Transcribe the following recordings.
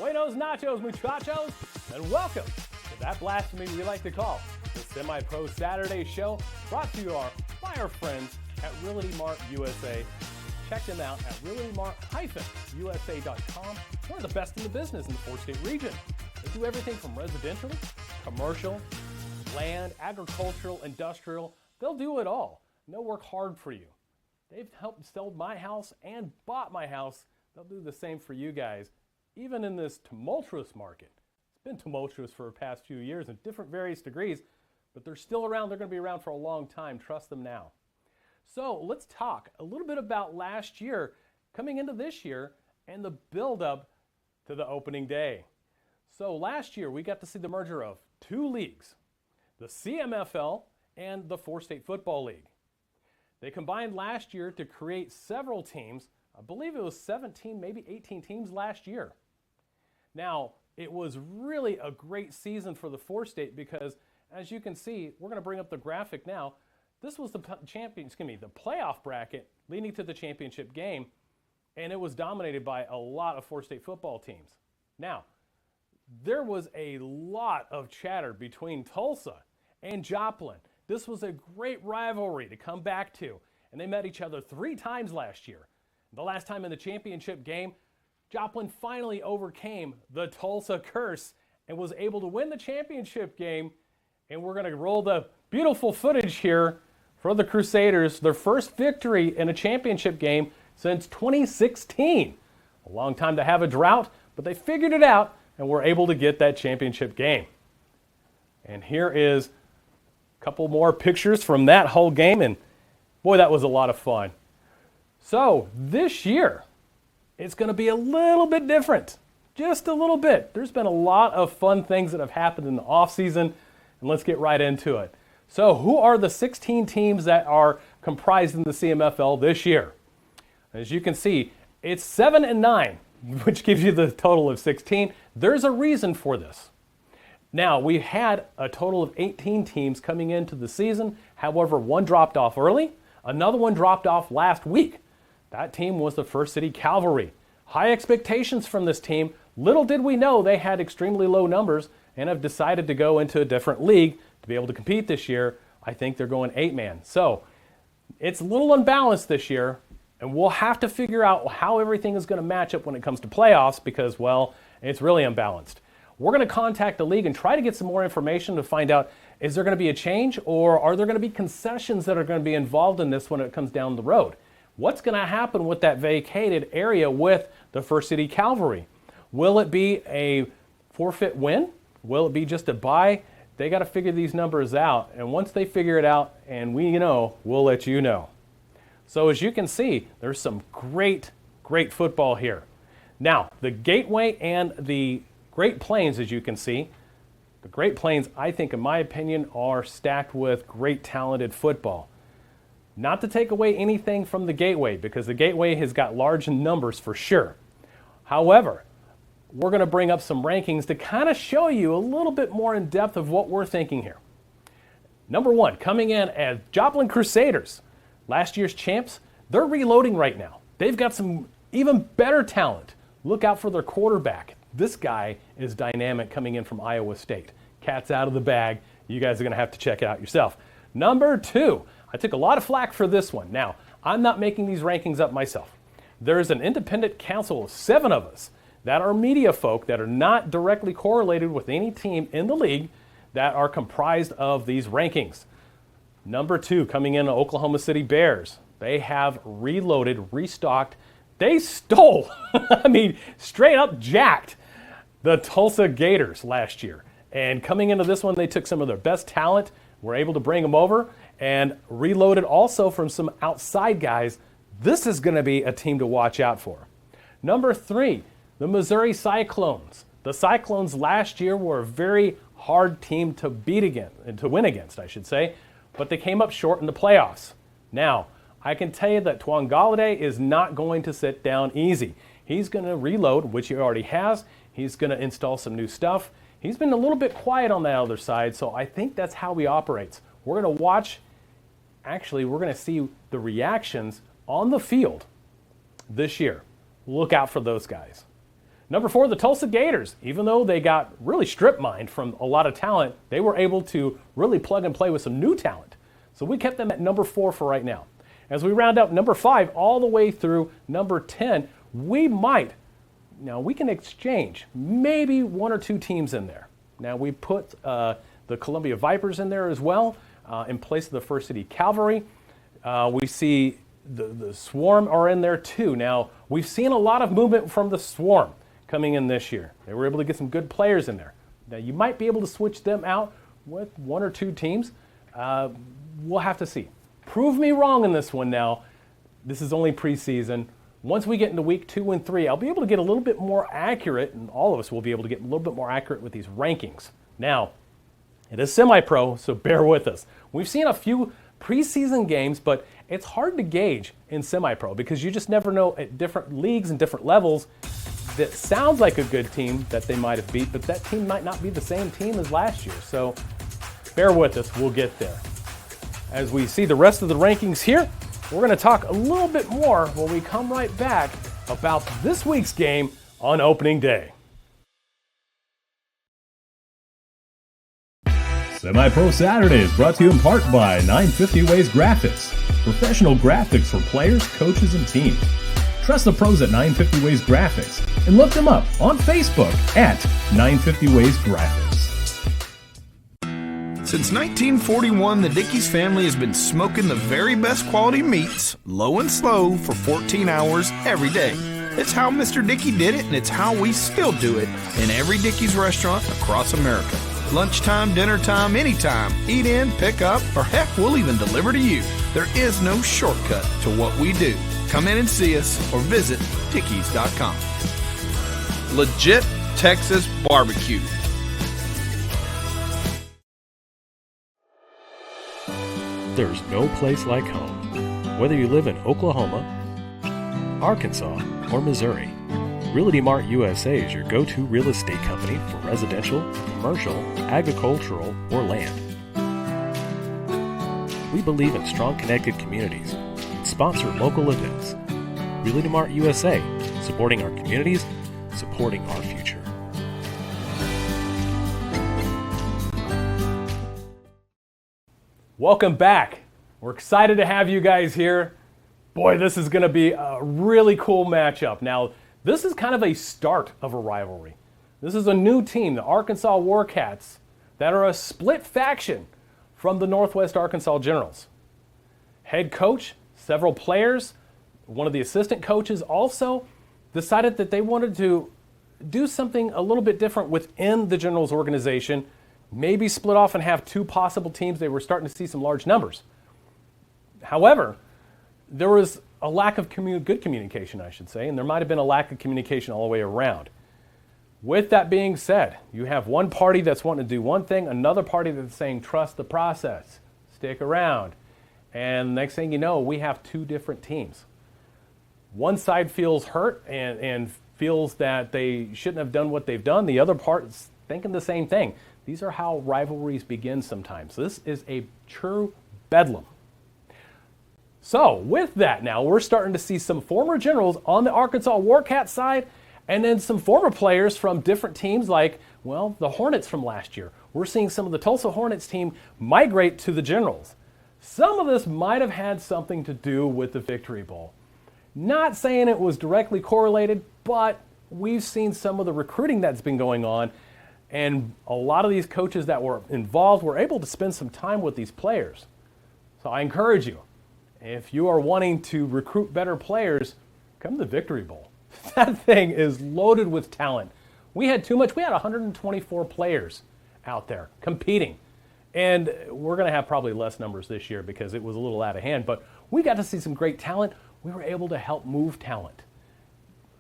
Buenos nachos, muchachos, and welcome to that blasphemy we like to call the Semi-Pro Saturday Show, brought to you by our friends at Realty Mart USA. Check them out at realtymart-usa.com. One of the best in the business in the four-state region. They do everything from residential, commercial, land, agricultural, industrial. They'll do it all. And they'll work hard for you. They've helped sell my house and bought my house. They'll do the same for you guys, even in this tumultuous market. It's been tumultuous for the past few years in different various degrees, but they're still around. They're going to be around for a long time. Trust them now. So let's talk a little bit about last year, coming into this year, and the build-up to the opening day. So last year, we got to see the merger of two leagues, the CMFL and the Four-State Football League. They combined last year to create several teams. I believe it was 17, maybe 18 teams last year. Now, it was really a great season for the Four-State because, as you can see, we're going to bring up the graphic now. This was the playoff bracket leading to the championship game, and it was dominated by a lot of Four-State football teams. Now, there was a lot of chatter between Tulsa and Joplin. This was a great rivalry to come back to, and they met each other 3 times last year. The last time in the championship game, Joplin finally overcame the Tulsa curse and was able to win the championship game. And we're going to roll the beautiful footage here for the Crusaders, their first victory in a championship game since 2016. A long time to have a drought, but they figured it out and were able to get that championship game. And here is a couple more pictures from that whole game, and boy, that was a lot of fun. So this year, it's going to be a little bit different, just a little bit. There's been a lot of fun things that have happened in the offseason, and let's get right into it. So who are the 16 teams that are comprised in the CMFL this year? As you can see, it's 7 and 9, which gives you the total of 16. There's a reason for this. Now, we had a total of 18 teams coming into the season. However, one dropped off early. Another one dropped off last week. That team was the First City Cavalry. High expectations from this team. Little did we know they had extremely low numbers and have decided to go into a different league to be able to compete this year. I think they're going 8-man. So it's a little unbalanced this year, and we'll have to figure out how everything is going to match up when it comes to playoffs because, well, it's really unbalanced. We're going to contact the league and try to get some more information to find out, is there going to be a change or are there going to be concessions that are going to be involved in this when it comes down the road? What's going to happen with that vacated area with the First City Cavalry? Will it be a forfeit win? Will it be just a bye? They got to figure these numbers out, and once they figure it out and we know, we'll let you know. So as you can see, there's some great football here. Now, the Gateway and the Great Plains, as you can see, the Great Plains, I think, in my opinion, are stacked with great talented football. Not to take away anything from the Gateway, because the Gateway has got large numbers for sure. However, we're going to bring up some rankings to kind of show you a little bit more in depth of what we're thinking here. Number 1, coming in as Joplin Crusaders, last year's champs. They're reloading right now. They've got some even better talent. Look out for their quarterback. This guy is dynamic coming in from Iowa State. Cat's out of the bag. You guys are going to have to check it out yourself. Number 2, I took a lot of flack for this one. Now, I'm not making these rankings up myself. There is an independent council of 7 of us that are media folk that are not directly correlated with any team in the league that are comprised of these rankings. Number 2, coming in, Oklahoma City Bears. They have reloaded, restocked. They stole, straight up jacked the Tulsa Gators last year. And coming into this one, they took some of their best talent, were able to bring them over, and reloaded also from some outside guys. This is going to be a team to watch out for. Number 3, the Missouri Cyclones. The Cyclones last year were a very hard team to beat against, and to win against, I should say, but they came up short in the playoffs. Now, I can tell you that Twan Galladay is not going to sit down easy. He's going to reload, which he already has. He's going to install some new stuff. He's been a little bit quiet on that other side, so I think that's how he operates. We're going to watch, actually, we're going to see the reactions on the field this year. Look out for those guys. Number 4, the Tulsa Gators. Even though they got really strip mined from a lot of talent, they were able to really plug and play with some new talent. So we kept them at number 4 for right now. As we round out number 5 all the way through number 10, we can exchange maybe 1 or 2 teams in there. Now we put the Columbia Vipers in there as well, in place of the First City Cavalry. We see the Swarm are in there too. Now we've seen a lot of movement from the Swarm coming in this year. They were able to get some good players in there. Now you might be able to switch them out with 1 or 2 teams. We'll have to see. Prove me wrong in this one now. This is only preseason. Once we get into week 2 and 3, I'll be able to get a little bit more accurate, and all of us will be able to get a little bit more accurate with these rankings. Now, it is semi-pro, so bear with us. We've seen a few preseason games, but it's hard to gauge in semi-pro because you just never know at different leagues and different levels. That sounds like a good team that they might have beat, but that team might not be the same team as last year. So bear with us, we'll get there. As we see the rest of the rankings here, we're going to talk a little bit more when we come right back about this week's game on opening day. Semi-Pro Saturday is brought to you in part by 950 Ways Graphics, professional graphics for players, coaches, and teams. Trust the pros at 950 Ways Graphics and look them up on Facebook at 950 Ways Graphics. Since 1941, the Dickey's family has been smoking the very best quality meats, low and slow, for 14 hours every day. It's how Mr. Dickey did it, and it's how we still do it in every Dickey's restaurant across America. Lunchtime, dinner time, anytime. Eat in, pick up, or heck, we'll even deliver to you. There is no shortcut to what we do. Come in and see us or visit Dickeys.com. Legit Texas barbecue. There's no place like home. Whether you live in Oklahoma, Arkansas, or Missouri, Realty Mart USA is your go-to real estate company for residential, commercial, agricultural, or land. We believe in strong connected communities and sponsor local events. Realty Mart USA, supporting our communities, supporting our future. Welcome back. We're excited to have you guys here. Boy, this is going to be a really cool matchup. Now, this is kind of a start of a rivalry. This is a new team, the Arkansas Warcats, that are a split faction from the Northwest Arkansas Generals. Head coach, several players, one of the assistant coaches also decided that they wanted to do something a little bit different within the Generals organization, maybe split off and have 2 possible teams. They were starting to see some large numbers. However, there was a lack of good communication, I should say, and there might have been a lack of communication all the way around. With that being said, you have one party that's wanting to do one thing, another party that's saying, trust the process, stick around. And next thing you know, we have 2 different teams. One side feels hurt and feels that they shouldn't have done what they've done. The other part is thinking the same thing. These are how rivalries begin sometimes. This is a true bedlam. So with that now, we're starting to see some former Generals on the Arkansas Warcats side, and then some former players from different teams like, well, the Hornets from last year. We're seeing some of the Tulsa Hornets team migrate to the Generals. Some of this might have had something to do with the Victory Bowl. Not saying it was directly correlated, but we've seen some of the recruiting that's been going on, and a lot of these coaches that were involved were able to spend some time with these players. So I encourage you, if you are wanting to recruit better players, come to the Victory Bowl. That thing is loaded with talent. We had 124 players out there competing. And we're going to have probably less numbers this year because it was a little out of hand. But we got to see some great talent. We were able to help move talent.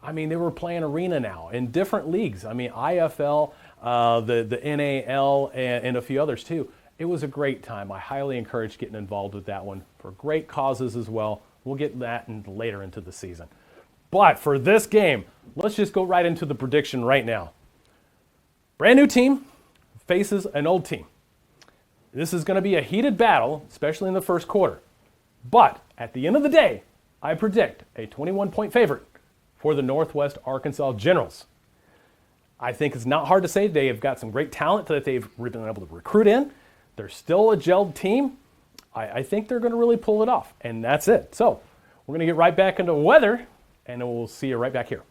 I mean, they were playing arena now in different leagues. I mean, IFL, the NAL, and a few others too. It was a great time. I highly encourage getting involved with that one for great causes as well. We'll get that later into the season. But for this game, let's just go right into the prediction right now. Brand new team faces an old team. This is going to be a heated battle, especially in the first quarter. But at the end of the day, I predict a 21-point favorite for the Northwest Arkansas Generals. I think it's not hard to say they have got some great talent that they've been able to recruit in. They're still a gelled team. I think they're going to really pull it off, and that's it. So we're going to get right back into weather, and we'll see you right back here.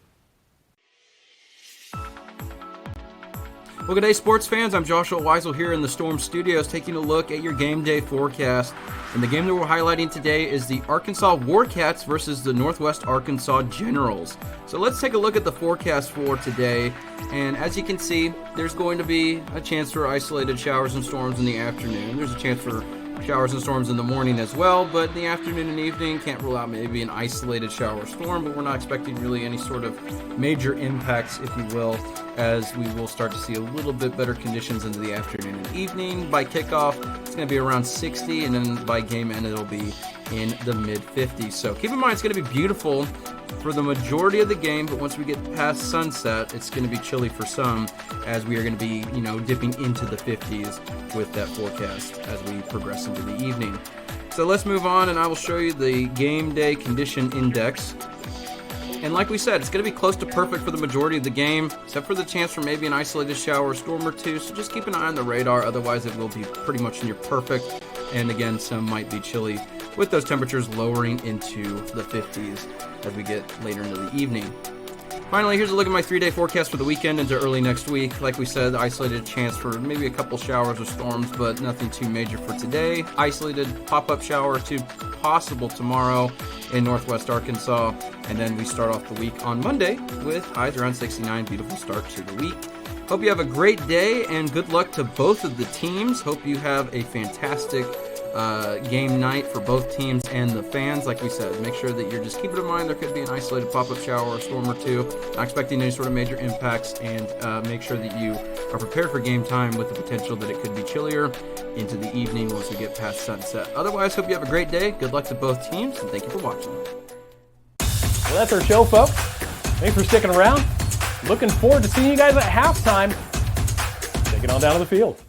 Well, good day, sports fans. I'm Joshua Weisel here in the Storm Studios taking a look at your game day forecast. And the game that we're highlighting today is the Arkansas Warcats versus the Northwest Arkansas Generals. So let's take a look at the forecast for today. And as you can see, there's going to be a chance for isolated showers and storms in the afternoon. There's a chance for showers and storms in the morning as well, but in the afternoon and evening, can't rule out maybe an isolated shower or storm, but we're not expecting really any sort of major impacts, if you will, as we will start to see a little bit better conditions into the afternoon and evening. By kickoff, it's going to be around 60, and then by game end, it'll be in the mid-50s. So keep in mind, it's going to be beautiful for the majority of the game, but once we get past sunset, it's going to be chilly for some, as we are going to be, dipping into the 50s with that forecast as we progress into the evening. So let's move on, and I will show you the game day condition index. And like we said, it's going to be close to perfect for the majority of the game, except for the chance for maybe an isolated shower or storm or two. So just keep an eye on the radar. Otherwise, it will be pretty much near perfect. And again, some might be chilly with those temperatures lowering into the 50s as we get later into the evening. Finally, here's a look at my 3-day forecast for the weekend into early next week. Like we said, isolated chance for maybe a couple showers or storms, but nothing too major for today. Isolated pop-up shower or two possible tomorrow in Northwest Arkansas. And then we start off the week on Monday with highs around 69. Beautiful start to the week. Hope you have a great day and good luck to both of the teams. Hope you have a fantastic game night for both teams and the fans. Like we said, make sure that you're just keeping in mind there could be an isolated pop-up shower or storm or two. Not expecting any sort of major impacts, and make sure that you are prepared for game time with the potential that it could be chillier into the evening once we get past sunset. Otherwise, hope you have a great day. Good luck to both teams, and thank you for watching. Well, that's our show, folks. Thanks for sticking around. Looking forward to seeing you guys at halftime. Take it on down to the field.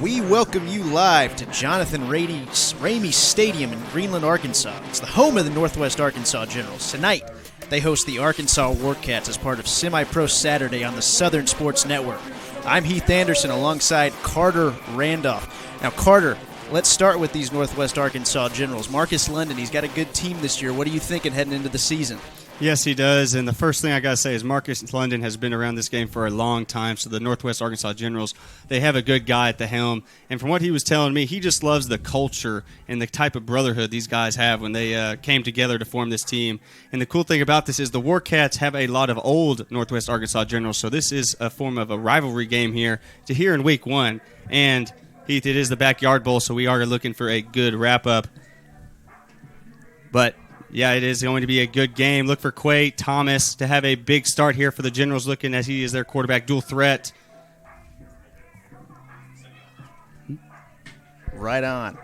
We welcome you live to Jonathan Ramey Stadium in Greenland, Arkansas. It's the home of the Northwest Arkansas Generals. Tonight, they host the Arkansas Warcats as part of Semi-Pro Saturday on the Southern Sports Network. I'm Heath Anderson alongside Carter Randolph. Now, Carter, let's start with these Northwest Arkansas Generals. Marcus London, he's got a good team this year. What are you thinking heading into the season? Yes, he does, and the first thing I got to say is Marcus London has been around this game for a long time, so the Northwest Arkansas Generals, they have a good guy at the helm, and from what he was telling me, he just loves the culture and the type of brotherhood these guys have when they came together to form this team. And the cool thing about this is the Warcats have a lot of old Northwest Arkansas Generals, so this is a form of a rivalry game here in Week 1, and Heath, it is the Backyard Bowl, so we are looking for a good wrap-up, but yeah, it is going to be a good game. Look for Quay Thomas to have a big start here for the Generals, looking as he is their quarterback, dual threat. Right on.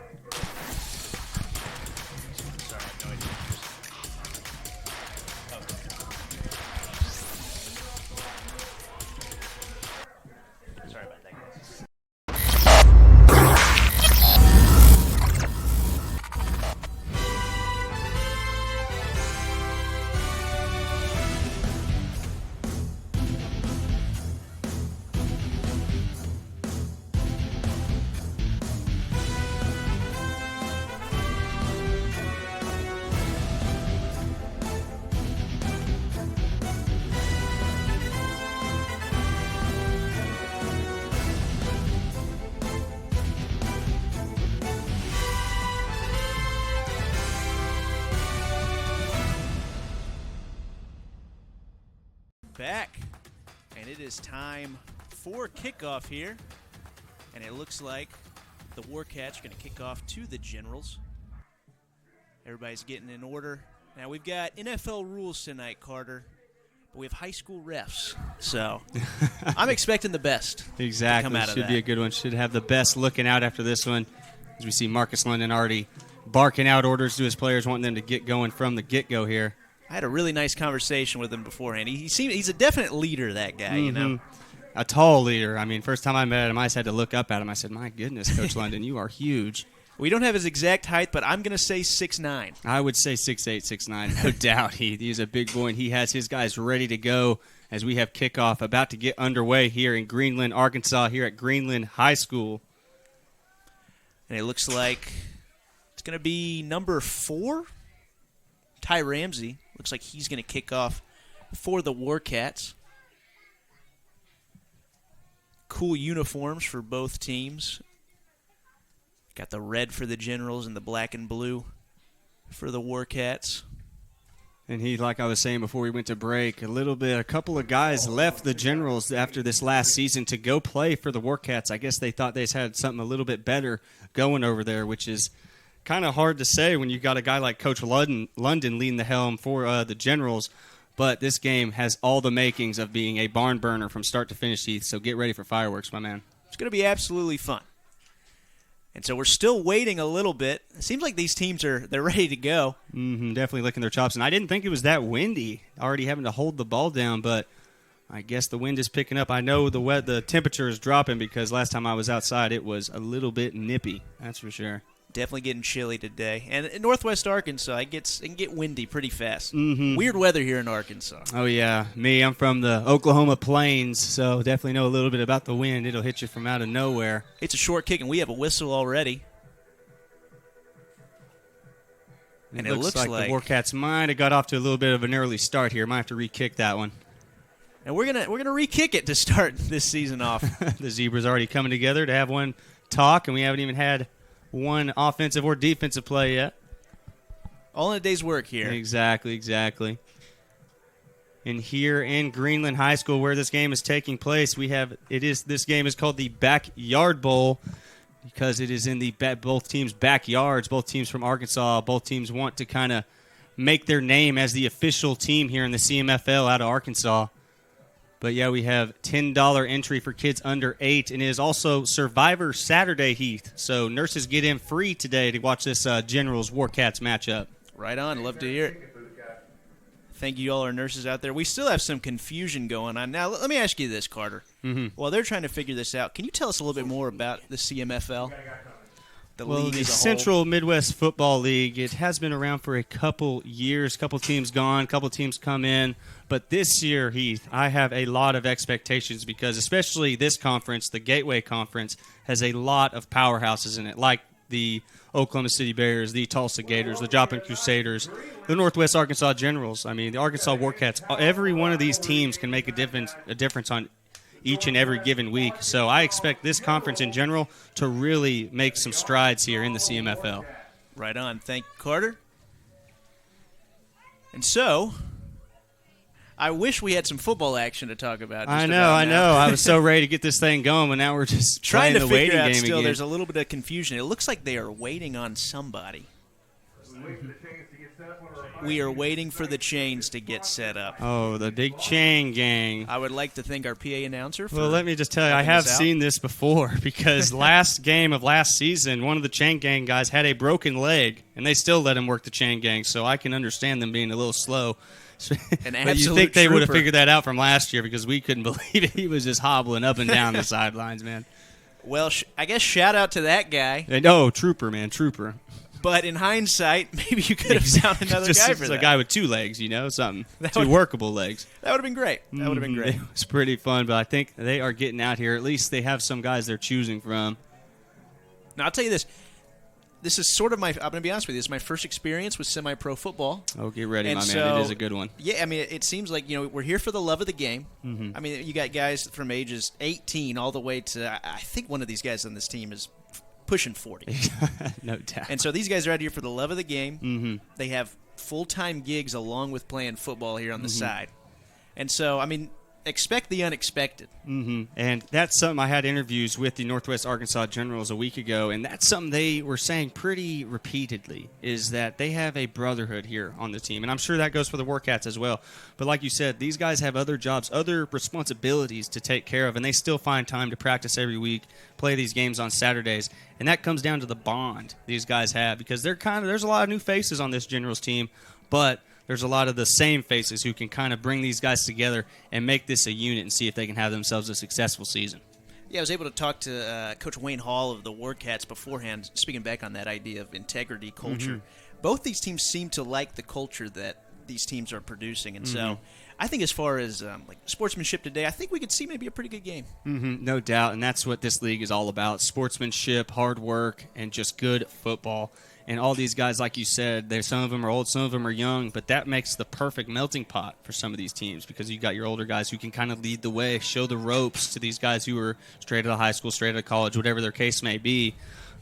Back, and it is time for kickoff here, and it looks like the Warcats are going to kick off to the Generals. Everybody's getting in order. Now we've got NFL rules tonight, Carter, but we have high school refs, so I'm expecting the best. Exactly, to come out of should that. be a good one. Should have the best looking out after this one, as we see Marcus London already barking out orders to his players, wanting them to get going from the get-go here. I had a really nice conversation with him beforehand. He's a definite leader, that guy, you know. A tall leader. I mean, first time I met him, I just had to look up at him. I said, my goodness, Coach London, you are huge. We don't have his exact height, but I'm going to say 6'9". I would say 6'8", 6'9", no doubt. He's a big boy, and he has his guys ready to go as we have kickoff about to get underway here in Greenland, Arkansas, here at Greenland High School. And it looks like it's going to be number 4, Ty Ramsey. Looks like he's going to kick off for the Warcats. Cool uniforms for both teams. Got the red for the Generals and the black and blue for the Warcats. And he, like I was saying before we went to break, a couple of guys left the Generals after this last season to go play for the Warcats. I guess they thought they had something a little bit better going over there, which is kind of hard to say when you got a guy like Coach London leading the helm for the Generals. But this game has all the makings of being a barn burner from start to finish, Heath. So get ready for fireworks, my man. It's going to be absolutely fun. And so we're still waiting a little bit. It seems like these teams they're ready to go. Definitely licking their chops. And I didn't think it was that windy, already having to hold the ball down, but I guess the wind is picking up. I know the temperature is dropping because last time I was outside it was a little bit nippy, that's for sure. Definitely getting chilly today. And in northwest Arkansas, it can get windy pretty fast. Weird weather here in Arkansas. Oh, yeah. I'm from the Oklahoma Plains, so definitely know a little bit about the wind. It'll hit you from out of nowhere. It's a short kick, and we have a whistle already. And it looks like the Warcats might have got off to a little bit of an early start here. Might have to re-kick that one. And we're gonna re-kick it to start this season off. The Zebras already coming together to have one talk, and we haven't even had one offensive or defensive play yet. All in a day's work here. Exactly. And here in Greenland High School, where this game is taking place, this game is called the Backyard Bowl because it is in both teams' backyards. Both teams from Arkansas. Both teams want to kind of make their name as the official team here in the CMFL out of Arkansas. But, yeah, we have $10 entry for kids under 8, and it is also Survivor Saturday, Heath. So nurses get in free today to watch this Generals Warcats matchup. Right on. Love to hear it. Thank you, all our nurses out there. We still have some confusion going on. Now, let me ask you this, Carter. While they're trying to figure this out, can you tell us a little bit more about the CMFL? The Central Midwest Football League, it has been around for a couple years. Couple teams gone, couple teams come in. But this year, Heath, I have a lot of expectations because especially this conference, the Gateway Conference, has a lot of powerhouses in it, like the Oklahoma City Bears, the Tulsa Gators, the Joplin Crusaders, the Northwest Arkansas Generals. I mean, the Arkansas Warcats. Every one of these teams can make a difference on each and every given week. So I expect this conference in general to really make some strides here in the CMFL. Right on. Thank you, Carter. And so, I wish we had some football action to talk about. I know. I was so ready to get this thing going, but now we're just trying to figure waiting out game still. again. There's a little bit of confusion. It looks like they are waiting on somebody. We are waiting for the chains to get set up. Oh, the big chain gang. I would like to thank our PA announcer for Well, let me just tell you, I have seen this before because last game of last season, one of the chain gang guys had a broken leg, and they still let him work the chain gang, so I can understand them being a little slow. But you think they would have figured that out from last year because we couldn't believe it. He was just hobbling up and down the sidelines, man. Well, I guess shout out to that guy. Oh, trooper, man, trooper. But in hindsight, maybe you could have found another guy for that. A guy with 2 legs, something. 2 workable legs. That would have been great. It was pretty fun, but I think they are getting out here. At least they have some guys they're choosing from. Now, I'll tell you this. This is sort of I'm going to be honest with you, this is my first experience with semi-pro football. Oh, get ready, my man. It is a good one. Yeah, I mean, it seems like, we're here for the love of the game. I mean, you got guys from ages 18 all the way to, I think one of these guys on this team is pushing 40. No doubt. And so these guys are out here for the love of the game. They have full-time gigs along with playing football here on the side. And so, I mean, expect the unexpected. And that's something I had interviews with the Northwest Arkansas Generals a week ago, and that's something they were saying pretty repeatedly, is that they have a brotherhood here on the team. And I'm sure that goes for the Warcats as well. But like you said, these guys have other jobs, other responsibilities to take care of, and they still find time to practice every week, play these games on Saturdays. And that comes down to the bond these guys have, because there's a lot of new faces on this Generals team, but there's a lot of the same faces who can kind of bring these guys together and make this a unit and see if they can have themselves a successful season. Yeah, I was able to talk to Coach Wayne Hall of the Warcats beforehand, speaking back on that idea of integrity, culture. Both these teams seem to like the culture that these teams are producing, and so I think as far as like sportsmanship today, I think we could see maybe a pretty good game. No doubt, and that's what this league is all about: sportsmanship, hard work, and just good football. And all these guys, like you said, some of them are old, some of them are young, but that makes the perfect melting pot for some of these teams because you got your older guys who can kind of lead the way, show the ropes to these guys who are straight out of high school, straight out of college, whatever their case may be.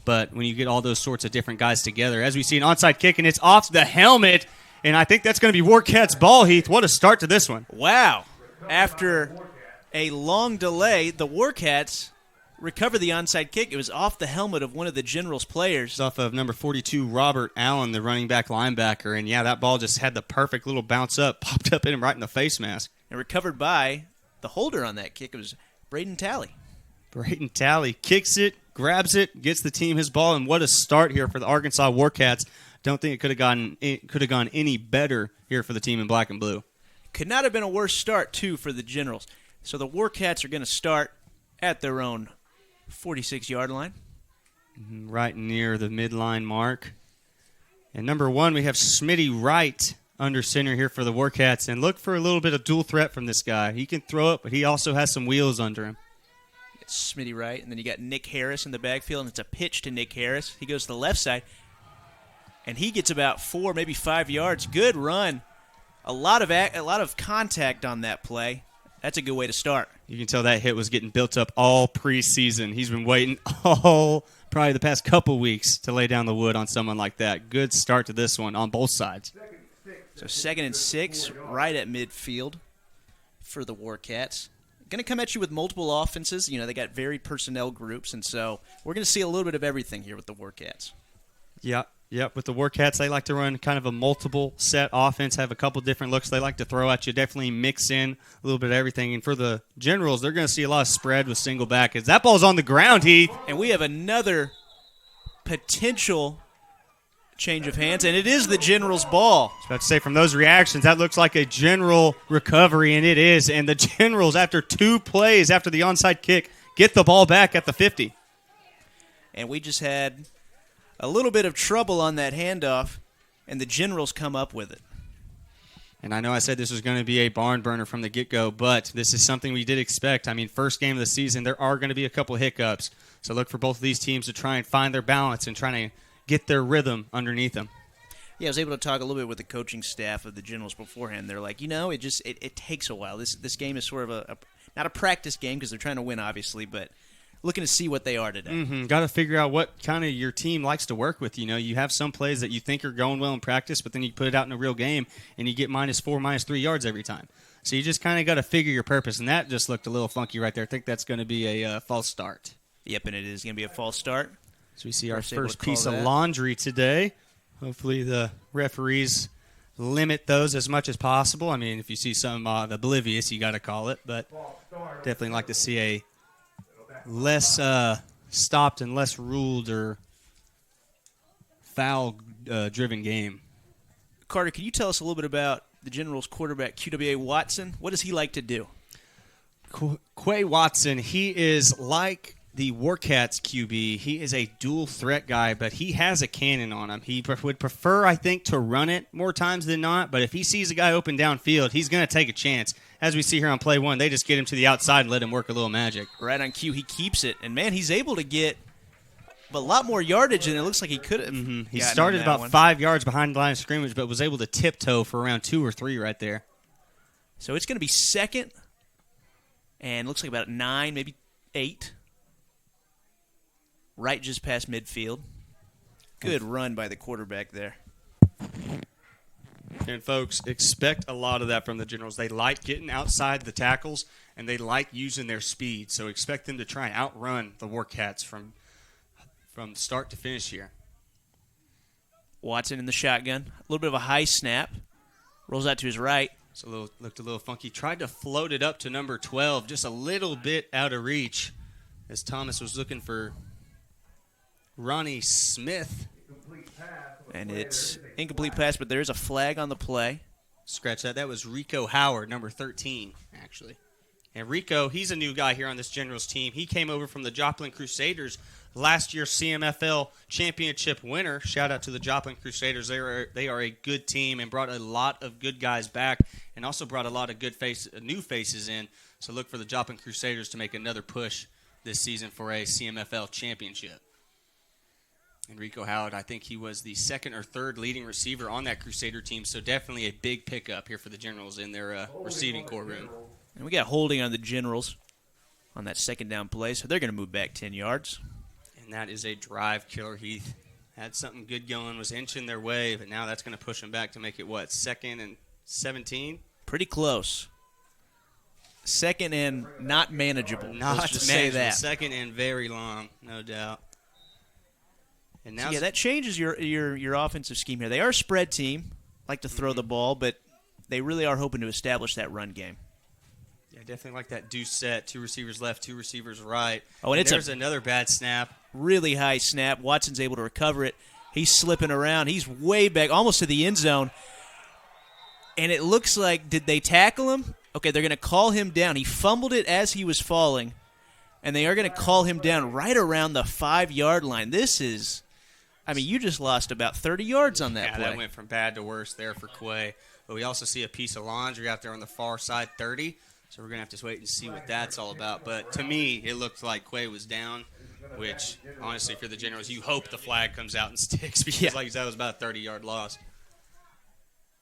But when you get all those sorts of different guys together, as we see an onside kick, and it's off the helmet, and I think that's going to be Warcats' ball, Heath. What a start to this one. Wow. After a long delay, the Warcats recover the onside kick. It was off the helmet of one of the Generals players. It's off of number 42, Robert Allen, the running back linebacker. And, yeah, that ball just had the perfect little bounce up, popped up in him right in the face mask. And recovered by the holder on that kick. It was Braden Talley. Braden Talley kicks it, grabs it, gets the team his ball, and what a start here for the Arkansas Warcats. Don't think it could have gone any better here for the team in black and blue. Could not have been a worse start, too, for the Generals. So the Warcats are going to start at their own 46-yard line. Right near the midline mark. And number 1, we have Smitty Wright under center here for the Warcats. And look for a little bit of dual threat from this guy. He can throw it, but he also has some wheels under him. It's Smitty Wright, and then you got Nick Harris in the backfield, and it's a pitch to Nick Harris. He goes to the left side, and he gets about 4, maybe 5 yards. Good run. A lot of contact on that play. That's a good way to start. You can tell that hit was getting built up all preseason. He's been waiting probably the past couple weeks to lay down the wood on someone like that. Good start to this one on both sides. So 2nd and 6, right at midfield for the Warcats. Going to come at you with multiple offenses. You know, they got varied personnel groups, and so we're going to see a little bit of everything here with the Warcats. Yep. With the Warcats, they like to run kind of a multiple set offense, have a couple different looks they like to throw at you, definitely mix in a little bit of everything. And for the Generals, they're going to see a lot of spread with single back. As that ball's on the ground, Heath. And we have another potential change of hands, and it is the Generals' ball. I was about to say, from those reactions, that looks like a General recovery, and it is. And the Generals, after 2 plays after the onside kick, get the ball back at the 50. And we just had a little bit of trouble on that handoff, and the Generals come up with it. And I know I said this was going to be a barn burner from the get-go, but this is something we did expect. I mean, first game of the season, there are going to be a couple hiccups. So look for both of these teams to try and find their balance and trying to get their rhythm underneath them. Yeah, I was able to talk a little bit with the coaching staff of the Generals beforehand. They're like, it takes a while. This game is sort of not a practice game because they're trying to win, obviously, but looking to see what they are today. Got to figure out what kind of your team likes to work with. You know, you have some plays that you think are going well in practice, but then you put it out in a real game, and you get -4, -3 yards every time. So you just kind of got to figure your purpose, and that just looked a little funky right there. I think that's going to be a false start. Yep, and it is going to be a false start. So we see our first piece of laundry today. Hopefully the referees limit those as much as possible. I mean, if you see some oblivious, you got to call it, but definitely like to see a less stopped and less ruled or foul-driven game. Carter, can you tell us a little bit about the Generals quarterback, QWA Watson? What does he like to do? Quay Watson, he is like the Warcats QB. He is a dual threat guy, but he has a cannon on him. He would prefer, I think, to run it more times than not, but if he sees a guy open downfield, he's going to take a chance. As we see here on play 1, they just get him to the outside and let him work a little magic. Right on cue, he keeps it, and man, he's able to get a lot more yardage than it looks like he could have. He started about 5 yards behind the line of scrimmage, but was able to tiptoe for around 2 or 3 right there. So it's going to be 2nd, and looks like about 9, maybe 8. Right just past midfield. Good run by the quarterback there. And, folks, expect a lot of that from the Generals. They like getting outside the tackles, and they like using their speed. So expect them to try and outrun the Warcats from start to finish here. Watson in the shotgun. A little bit of a high snap. Rolls out to his right. So looked a little funky. Tried to float it up to number 12, just a little bit out of reach, as Thomas was looking for Ronnie Smith. And it's incomplete pass, but there is a flag on the play. Scratch that. That was Rico Howard, number 13, actually. And Rico, he's a new guy here on this Generals team. He came over from the Joplin Crusaders, last year's CMFL championship winner. Shout out to the Joplin Crusaders. They are a good team and brought a lot of good guys back and also brought a lot of good new faces in. So look for the Joplin Crusaders to make another push this season for a CMFL championship. And Rico Howard, I think he was the second or third leading receiver on that Crusader team, so definitely a big pickup here for the Generals in their receiving core room. And we got holding on the Generals on that second down play, so they're going to move back 10 yards. And that is a drive killer. Heath had something good going, was inching their way, but now that's going to push them back to make it, what, 2nd and 17? Pretty close. Second and not manageable. Not Let's just manageable. say that. Second and very long, no doubt. And now So, that changes your offensive scheme here. They are a spread team, like to throw the ball, but they really are hoping to establish that run game. Yeah, definitely like that deuce set, 2 receivers left, 2 receivers right. Oh, and there's another bad snap. Really high snap. Watson's able to recover it. He's slipping around. He's way back, almost to the end zone. And it looks like, did they tackle him? Okay, they're going to call him down. He fumbled it as he was falling, and they are going to call him down right around the 5-yard line. This is... you just lost about 30 yards on that play. Yeah, that went from bad to worse there for Quay. But we also see a piece of laundry out there on the far side, 30. So we're going to have to wait and see what that's all about. But to me, it looked like Quay was down, which, honestly, for the Generals, you hope the flag comes out and sticks because, like you said, that was about a 30-yard loss.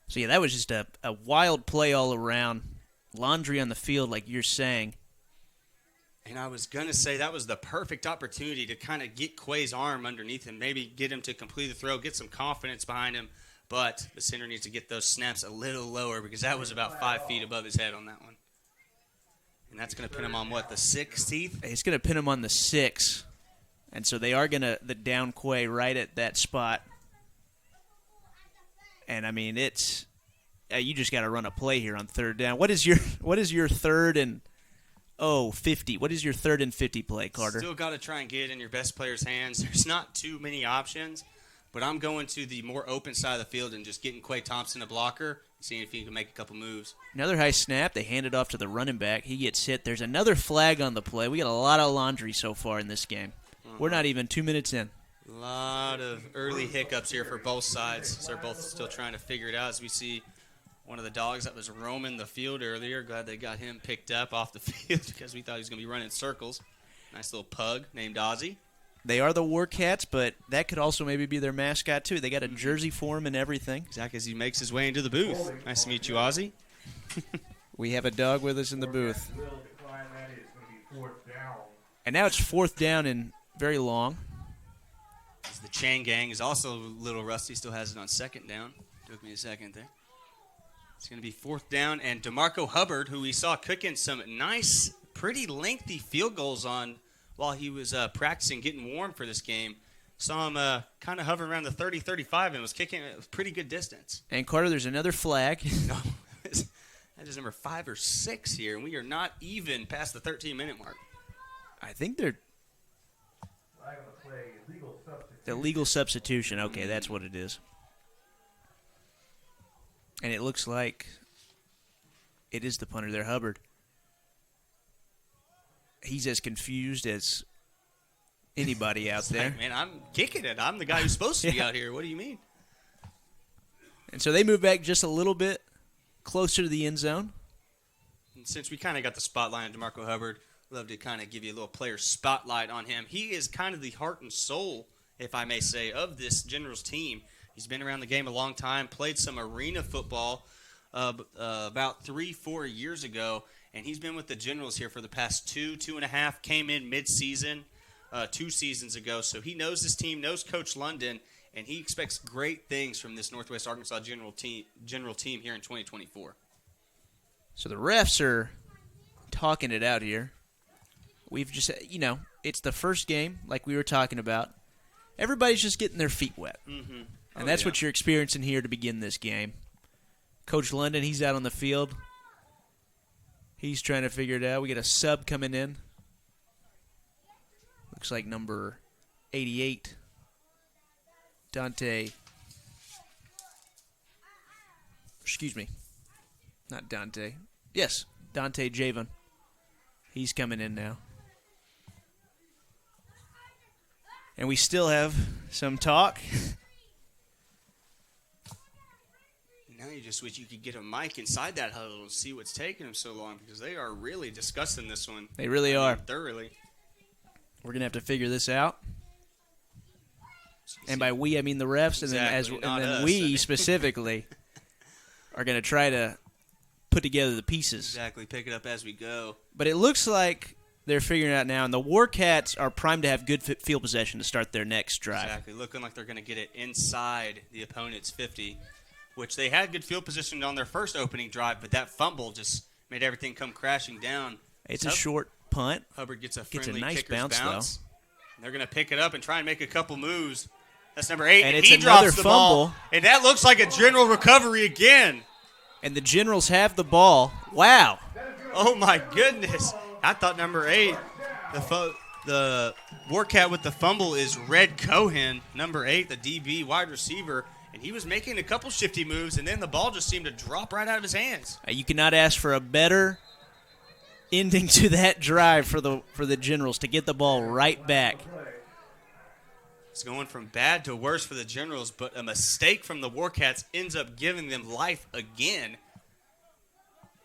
So, that was just a wild play all around. Laundry on the field, like you're saying. And I was going to say that was the perfect opportunity to kind of get Quay's arm underneath him, maybe get him to complete the throw, get some confidence behind him. But the center needs to get those snaps a little lower because that was about 5 feet above his head on that one. And that's going to pin him on, what, the 6th, Heath? It's going to pin him on the 6. And so they are going to down Quay right at that spot. And, it's you just got to run a play here on third down. What is your third and 50? What is your 3rd and 50 play, Carter? Still got to try and get it in your best player's hands. There's not too many options, but I'm going to the more open side of the field and just getting Quay Thompson a blocker, seeing if he can make a couple moves. Another high snap. They hand it off to the running back. He gets hit. There's another flag on the play. We got a lot of laundry so far in this game. We're not even 2 minutes in. A lot of early hiccups here for both sides. So they're both still trying to figure it out as we see one of the dogs that was roaming the field earlier. Glad they got him picked up off the field because we thought he was going to be running circles. Nice little pug named Ozzy. They are the Warcats, but that could also maybe be their mascot, too. They got a jersey for him and everything. Exactly, as he makes his way into the booth. Nice to meet you, Ozzy. We have a dog with us in the booth. And now it's 4th down and very long. The chain gang is also a little rusty. Still has it on 2nd down. Took me a second there. It's going to be 4th down, and DeMarco Hubbard, who we saw cooking some nice, pretty lengthy field goals on while he was practicing, getting warm for this game. Saw him kind of hovering around the 30-35 and was kicking it a pretty good distance. And, Carter, there's another flag. No, that is number 5 or 6 here, and we are not even past the 13-minute mark. I think they're illegal substitution. Okay, that's what it is. And it looks like it is the punter there, Hubbard. He's as confused as anybody out there. Like, man, I'm kicking it. I'm the guy who's supposed to be out here. What do you mean? And so they move back just a little bit closer to the end zone. And since we kind of got the spotlight on DeMarco Hubbard, I'd love to kind of give you a little player spotlight on him. He is kind of the heart and soul, if I may say, of this Generals team. He's been around the game a long time, played some arena football about 3-4 years ago, and he's been with the Generals here for the past 2.5, came in mid-season 2 seasons ago. So he knows this team, knows Coach London, and he expects great things from this Northwest Arkansas General team here in 2024. So the refs are talking it out here. We've just, it's the first game, like we were talking about. Everybody's just getting their feet wet. Mm-hmm. And that's what you're experiencing here to begin this game. Coach London, he's out on the field. He's trying to figure it out. We got a sub coming in. Looks like number 88, Dante. Excuse me. Not Dante. Yes, Dante Javen. He's coming in now. And we still have some talk. Now you just wish you could get a mic inside that huddle and see what's taking them so long, because they are really discussing this one. They really are. Thoroughly. We're going to have to figure this out. And by we, I mean the refs, Exactly, and then we specifically are going to try to put together the pieces. Exactly, pick it up as we go. But it looks like they're figuring it out now, and the Warcats are primed to have good field possession to start their next drive. Exactly, looking like they're going to get it inside the opponent's 50, which they had good field position on their first opening drive, but that fumble just made everything come crashing down. It's a short punt. Hubbard gets a friendly nice kicker's bounce, though. They're going to pick it up and try and make a couple moves. That's number 8, and and it's he another drops the fumble. ball. And that looks like a general recovery again. And the Generals have the ball. Wow. Oh, my goodness. I thought number 8, the Warcat with the fumble is Red Cohen, number 8, the DB wide receiver. And he was making a couple shifty moves, and then the ball just seemed to drop right out of his hands. You cannot ask for a better ending to that drive for the Generals to get the ball right back. It's going from bad to worse for the Generals, but a mistake from the Warcats ends up giving them life again.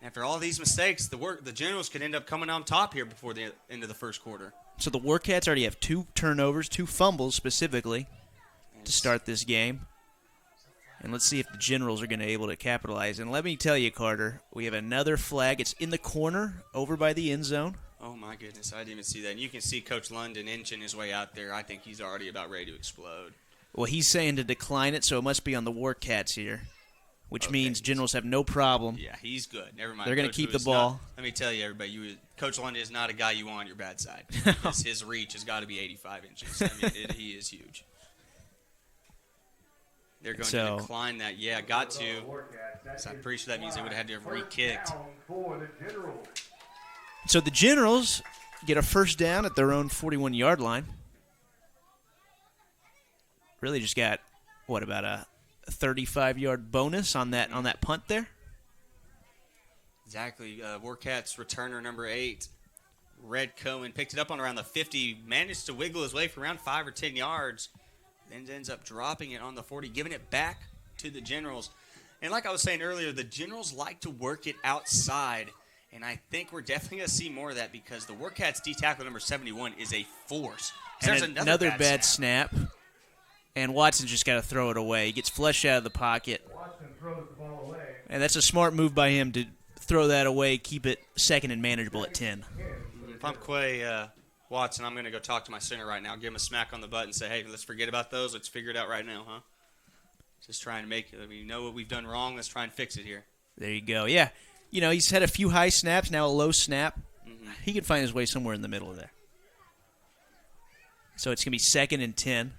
After all these mistakes, the Generals could end up coming on top here before the end of the first quarter. So the Warcats already have 2 turnovers, 2 fumbles specifically to start this game. And let's see if the Generals are going to be able to capitalize. And let me tell you, Carter, we have another flag. It's in the corner over by the end zone. Oh, my goodness. I didn't even see that. And you can see Coach London inching his way out there. I think he's already about ready to explode. Well, he's saying to decline it, so it must be on the Warcats here, which means Generals have no problem. Yeah, he's good. Never mind. They're going to keep the ball. Let me tell you, everybody, Coach London is not a guy you want on your bad side. His reach has got to be 85 inches. I mean, he is huge. They're going to decline that. Yeah, got to. So I'm pretty sure that means they would have had to have re-kicked. So the Generals get a first down at their own 41-yard line. Really just got, about a 35-yard bonus on that punt there? Exactly. Warcats returner number 8, Red Cohen, picked it up on around the 50, managed to wiggle his way for around 5 or 10 yards, then ends up dropping it on the 40, giving it back to the Generals. And like I was saying earlier, the Generals like to work it outside, and I think we're definitely going to see more of that because the Warcats D tackle number 71 is a force. And another bad snap. And Watson's just got to throw it away. He gets flushed out of the pocket. Watson throws the ball away. And that's a smart move by him to throw that away, keep it second and manageable at 10. If I'm Quay Watson, I'm going to go talk to my center right now, give him a smack on the butt and say, hey, let's forget about those. Let's figure it out right now, huh? Just trying to make it. I mean, you know what we've done wrong. Let's try and fix it here. There you go. Yeah. You know, he's had a few high snaps, now a low snap. Mm-hmm. He can find his way somewhere in the middle of there. So it's going to be second and 10.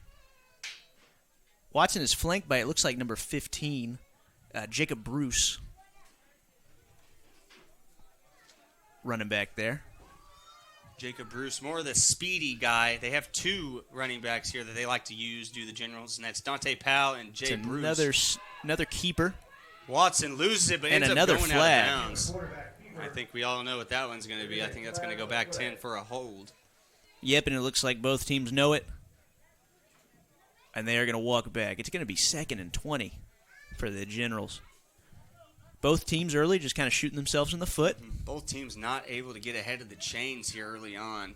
Watson is flanked by, it looks like, number 15, Jacob Bruce. Running back there. Jacob Bruce, more of the speedy guy. They have 2 running backs here that they like to use, do the Generals, and that's Dante Powell and Jay Bruce. Another keeper. Watson loses it, but ends another up going flag. out of bounds. I think we all know what that one's going to be. I think that's going to go back 10 for a hold. Yep, and it looks like both teams know it. And they are going to walk back. It's going to be second and 20 for the Generals. Both teams early just kind of shooting themselves in the foot. Both teams not able to get ahead of the chains here early on.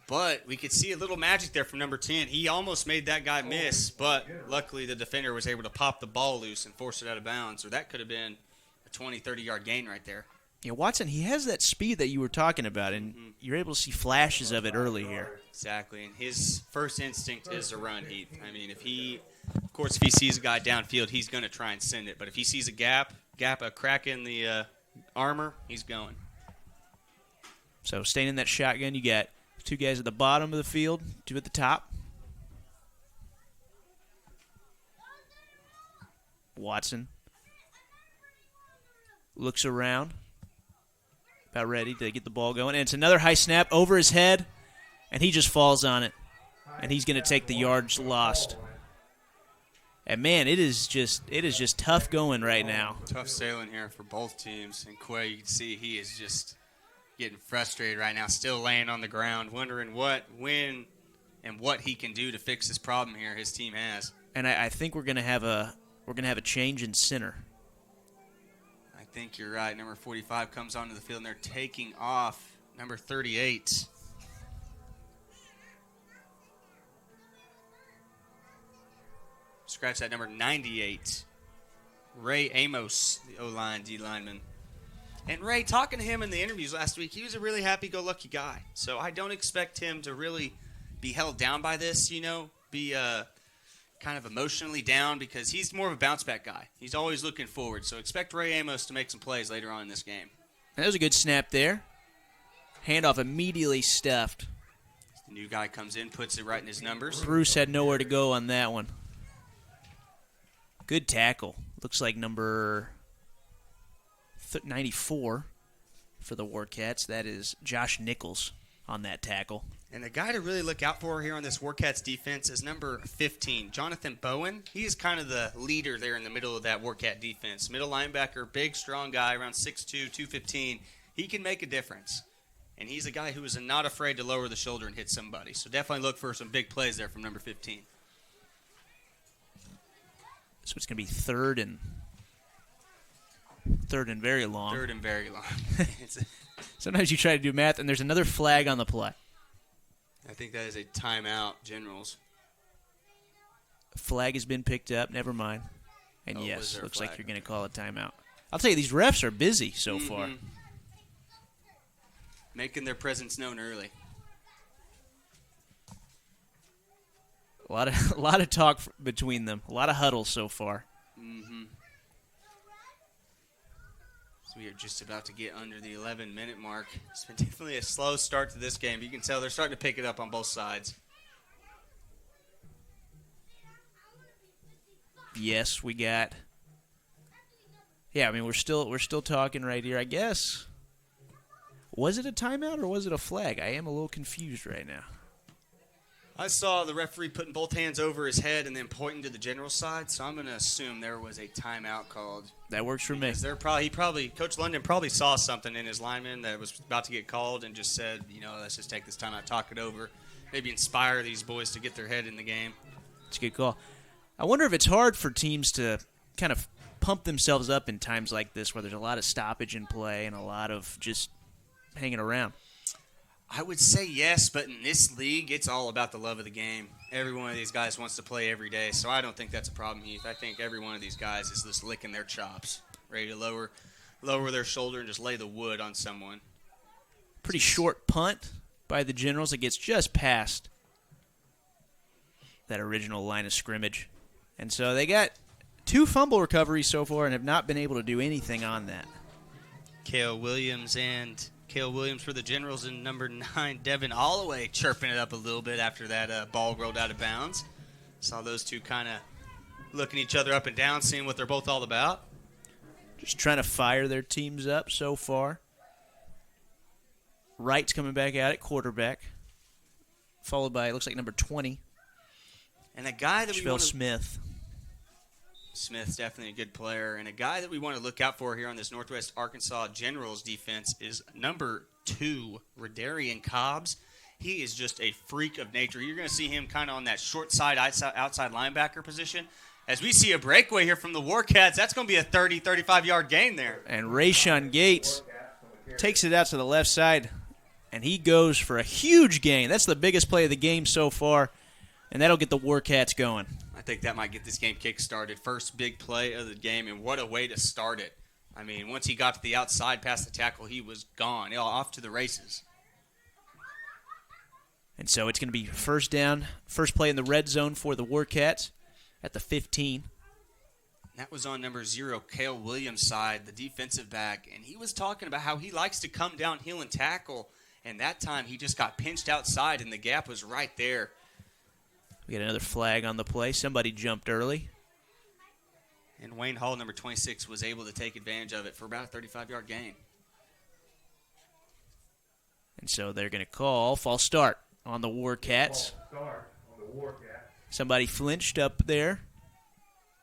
But we could see a little magic there from number 10. He almost made that guy miss, but luckily the defender was able to pop the ball loose and force it out of bounds. Or that could have been a 20, 30-yard gain right there. Yeah, Watson, he has that speed that you were talking about, and you're able to see flashes of it early here. Exactly, and his first instinct is to run, Heath. I mean, if he sees a guy downfield, he's going to try and send it. But if he sees a crack in the armor, he's going. So staying in that shotgun, you got 2 guys at the bottom of the field, 2 at the top. Watson looks around. About ready to get the ball going. And it's another high snap over his head, and he just falls on it. And he's going to take the yards lost. And, man, it is just tough going right now. Tough sailing here for both teams. And Quay, you can see he is just getting frustrated right now, still laying on the ground, wondering when, and what he can do to fix this problem here his team has. And I think we're gonna have a change in center. I think you're right. Number 45 comes onto the field, and they're taking off number 38. Scratch that, number 98. Ray Amos, the O-line, D-lineman. And Ray, talking to him in the interviews last week, he was a really happy-go-lucky guy. So I don't expect him to really be held down by this, be kind of emotionally down, because he's more of a bounce-back guy. He's always looking forward. So expect Ray Amos to make some plays later on in this game. That was a good snap there. Handoff immediately stuffed. The new guy comes in, puts it right in his numbers. Bruce had nowhere to go on that one. Good tackle. Looks like number 94 for the Warcats. That is Josh Nichols on that tackle. And the guy to really look out for here on this Warcats defense is number 15, Jonathan Bowen. He's kind of the leader there in the middle of that Warcat defense. Middle linebacker, big, strong guy, around 6'2", 215. He can make a difference. And he's a guy who is not afraid to lower the shoulder and hit somebody. So definitely look for some big plays there from number 15. So it's going to be third and very long. Third and very long. Sometimes you try to do math, and there's another flag on the play. I think that is a timeout, Generals. Flag has been picked up. Never mind. And yes, looks flag? like you're going to call a timeout. I'll tell you, these refs are busy so far. Making their presence known early. A lot of talk between them. A lot of huddles so far. So we are just about to get under the 11-minute mark. It's been definitely a slow start to this game. You can tell they're starting to pick it up on both sides. Yes, we got. Yeah, I mean we're still talking right here. I guess. Was it a timeout or was it a flag? I am a little confused right now. I saw the referee putting both hands over his head and then pointing to the general side, so I'm going to assume there was a timeout called. That works for me. Coach London probably saw something in his lineman that was about to get called and just said, let's just take this timeout, talk it over, maybe inspire these boys to get their head in the game. It's a good call. I wonder if it's hard for teams to kind of pump themselves up in times like this where there's a lot of stoppage in play and a lot of just hanging around. I would say yes, but in this league, it's all about the love of the game. Every one of these guys wants to play every day, so I don't think that's a problem, Heath. I think every one of these guys is just licking their chops, ready to lower their shoulder and just lay the wood on someone. Pretty short punt by the Generals. It gets just past that original line of scrimmage. And so they got 2 fumble recoveries so far and have not been able to do anything on that. Cale Williams for the Generals, and number 9, Devin Holloway, chirping it up a little bit after that ball rolled out of bounds. Saw those two kind of looking each other up and down, seeing what they're both all about. Just trying to fire their teams up so far. Wright's coming back out at quarterback, followed by, it looks like, number 20. And a guy that we want to... Smith. Smith's definitely a good player. And a guy that we want to look out for here on this Northwest Arkansas Generals defense is number 2, Radarian Cobbs. He is just a freak of nature. You're going to see him kind of on that short side, outside linebacker position. As we see a breakaway here from the Warcats, that's going to be a 30, 35-yard gain there. And Rayshon Gates takes it out to the left side, and he goes for a huge gain. That's the biggest play of the game so far, and that'll get the Warcats going. I think that might get this game kick-started. First big play of the game, and what a way to start it. I mean, once he got to the outside past the tackle, he was gone, off to the races. And so it's going to be first down, first play in the red zone for the Warcats at the 15. That was on number 0, Cale Williams' side, the defensive back, and he was talking about how he likes to come downhill and tackle, and that time he just got pinched outside, and the gap was right there. We got another flag on the play. Somebody jumped early. And Wayne Hall, number 26, was able to take advantage of it for about a 35-yard gain. And so they're going to call false start on the Warcats. Somebody flinched up there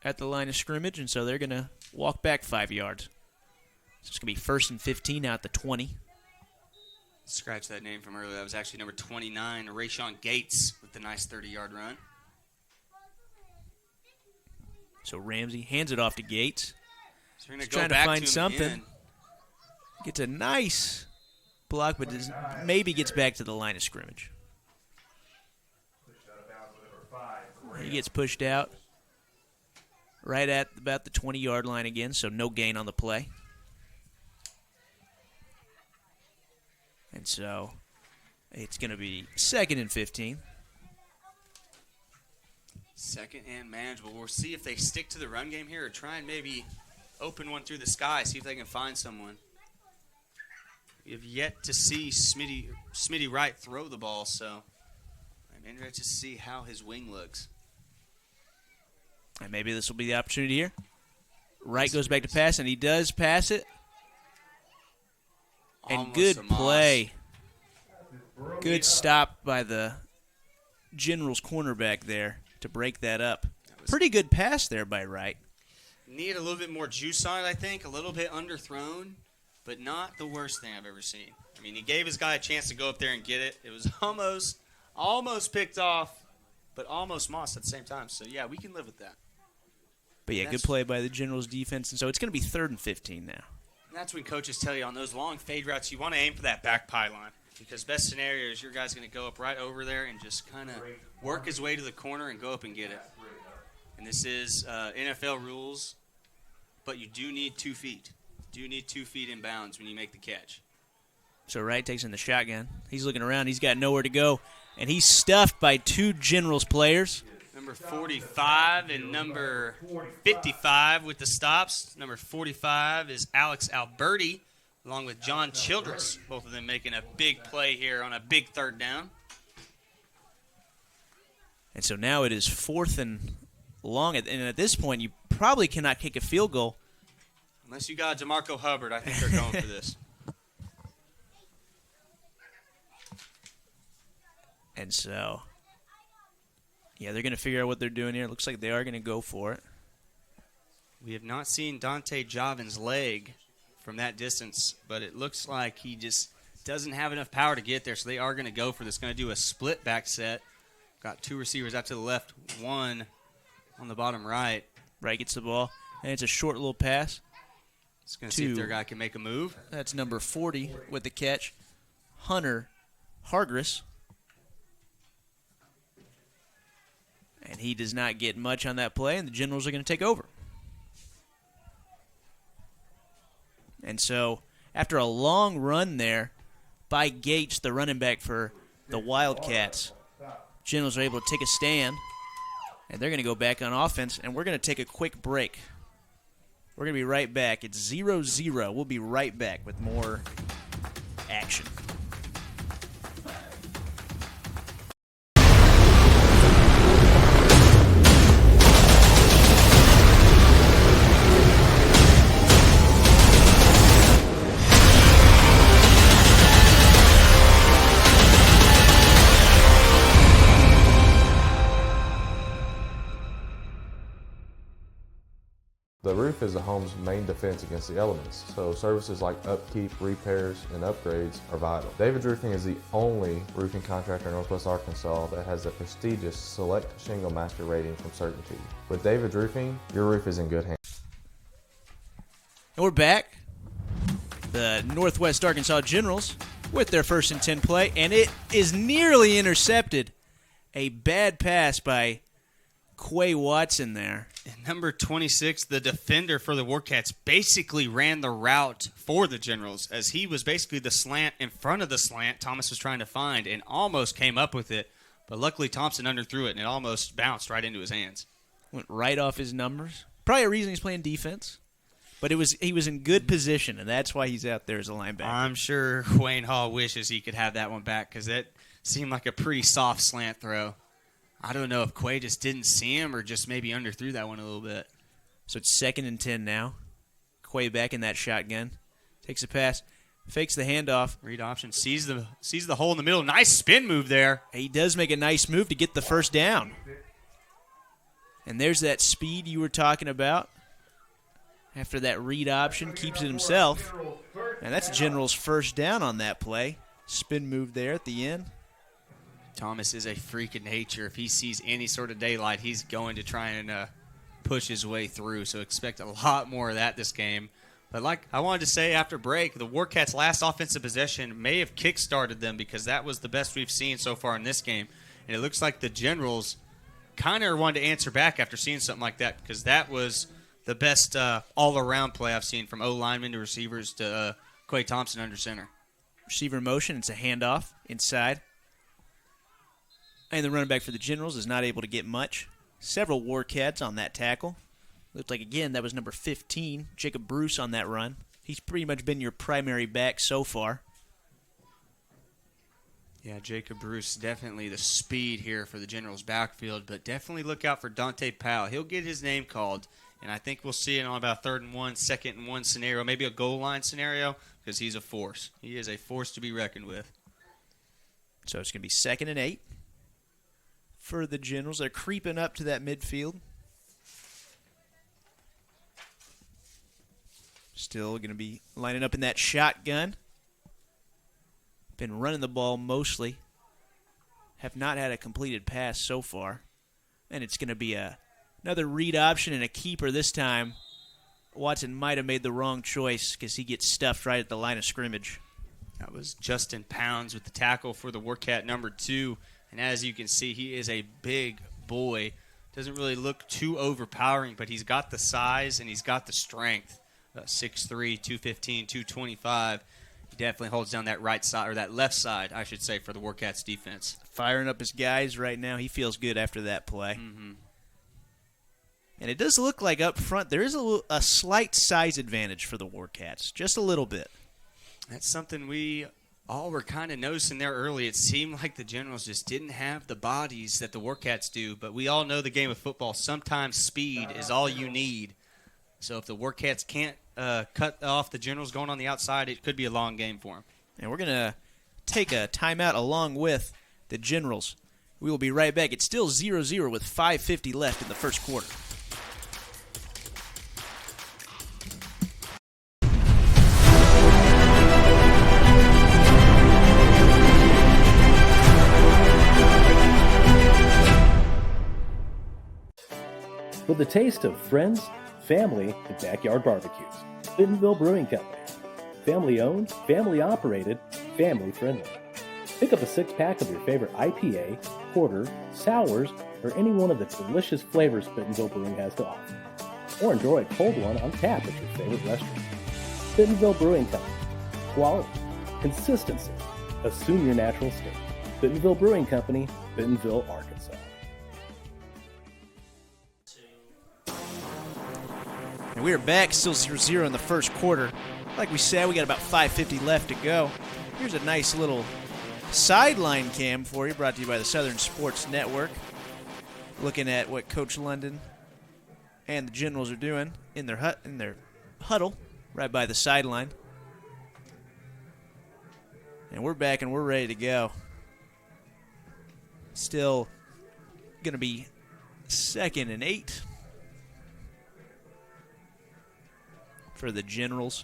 at the line of scrimmage, and so they're going to walk back 5 yards. So it's going to be 1st and 15 out the 20. Scratch that name from earlier. That was actually number 29, Rayshawn Gates, with the nice 30-yard run. So Ramsey hands it off to Gates. So we're going Trying to find something. Again. Gets a nice block, but maybe gets back to the line of scrimmage. He gets pushed out right at about the 20-yard line again, so no gain on the play. And so it's going to be 2nd and 15. Second and manageable. We'll see if they stick to the run game here or try and maybe open one through the sky, see if they can find someone. We have yet to see Smitty Wright throw the ball, so I'm interested to see how his wing looks. And maybe this will be the opportunity here. Wright goes back to pass, and he does pass it. And Almost good play. Good stop by the Generals cornerback there to break that up. Pretty good pass there by Wright. Need a little bit more juice on it, I think. A little bit underthrown, but not the worst thing I've ever seen. I mean, he gave his guy a chance to go up there and get it. It was almost picked off, but almost mossed at the same time. So, yeah, we can live with that. But, yeah, good play by the Generals defense. And so it's going to be 3rd and 15 now. And that's when coaches tell you on those long fade routes, you want to aim for that back pylon. Because best scenario is your guy's going to go up right over there and just kind of work his way to the corner and go up and get it. And this is NFL rules, but you do need 2 feet. You do need 2 feet in bounds when you make the catch. So Wright takes in the shotgun. He's looking around. He's got nowhere to go. And he's stuffed by 2 Generals players. Number 45 and number 55 with the stops. Number 45 is Alex Alberti, along with John Childress, both of them making a big play here on a big 3rd down. And so now it is 4th and long. And at this point, you probably cannot kick a field goal. Unless you got DeMarco Hubbard, I think they're going for this. And so, yeah, they're going to figure out what they're doing here. It looks like they are going to go for it. We have not seen Dante Javin's leg from that distance, but it looks like he just doesn't have enough power to get there, so they are going to go for this. Going to do a split back set. Got 2 receivers out to the left, 1 on the bottom right. Wright gets the ball, and it's a short little pass. It's going to see if their guy can make a move. That's number 40 with the catch, Hunter Hargris. And he does not get much on that play, and the Generals are going to take over. And so, after a long run there by Gates, the running back for the Wildcats, Generals are able to take a stand, and they're going to go back on offense, and we're going to take a quick break. We're going to be right back. It's 0-0. We'll be right back with more action. The roof is a home's main defense against the elements, so services like upkeep, repairs, and upgrades are vital. David's Roofing is the only roofing contractor in Northwest Arkansas that has the prestigious Select Shingle Master rating from Certainty. With David's Roofing, your roof is in good hands. And we're back. The Northwest Arkansas Generals with their 1st and 10 play, and it is nearly intercepted. A bad pass by Quay Watson there. And number 26, the defender for the Warcats, basically ran the route for the Generals, as he was basically the slant in front of the slant Thomas was trying to find and almost came up with it. But luckily Thompson underthrew it, and it almost bounced right into his hands. Went right off his numbers. Probably a reason he's playing defense. But he was in good position, and that's why he's out there as a linebacker. I'm sure Wayne Hall wishes he could have that one back, because that seemed like a pretty soft slant throw. I don't know if Quay just didn't see him or just maybe underthrew that one a little bit. So it's 2nd and 10 now. Quay back in that shotgun. Takes a pass. Fakes the handoff. Read option. Sees the hole in the middle. Nice spin move there. He does make a nice move to get the 1st down. And there's that speed you were talking about. After that read option, keeps it himself. And that's General's 1st down on that play. Spin move there at the end. Thomas is a freak of nature. If he sees any sort of daylight, he's going to try and push his way through. So expect a lot more of that this game. But like I wanted to say after break, the Warcats' last offensive possession may have kick-started them because that was the best we've seen so far in this game. And it looks like the Generals kind of wanted to answer back after seeing something like that because that was the best all-around play I've seen from O-linemen to receivers to Quay Thompson under center. Receiver motion. It's a handoff inside. And the running back for the Generals is not able to get much. Several Warcats on that tackle. Looked like, again, that was number 15, Jacob Bruce on that run. He's pretty much been your primary back so far. Yeah, Jacob Bruce, definitely the speed here for the Generals' backfield, but definitely look out for Dante Powell. He'll get his name called, and I think we'll see it on about 3rd and 1, 2nd and 1 scenario, maybe a goal line scenario, because he's a force. He is a force to be reckoned with. So it's going to be 2nd and 8 for the Generals. They're creeping up to that midfield. Still going to be lining up in that shotgun. Been running the ball mostly. Have not had a completed pass so far. And it's going to be another read option and a keeper this time. Watson might have made the wrong choice because he gets stuffed right at the line of scrimmage. That was Justin Pounds with the tackle for the Warcat number 2. And as you can see, he is a big boy. Doesn't really look too overpowering, but he's got the size and he's got the strength. 6'3", 215, 225. He definitely holds down that right side, or that left side, I should say, for the Warcats defense. Firing up his guys right now. He feels good after that play. Mm-hmm. And it does look like up front there is a slight size advantage for the Warcats. Just a little bit. That's something we all were kind of noticing there early. It seemed like the Generals just didn't have the bodies that the Warcats do, but we all know the game of football. Sometimes speed is all you need. So if the Warcats can't cut off the Generals going on the outside, it could be a long game for them. And we're going to take a timeout along with the Generals. We will be right back. It's still 0-0 with 5:50 left in the first quarter. With the taste of friends, family, and backyard barbecues. Bentonville Brewing Company. Family owned, family operated, family friendly. Pick up a 6-pack of your favorite IPA, porter, sours, or any one of the delicious flavors Bentonville Brewing has to offer. Or enjoy a cold one on tap at your favorite restaurant. Bentonville Brewing Company. Quality, consistency, assume your natural state. Bentonville Brewing Company, Bentonville, Arkansas. And we are back, still 0-0 in the first quarter. Like we said, we got about 5:50 left to go. Here's a nice little sideline cam for you, brought to you by the Southern Sports Network. Looking at what Coach London and the Generals are doing in their huddle right by the sideline. And we're back and we're ready to go. Still going to be 2nd and 8 for the Generals.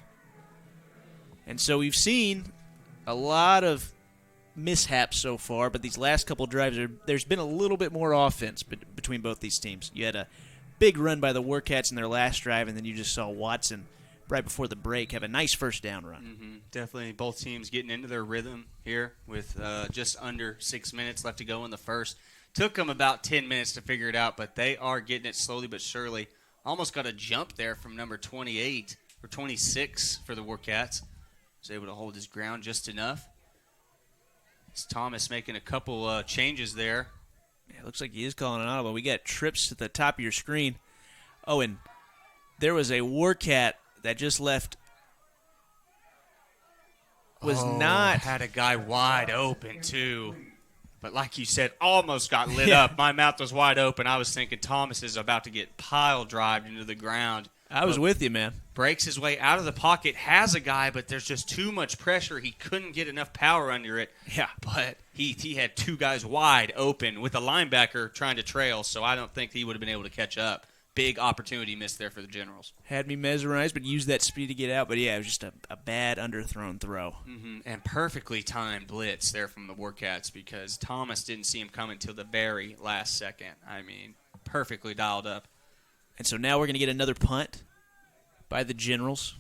And so we've seen a lot of mishaps so far, but these last couple drives, there's been a little bit more offense between both these teams. You had a big run by the Warcats in their last drive, and then you just saw Watson right before the break have a nice first down run. Mm-hmm. Definitely both teams getting into their rhythm here with just under 6 minutes left to go in the first. Took them about 10 minutes to figure it out, but they are getting it slowly but surely. Almost got a jump there from number 28 or 26 for the Warcats. Was able to hold his ground just enough. It's Thomas making a couple changes there. Yeah, it looks like he is calling an audible. We got trips at the top of your screen. Oh, and there was a Warcat that just left. Had a guy wide open too. But like you said, almost got lit up. My mouth was wide open. I was thinking Thomas is about to get pile drived into the ground. I was with you, man. Breaks his way out of the pocket, has a guy, but there's just too much pressure. He couldn't get enough power under it. Yeah. But he had two guys wide open with a linebacker trying to trail, so I don't think he would have been able to catch up. big opportunity missed there for the Generals. Had me mesmerized, but used that speed to get out. But yeah, it was just a bad underthrown throw. And perfectly timed blitz there from the Warcats because Thomas didn't see him coming till the very last second. I mean, perfectly dialed up. And so now we're going to get another punt by the Generals.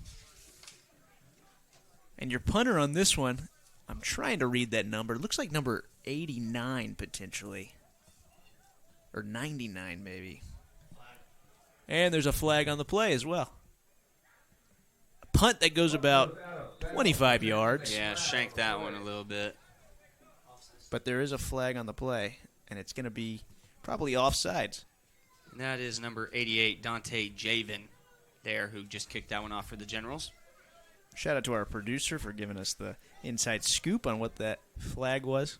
And your punter on this one, I'm trying to read that number. It looks like number 89 potentially. Or 99 maybe. And there's a flag on the play as well. A punt that goes about 25 yards. Yeah, shanked that one a little bit. But there is a flag on the play, and it's going to be probably offsides. And that is number 88, Dante Javen there, who just kicked that one off for the Generals. Shout out to our producer for giving us the inside scoop on what that flag was.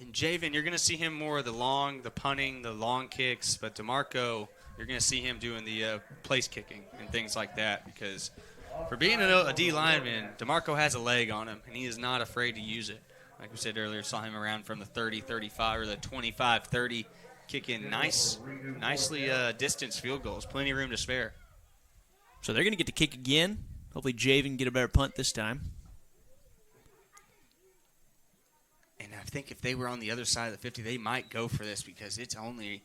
And Javen, you're going to see him more of the punting, the long kicks, but DeMarco, you're going to see him doing the place kicking and things like that because for being a D lineman, DeMarco has a leg on him, and he is not afraid to use it. Like we said earlier, saw him around from the 30, 35, or the 25, 30, kicking nicely distanced field goals. Plenty of room to spare. So they're going to get to kick again. Hopefully Javen can get a better punt this time. And I think if they were on the other side of the 50, they might go for this because it's only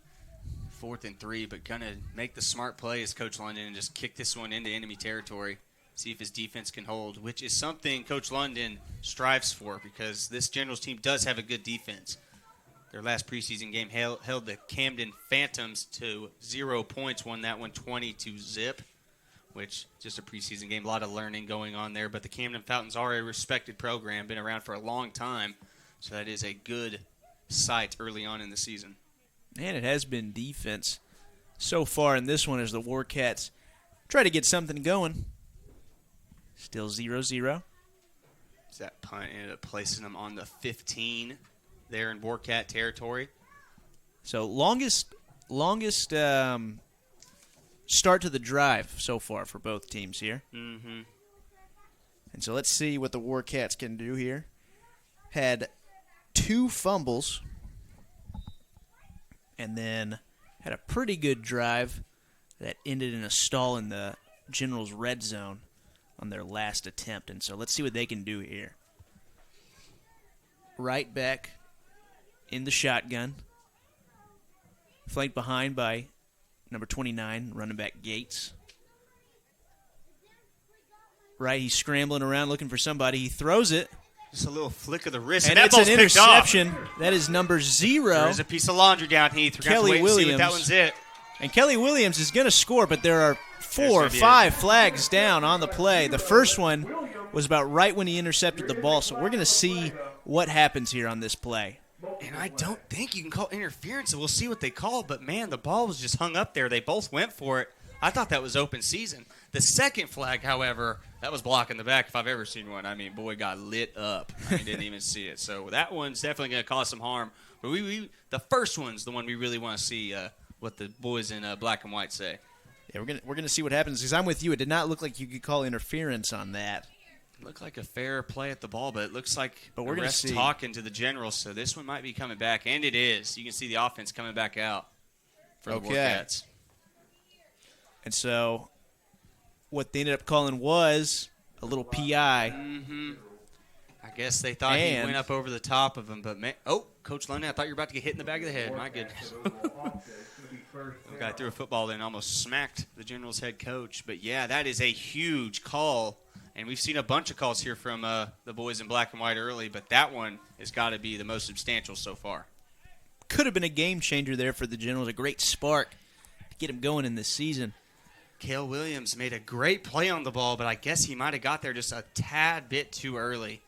4th and 3, but going to make the smart play as Coach London and just kick this one into enemy territory, see if his defense can hold, which is something Coach London strives for because this Generals team does have a good defense. Their last preseason game held the Camden Phantoms to 0 points, won that one 20-0, which just a preseason game, a lot of learning going on there. But the Camden Fountains are a respected program, been around for a long time, so that is a good sight early on in the season. And it has been defense so far in this one as the Warcats try to get something going. Still 0-0. That punt ended up placing them on the 15 there in Warcat territory. So longest start to the drive so far for both teams here. Mm-hmm. And so let's see what the Warcats can do here. Had 2 fumbles and then had a pretty good drive that ended in a stall in the Generals' red zone on their last attempt. And so let's see what they can do here. Right back in the shotgun. Flanked behind by number 29, running back Gates. Right, he's scrambling around looking for somebody. He throws it. Just a little flick of the wrist, and that it's ball's an picked off. interception. That is number 0. There's a piece of laundry down, Heath. We're Kelly going to wait and see Williams. if that one's it. And Kelly Williams is going to score, but there are 4 or 5 flags down on the play. The first one was about right when he intercepted the ball, so we're going to see what happens here on this play. And I don't think you can call interference, so we'll see what they call. But, man, the ball was just hung up there. They both went for it. I thought that was open season. The second flag, however, that was blocking the back if I've ever seen one. I mean, boy got lit up. I didn't even see it. So that one's definitely going to cause some harm. But the first one's the one we really want to see what the boys in black and white say. Yeah, we're gonna see what happens because I'm with you. It did not look like you could call interference on that. It looked like a fair play at the ball, but it looks like we're going to see talking to the Generals, so this one might be coming back, and it is. You can see the offense coming back out for the Warcats. And so what they ended up calling was a little PI. Mm-hmm. I guess they thought he went up over the top of him, but Coach London, I thought you were about to get hit in the back of the head. My goodness. The guy threw a football and almost smacked the Generals head coach. But, yeah, that is a huge call. And we've seen a bunch of calls here from the boys in black and white early, but that one has got to be the most substantial so far. Could have been a game changer there for the Generals, a great spark to get them going in this season. Cale Williams made a great play on the ball, but I guess he might have got there just a tad bit too early.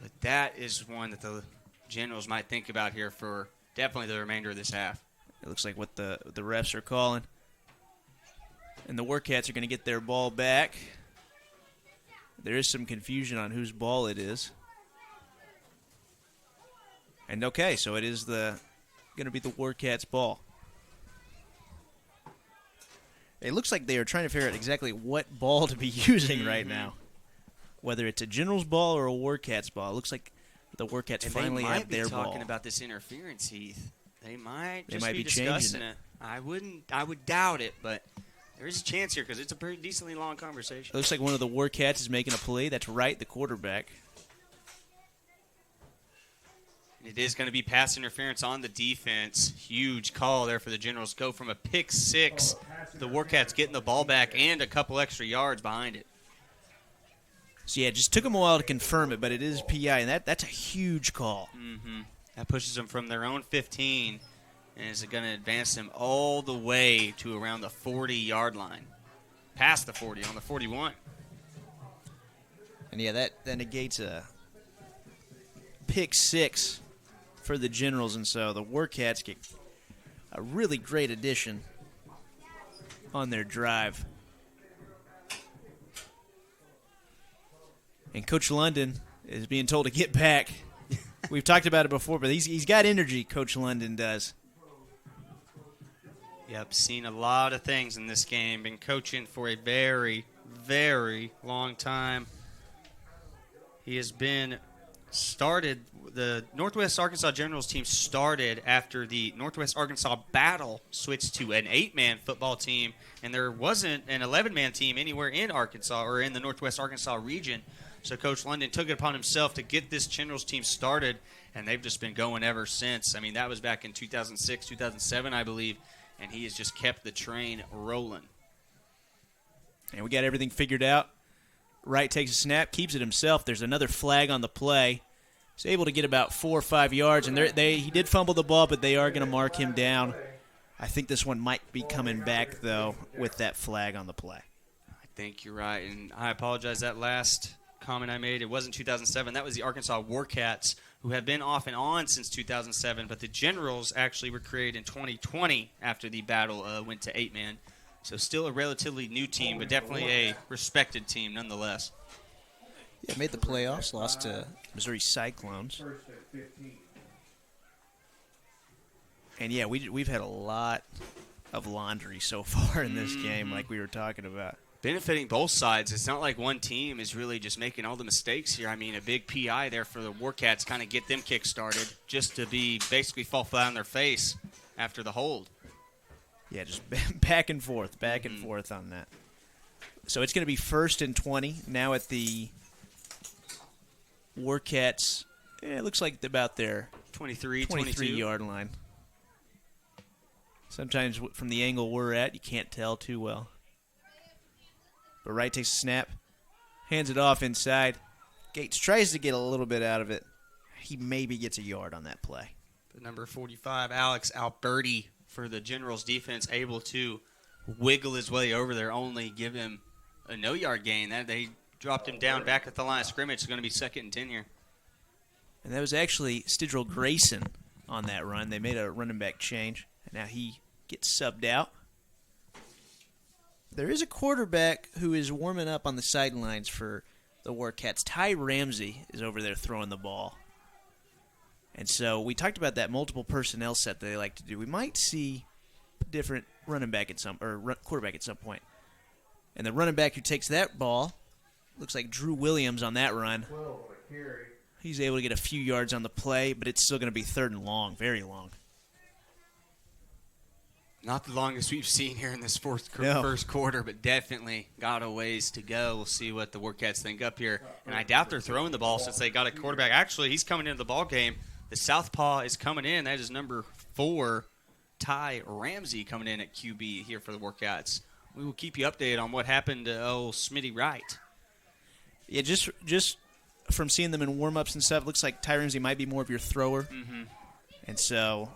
But that is one that the Generals might think about here for definitely the remainder of this half. It looks like what the refs are calling. And the Warcats are going to get their ball back. There is some confusion on whose ball it is. And okay, so it is going to be the Warcats' ball. It looks like they are trying to figure out exactly what ball to be using right now. Whether it's a Generals ball or a Warcats ball. It looks like the Warcats finally have their ball. They might be talking about this interference, Heath. They might They just might be be changing discussing it. it. I would doubt it, but there is a chance here because it's a pretty decently long conversation. It looks like one of the Warcats is making a play. That's Wright, the quarterback. It is going to be pass interference on the defense. Huge call there for the Generals. Go from a pick six. The Warcats getting the ball back and a couple extra yards behind it. So, yeah, it just took them a while to confirm it, but it is PI, and that's a huge call. Mm-hmm. That pushes them from their own 15, and is going to advance them all the way to around the 40-yard line. Past the 40, on the 41. And, yeah, that negates a pick six for the Generals, and so the Warcats get a really great addition on their drive. And Coach London is being told to get back. We've talked about it before, but he's got energy, Coach London does. Yep, seen a lot of things in this game. Been coaching for a very, very long time. He has been the Northwest Arkansas Generals team started after the Northwest Arkansas Battle switched to an 8-man football team, and there wasn't an 11-man team anywhere in Arkansas or in the Northwest Arkansas region. So Coach London took it upon himself to get this Generals team started, and they've just been going ever since. I mean, that was back in 2006, 2007, I believe, and he has just kept the train rolling. And we got everything figured out. Wright takes a snap, keeps it himself. There's another flag on the play. He's able to get about 4 or 5 yards, and he did fumble the ball, but they are going to mark him down. I think this one might be coming back, though, with that flag on the play. I think you're right, and I apologize. That last comment I made, it wasn't 2007. That was the Arkansas Warcats, who have been off and on since 2007, but the Generals actually were created in 2020 after the battle went to 8-man. So still a relatively new team, but definitely a respected team nonetheless. Yeah, made the playoffs, lost to Missouri Cyclones. And, yeah, we've had a lot of laundry so far in this game, like we were talking about. Benefiting both sides. It's not like one team is really just making all the mistakes here. I mean, a big PI there for the Warcats, kind of get them kick-started, just to be basically fall flat on their face after the hold. Yeah, just back and forth on that. So it's going to be 1st and 20 now at the Warcats. It looks like about their 23-yard line. Sometimes from the angle we're at, you can't tell too well. But Wright takes a snap, hands it off inside. Gates tries to get a little bit out of it. He maybe gets a yard on that play. The number 45, Alex Alberti, for the Generals defense, able to wiggle his way over there, only give him a no-yard gain. That they dropped him down back at the line of scrimmage. It's going to be 2nd and 10 here. And that was actually Stidrell Grayson on that run. They made a running back change, and now he gets subbed out. There is a quarterback who is warming up on the sidelines for the Warcats. Ty Ramsey is over there throwing the ball. And so we talked about that multiple personnel set that they like to do. We might see different quarterback at some point. And the running back who takes that ball looks like Drew Williams on that run. He's able to get a few yards on the play, but it's still going to be 3rd and long, very long. Not the longest we've seen here in this first quarter, but definitely got a ways to go. We'll see what the Warcats think up here. And I doubt they're throwing the ball since they got a quarterback. Actually, he's coming into the ball game. The southpaw is coming in. That is number 4, Ty Ramsey, coming in at QB here for the Warcats. We will keep you updated on what happened to old Smitty Wright. Yeah, just from seeing them in warm-ups and stuff, it looks like Ty Ramsey might be more of your thrower. Mm-hmm. And so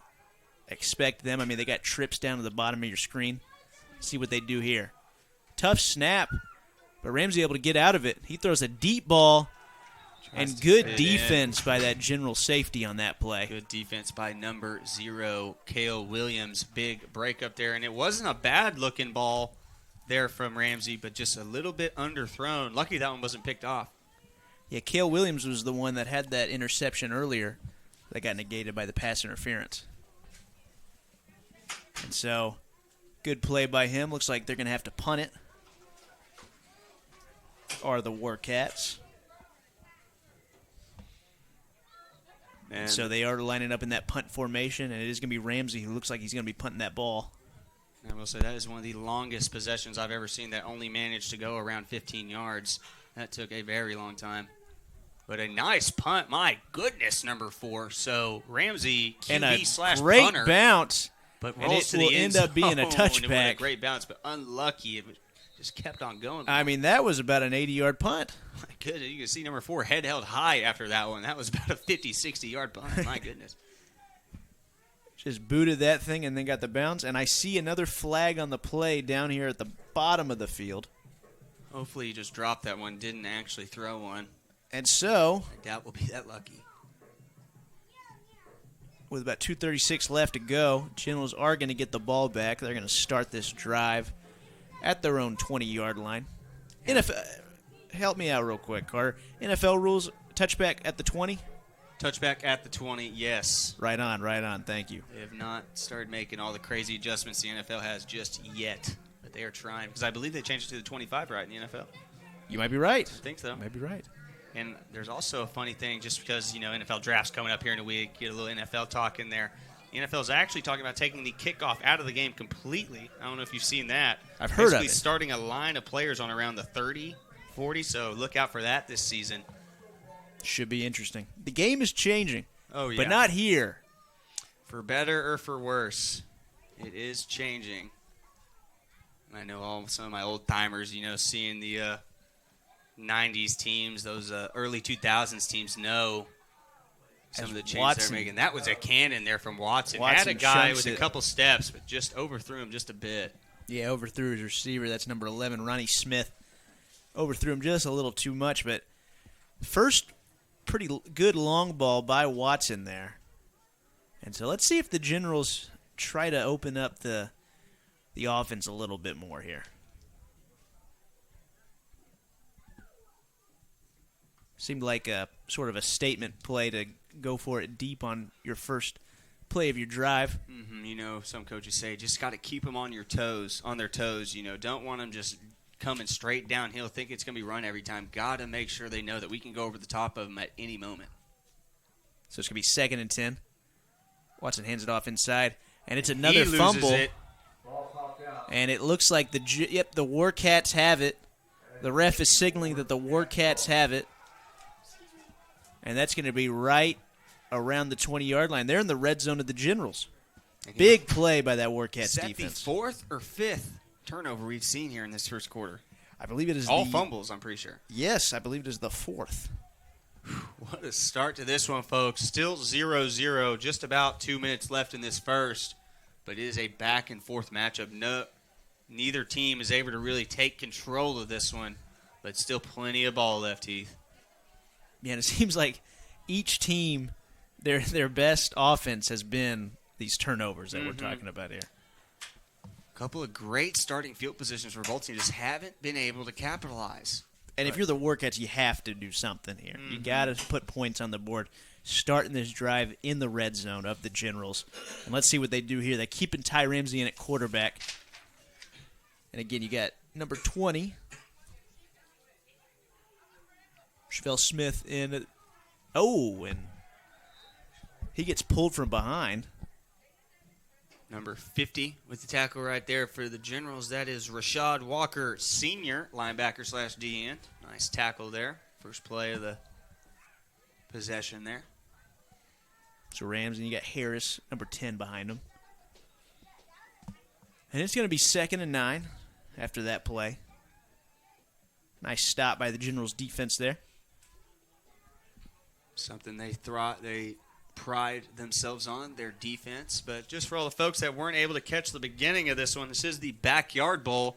expect them. I mean, they got trips down to the bottom of your screen. See what they do here. Tough snap, but Ramsey able to get out of it. He throws a deep ball, and good defense by that general safety on that play. Good defense by number 0, Cale Williams. Big break up there, and it wasn't a bad-looking ball there from Ramsey, but just a little bit underthrown. Lucky that one wasn't picked off. Yeah, Cale Williams was the one that had that interception earlier that got negated by the pass interference. And so, good play by him. Looks like they're going to have to punt it. Or the Warcats. And So they are lining up in that punt formation, and it is going to be Ramsey who looks like he's going to be punting that ball. I will say that is one of the longest possessions I've ever seen that only managed to go around 15 yards. That took a very long time. But a nice punt. My goodness, number 4. So Ramsey, And a QB / great punter, bounce. but And rolls it to the will end end up being a zone. It touchback. was a great bounce, but unlucky. It just kept on going. I mean, that was about an 80-yard punt. My goodness, you can see number 4 head held high after that one. That was about a 50, 60-yard punt. My goodness. Just booted that thing and then got the bounce. And I see another flag on the play down here at the bottom of the field. Hopefully he just dropped that one, didn't actually throw one. And so, I doubt we'll be that lucky. with about 2:36 left to go, Generals are going to get the ball back. They're going to start this drive at their own 20-yard line. Help me out real quick. Are NFL rules touchback at the 20? Touchback at the 20, yes. Right on. Thank you. They have not started making all the crazy adjustments the NFL has just yet, but they are trying. Because I believe they changed it to the 25, right, in the NFL? You might be right. I think so. You might be right. And there's also a funny thing, just because, NFL draft's coming up here in a week, get a little NFL talk in there. The NFL is actually talking about taking the kickoff out of the game completely. I don't know if you've seen that. I've heard of Basically it. starting a line of players on around the 30, 40, so look out for that this season. Should be interesting. The game is changing. Oh, yeah. But not here. For better or for worse, it is changing. I know some of my old timers, seeing the 90s teams, those early 2000s teams know some of the changes they're making. That was a cannon there from Watson. Had a guy with a couple steps, but just overthrew him just a bit. Yeah, overthrew his receiver. That's number 11, Ronnie Smith. Overthrew him just a little too much, but first pretty good long ball by Watson there. And so let's see if the Generals try to open up the offense a little bit more here. Seemed like a sort of a statement play to go for it deep on your first play of your drive. Mm-hmm. Some coaches say just got to keep them on their toes. Don't want them just coming straight downhill, think it's going to be run every time. Got to make sure they know that we can go over the top of them at any moment. So it's going to be 2nd and 10. Watson hands it off inside, and it's another he fumble. Loses it. And it looks like the Warcats have it. The ref is signaling that the Warcats have it. And that's going to be right around the 20-yard line. They're in the red zone of the Generals. Big play by that Warcats defense. Is that the 4th or 5th turnover we've seen here in this first quarter? I believe it is all fumbles, I'm pretty sure. Yes, I believe it is the 4th. What a start to this one, folks. Still 0-0, just about 2 minutes left in this first. But it is a back-and-forth matchup. Neither team is able to really take control of this one, but still plenty of ball left, Heath. Yeah, and it seems like each team, their best offense has been these turnovers that we're talking about here. A couple of great starting field positions for both teams, just haven't been able to capitalize. And if you're the Warcats, you have to do something here. You got to put points on the board, starting this drive in the red zone of the Generals. And let's see what they do here. They're keeping Ty Ramsey in at quarterback. And again, you got number 20, Chevelle Smith in. And he gets pulled from behind. Number 50 with the tackle right there for the Generals. That is Rashad Walker, senior linebacker / DN. Nice tackle there. First play of the possession there. So Ramsey, you got Harris, number 10, behind him. And it's going to be 2nd and 9 after that play. Nice stop by the Generals' defense there. Something they pride themselves on, their defense. But just for all the folks that weren't able to catch the beginning of this one, this is the Backyard Bowl.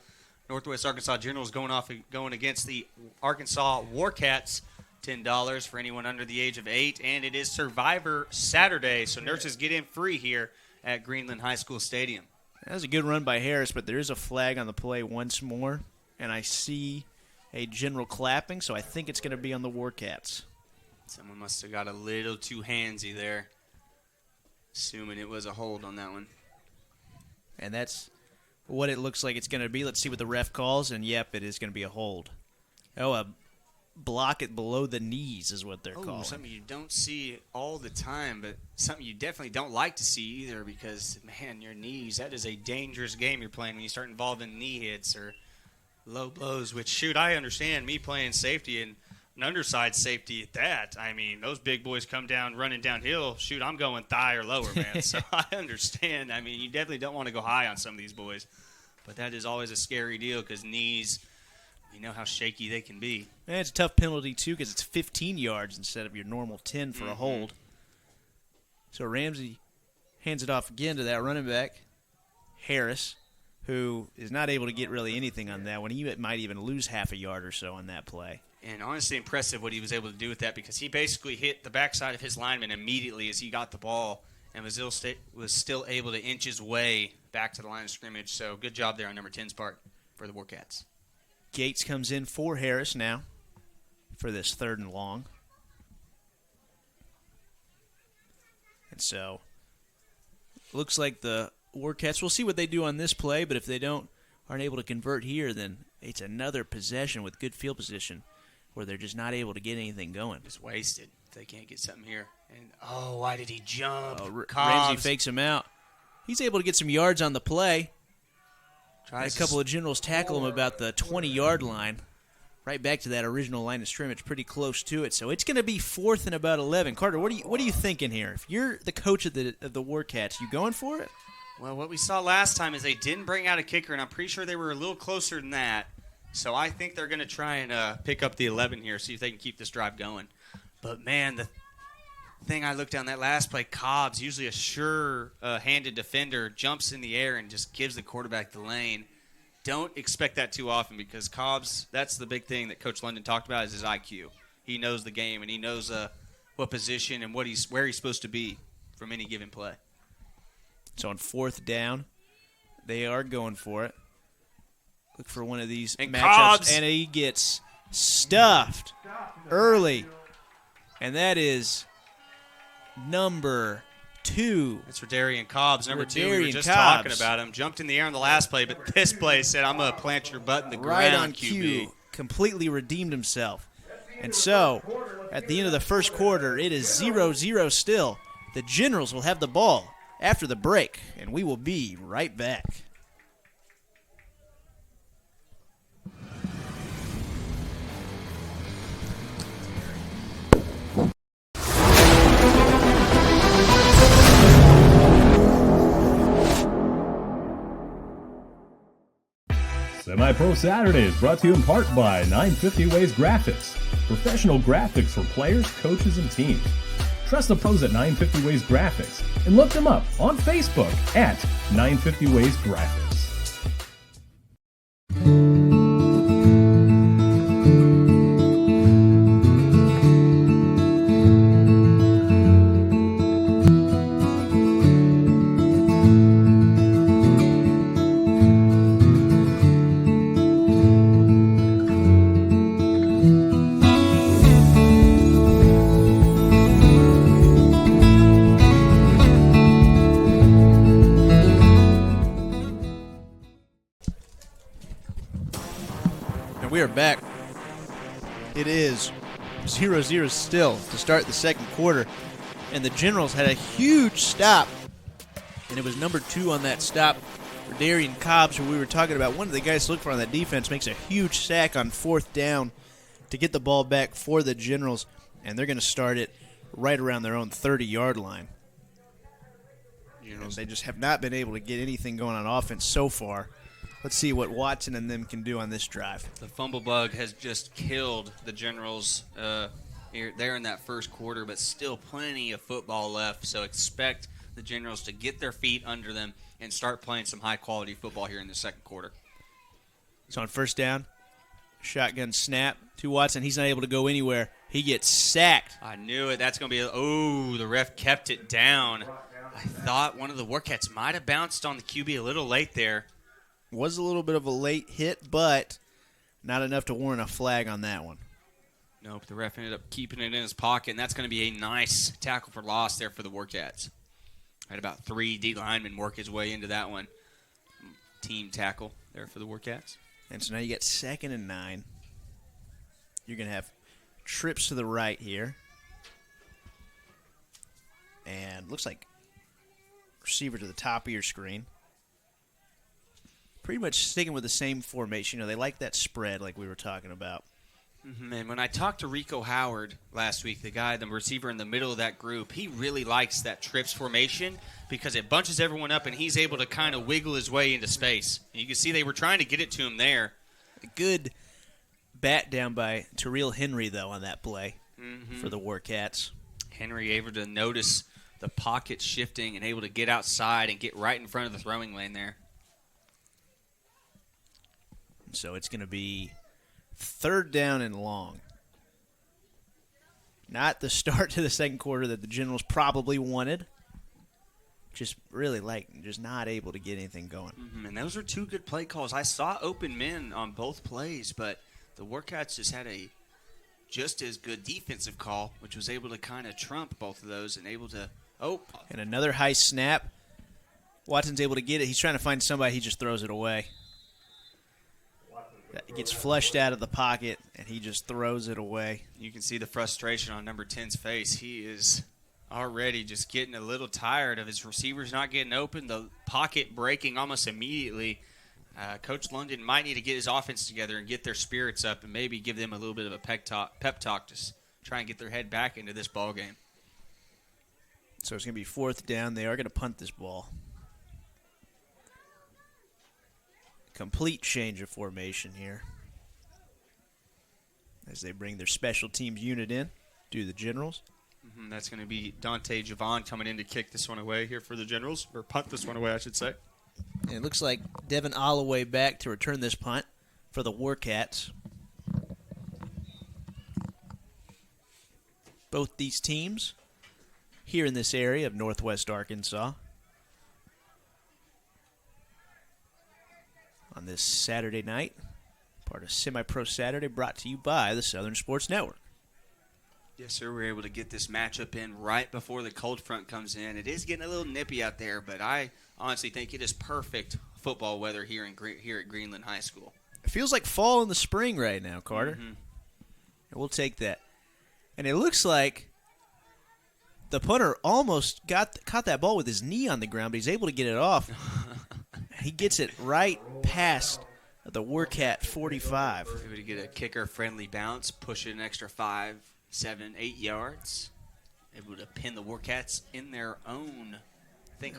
Northwest Arkansas Generals going against the Arkansas Warcats. $10 for anyone under the age of 8. And it is Survivor Saturday, so nurses get in free here at Greenland High School Stadium. That was a good run by Harris, but there is a flag on the play once more. And I see a general clapping, so I think it's going to be on the Warcats. Someone must have got a little too handsy there, assuming it was a hold on that one. And that's what it looks like it's going to be. Let's see what the ref calls, and yep, it is going to be a hold. block it below the knees is what they're calling. Something you don't see all the time, but something you definitely don't like to see either because, man, your knees, that is a dangerous game you're playing when you start involving knee hits or low blows, which, shoot, I understand me playing safety and an underside safety at that. I mean, those big boys come down running downhill. Shoot, I'm going thigh or lower, man. So I understand. I mean, you definitely don't want to go high on some of these boys. But that is always a scary deal because knees, you know how shaky they can be. And it's a tough penalty, too, because it's 15 yards instead of your normal 10 for a hold. So Ramsey hands it off again to that running back, Harris, who is not able to get really anything on that one. He might even lose half a yard or so on that play. And honestly impressive what he was able to do with that because he basically hit the backside of his lineman immediately as he got the ball and was still able to inch his way back to the line of scrimmage. So good job there on number 10's part for the Warcats. Gates comes in for Harris now for this 3rd and long. And so looks like the Warcats, we'll see what they do on this play, but if they aren't able to convert here, then it's another possession with good field position where they're just not able to get anything going. Just wasted. They can't get something here. And why did he jump? Ramsey fakes him out. He's able to get some yards on the play. A couple of generals tackle him about the 20-yard line, right back to that original line of scrimmage, pretty close to it. So it's going to be 4th and about 11. Carter, what are you thinking here? If you're the coach of the Warcats, you going for it? Well, what we saw last time is they didn't bring out a kicker, and I'm pretty sure they were a little closer than that. So I think they're going to try and pick up the 11 here, see if they can keep this drive going. But, man, the thing I looked down that last play, Cobbs, usually a sure-handed defender, jumps in the air and just gives the quarterback the lane. Don't expect that too often because Cobbs, that's the big thing that Coach London talked about is his IQ. He knows the game, and he knows what position and where he's supposed to be from any given play. So on 4th down, they are going for it. Look for one of these and matchups, Cobbs. And he gets stuffed early. And that is number 2. That's for Darian Cobbs. Number 2, we were just Cobbs. talking about him. Jumped in the air on the last play, but this play said, I'm going to plant your butt in the Right ground, on QB. cue. Completely redeemed himself. And so, at the end of the first quarter, it is 0-0 still. The Generals will have the ball after the break, and we will be right back. Semi-Pro Saturday is brought to you in part by 950 Ways Graphics. Professional graphics for players, coaches, and teams. Trust the pros at 950 Ways Graphics and look them up on Facebook at 950 Ways Graphics. We are back. It is 0-0 still to start the second quarter. And the Generals had a huge stop. And it was number 2 on that stop for Darian Cobbs, who we were talking about. One of the guys to look for on that defense makes a huge sack on 4th down to get the ball back for the Generals. And they're going to start it right around their own 30-yard line. They just have not been able to get anything going on offense so far. Let's see what Watson and them can do on this drive. The fumble bug has just killed the Generals there in that first quarter, but still plenty of football left. So expect the Generals to get their feet under them and start playing some high-quality football here in the second quarter. So on 1st down, shotgun snap to Watson. He's not able to go anywhere. He gets sacked. I knew it. That's going to be the ref kept it down. I thought one of the Warcats might have bounced on the QB a little late there. Was a little bit of a late hit, but not enough to warrant a flag on that one. Nope, the ref ended up keeping it in his pocket, and that's going to be a nice tackle for loss there for the Warcats. Had about 3 D linemen work his way into that one. Team tackle there for the Warcats. And so now you get 2nd and 9. You're going to have trips to the right here. And looks like receiver to the top of your screen. Pretty much sticking with the same formation. They like that spread like we were talking about. And when I talked to Rico Howard last week, the receiver in the middle of that group, he really likes that trips formation because it bunches everyone up and he's able to kind of wiggle his way into space. You can see they were trying to get it to him there. A good bat down by Terrell Henry, though, on that play for the Warcats. Henry able to notice the pocket shifting and able to get outside and get right in front of the throwing lane there. So it's going to be 3rd down and long. Not the start to the second quarter that the Generals probably wanted. Just really just not able to get anything going. And those are 2 good play calls. I saw open men on both plays, but the Warcats just had a just as good defensive call, which was able to kind of trump both of those and able to And another high snap. Watson's able to get it. He's trying to find somebody. He just throws it away. It gets flushed out of the pocket, and he just throws it away. You can see the frustration on number 10's face. He is already just getting a little tired of his receivers not getting open, the pocket breaking almost immediately. Coach London might need to get his offense together and get their spirits up and maybe give them a little bit of a pep talk to try and get their head back into this ball game. So it's going to be 4th down. They are going to punt this ball. Complete change of formation here as they bring their special teams unit in, do the Generals. That's going to be Dante Javon coming in to kick this one away here for the Generals, or punt this one away, I should say. And it looks like Devin Holloway back to return this punt for the Warcats. Both these teams here in this area of northwest Arkansas. On this Saturday night, part of Semi-Pro Saturday, brought to you by the Southern Sports Network. Yes, sir. We're able to get this matchup in right before the cold front comes in. It is getting a little nippy out there, but I honestly think it is perfect football weather here at Greenland High School. It feels like fall in the spring right now, Carter. And we'll take that. And it looks like the punter almost caught that ball with his knee on the ground, but he's able to get it off. He gets it right past the Warcat 45. Able to get a kicker-friendly bounce, push it an extra 5, 7, 8 yards. Able to pin the Warcats in their own,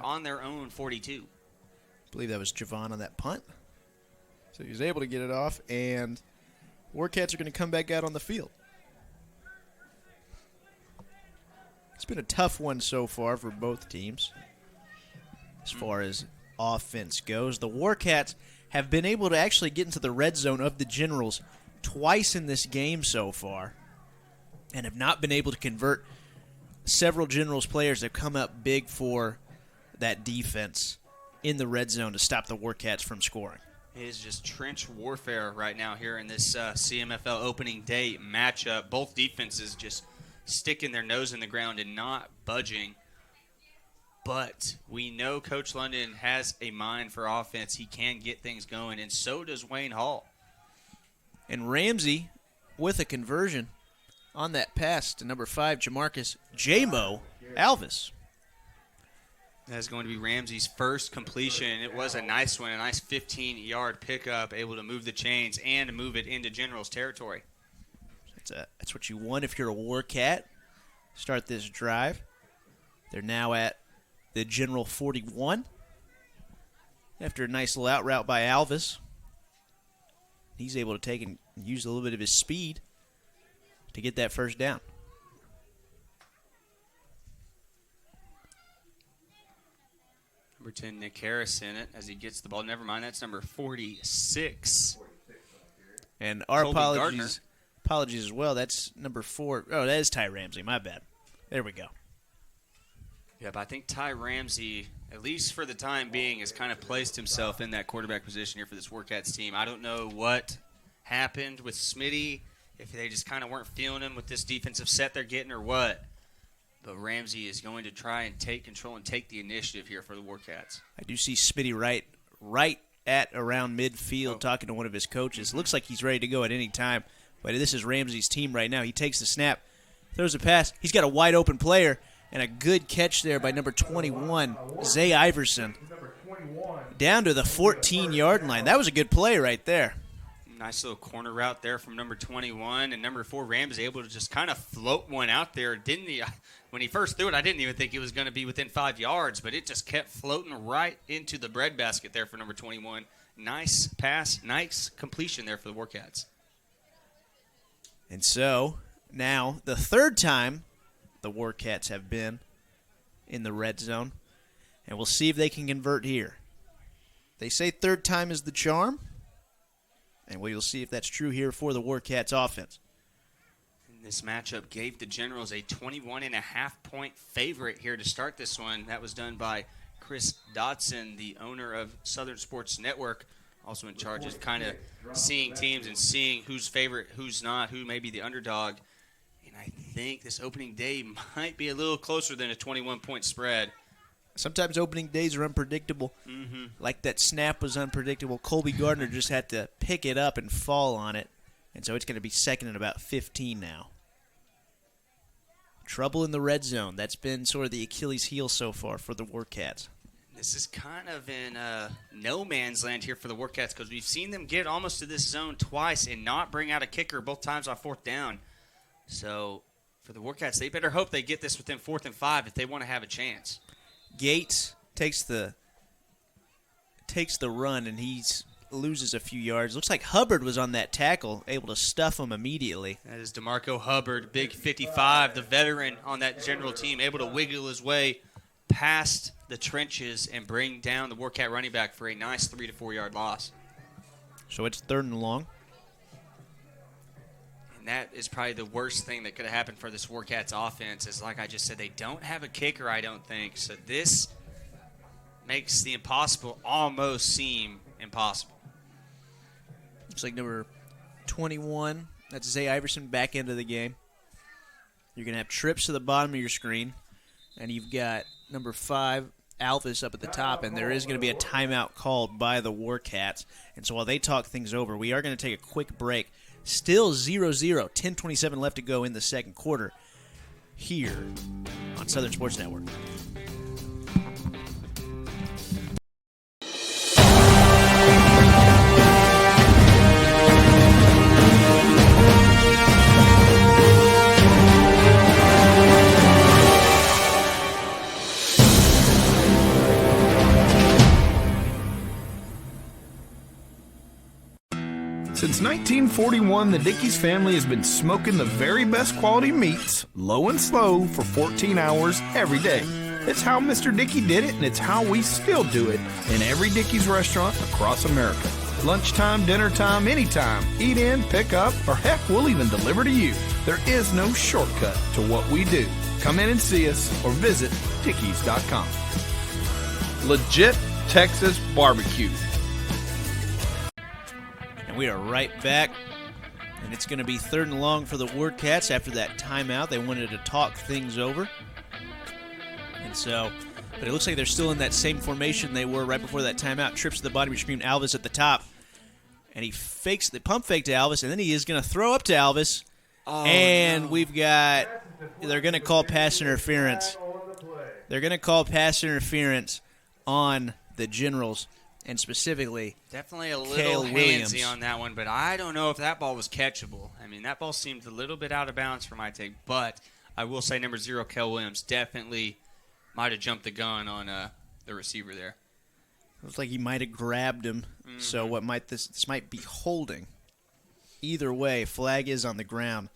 on their own 42. I believe that was Javon on that punt. So he was able to get it off, and Warcats are going to come back out on the field. It's been a tough one so far for both teams as far as offense goes. The Warcats have been able to actually get into the red zone of the Generals twice in this game so far and have not been able to convert. Several Generals players have come up big for that defense in the red zone to stop the Warcats from scoring. It is just trench warfare right now here in this CMFL opening day matchup. Both defenses just sticking their nose in the ground and not budging. But we know Coach London has a mind for offense. He can get things going, and so does Wayne Hall. And Ramsey with a conversion on that pass to number 5, Jamarcus J-Mo Alvis. That's going to be Ramsey's first completion. It was a nice one, a nice 15-yard pickup, able to move the chains and move it into General's territory. That's what you want if you're a Warcat. Start this drive. They're now at the General 41. After a nice little out route by Alvis, he's able to take and use a little bit of his speed to get that first down. Number 10, Nick Harris in it as he gets the ball. Never mind, that's number 46. And our Colby apologies as well. That's number 4. Oh, that is Ty Ramsey. My bad. There we go. Yeah, but I think Ty Ramsey, at least for the time being, has kind of placed himself in that quarterback position here for this Warcats team. I don't know what happened with Smitty, if they just kind of weren't feeling him with this defensive set they're getting or what. But Ramsey is going to try and take control and take the initiative here for the Warcats. I do see Smitty right at around midfield talking to one of his coaches. Looks like he's ready to go at any time. But this is Ramsey's team right now. He takes the snap, throws a pass. He's got a wide open player, and a good catch there by number 21, Zay Iverson. Down to the 14-yard line. That was a good play right there. Nice little corner route there from number 21. And number 4, Ramsey, able to just kind of float one out there. Didn't he? When he first threw it, I didn't even think it was going to be within 5 yards, but it just kept floating right into the breadbasket there for number 21. Nice pass, nice completion there for the Warcats. And so, now, the third time the Warcats have been in the red zone, and we'll see if they can convert here. They say third time is the charm, and we'll see if that's true here for the Warcats offense. This matchup gave the Generals a 21.5-point favorite here to start this one. That was done by Chris Dodson, the owner of Southern Sports Network, also in charge of kind of seeing teams and seeing who's favorite, who's not, who may be the underdog. And I think this opening day might be a little closer than a 21-point spread. Sometimes opening days are unpredictable. Like that snap was unpredictable. Colby Gardner just had to pick it up and fall on it. And so it's going to be second and about 15 now. Trouble in the red zone. That's been sort of the Achilles heel so far for the Warcats. This is kind of in no man's land here for the Warcats because we've seen them get almost to this zone twice and not bring out a kicker both times on 4th down. So for the Warcats, they better hope they get this within 4th and 5 if they want to have a chance. Gates takes the run, and he loses a few yards. Looks like Hubbard was on that tackle, able to stuff him immediately. That is DeMarco Hubbard, big 55, the veteran on that General team, able to wiggle his way past the trenches and bring down the Warcat running back for a nice 3 to 4 yard loss. So it's 3rd and long. And that is probably the worst thing that could have happened for this Warcats offense is, like I just said, they don't have a kicker, I don't think. So this makes the impossible almost seem impossible. Looks like number 21, that's Zay Iverson, back into the game. You're going to have trips to the bottom of your screen, and you've got number 5, Alvis, up at the top, and there is going to be a timeout called by the Warcats. And so while they talk things over, we are going to take a quick break. Still 0-0, 10:27 left to go in the second quarter here on Southern Sports Network. Since 1941, the Dickey's family has been smoking the very best quality meats, low and slow, for 14 hours every day. It's how Mr. Dickey did it, and it's how we still do it in every Dickey's restaurant across America. Lunchtime, dinner time, anytime. Eat in, pick up, or heck, we'll even deliver to you. There is no shortcut to what we do. Come in and see us or visit Dickeys.com. Legit Texas barbecue. And we are right back, and it's going to be 3rd and long for the Warcats after that timeout. They wanted to talk things over. And so, but it looks like they're still in that same formation they were right before that timeout. Trips to the bottom of your screen, Alvis at the top. And he fakes the pump fake to Alvis, and then he is going to throw up to Alvis. We've got, they're going to call pass interference. They're going to call pass interference on the Generals, and specifically definitely a little Cale Williams. handsy on that one, but I don't know if that ball was catchable. I mean, that ball seemed a little bit out of bounds for my take, but I will say number 0, Cale Williams, definitely might have jumped the gun on the receiver there. It looks like he might have grabbed him. So what might this might be holding. Either way, flag is on the ground,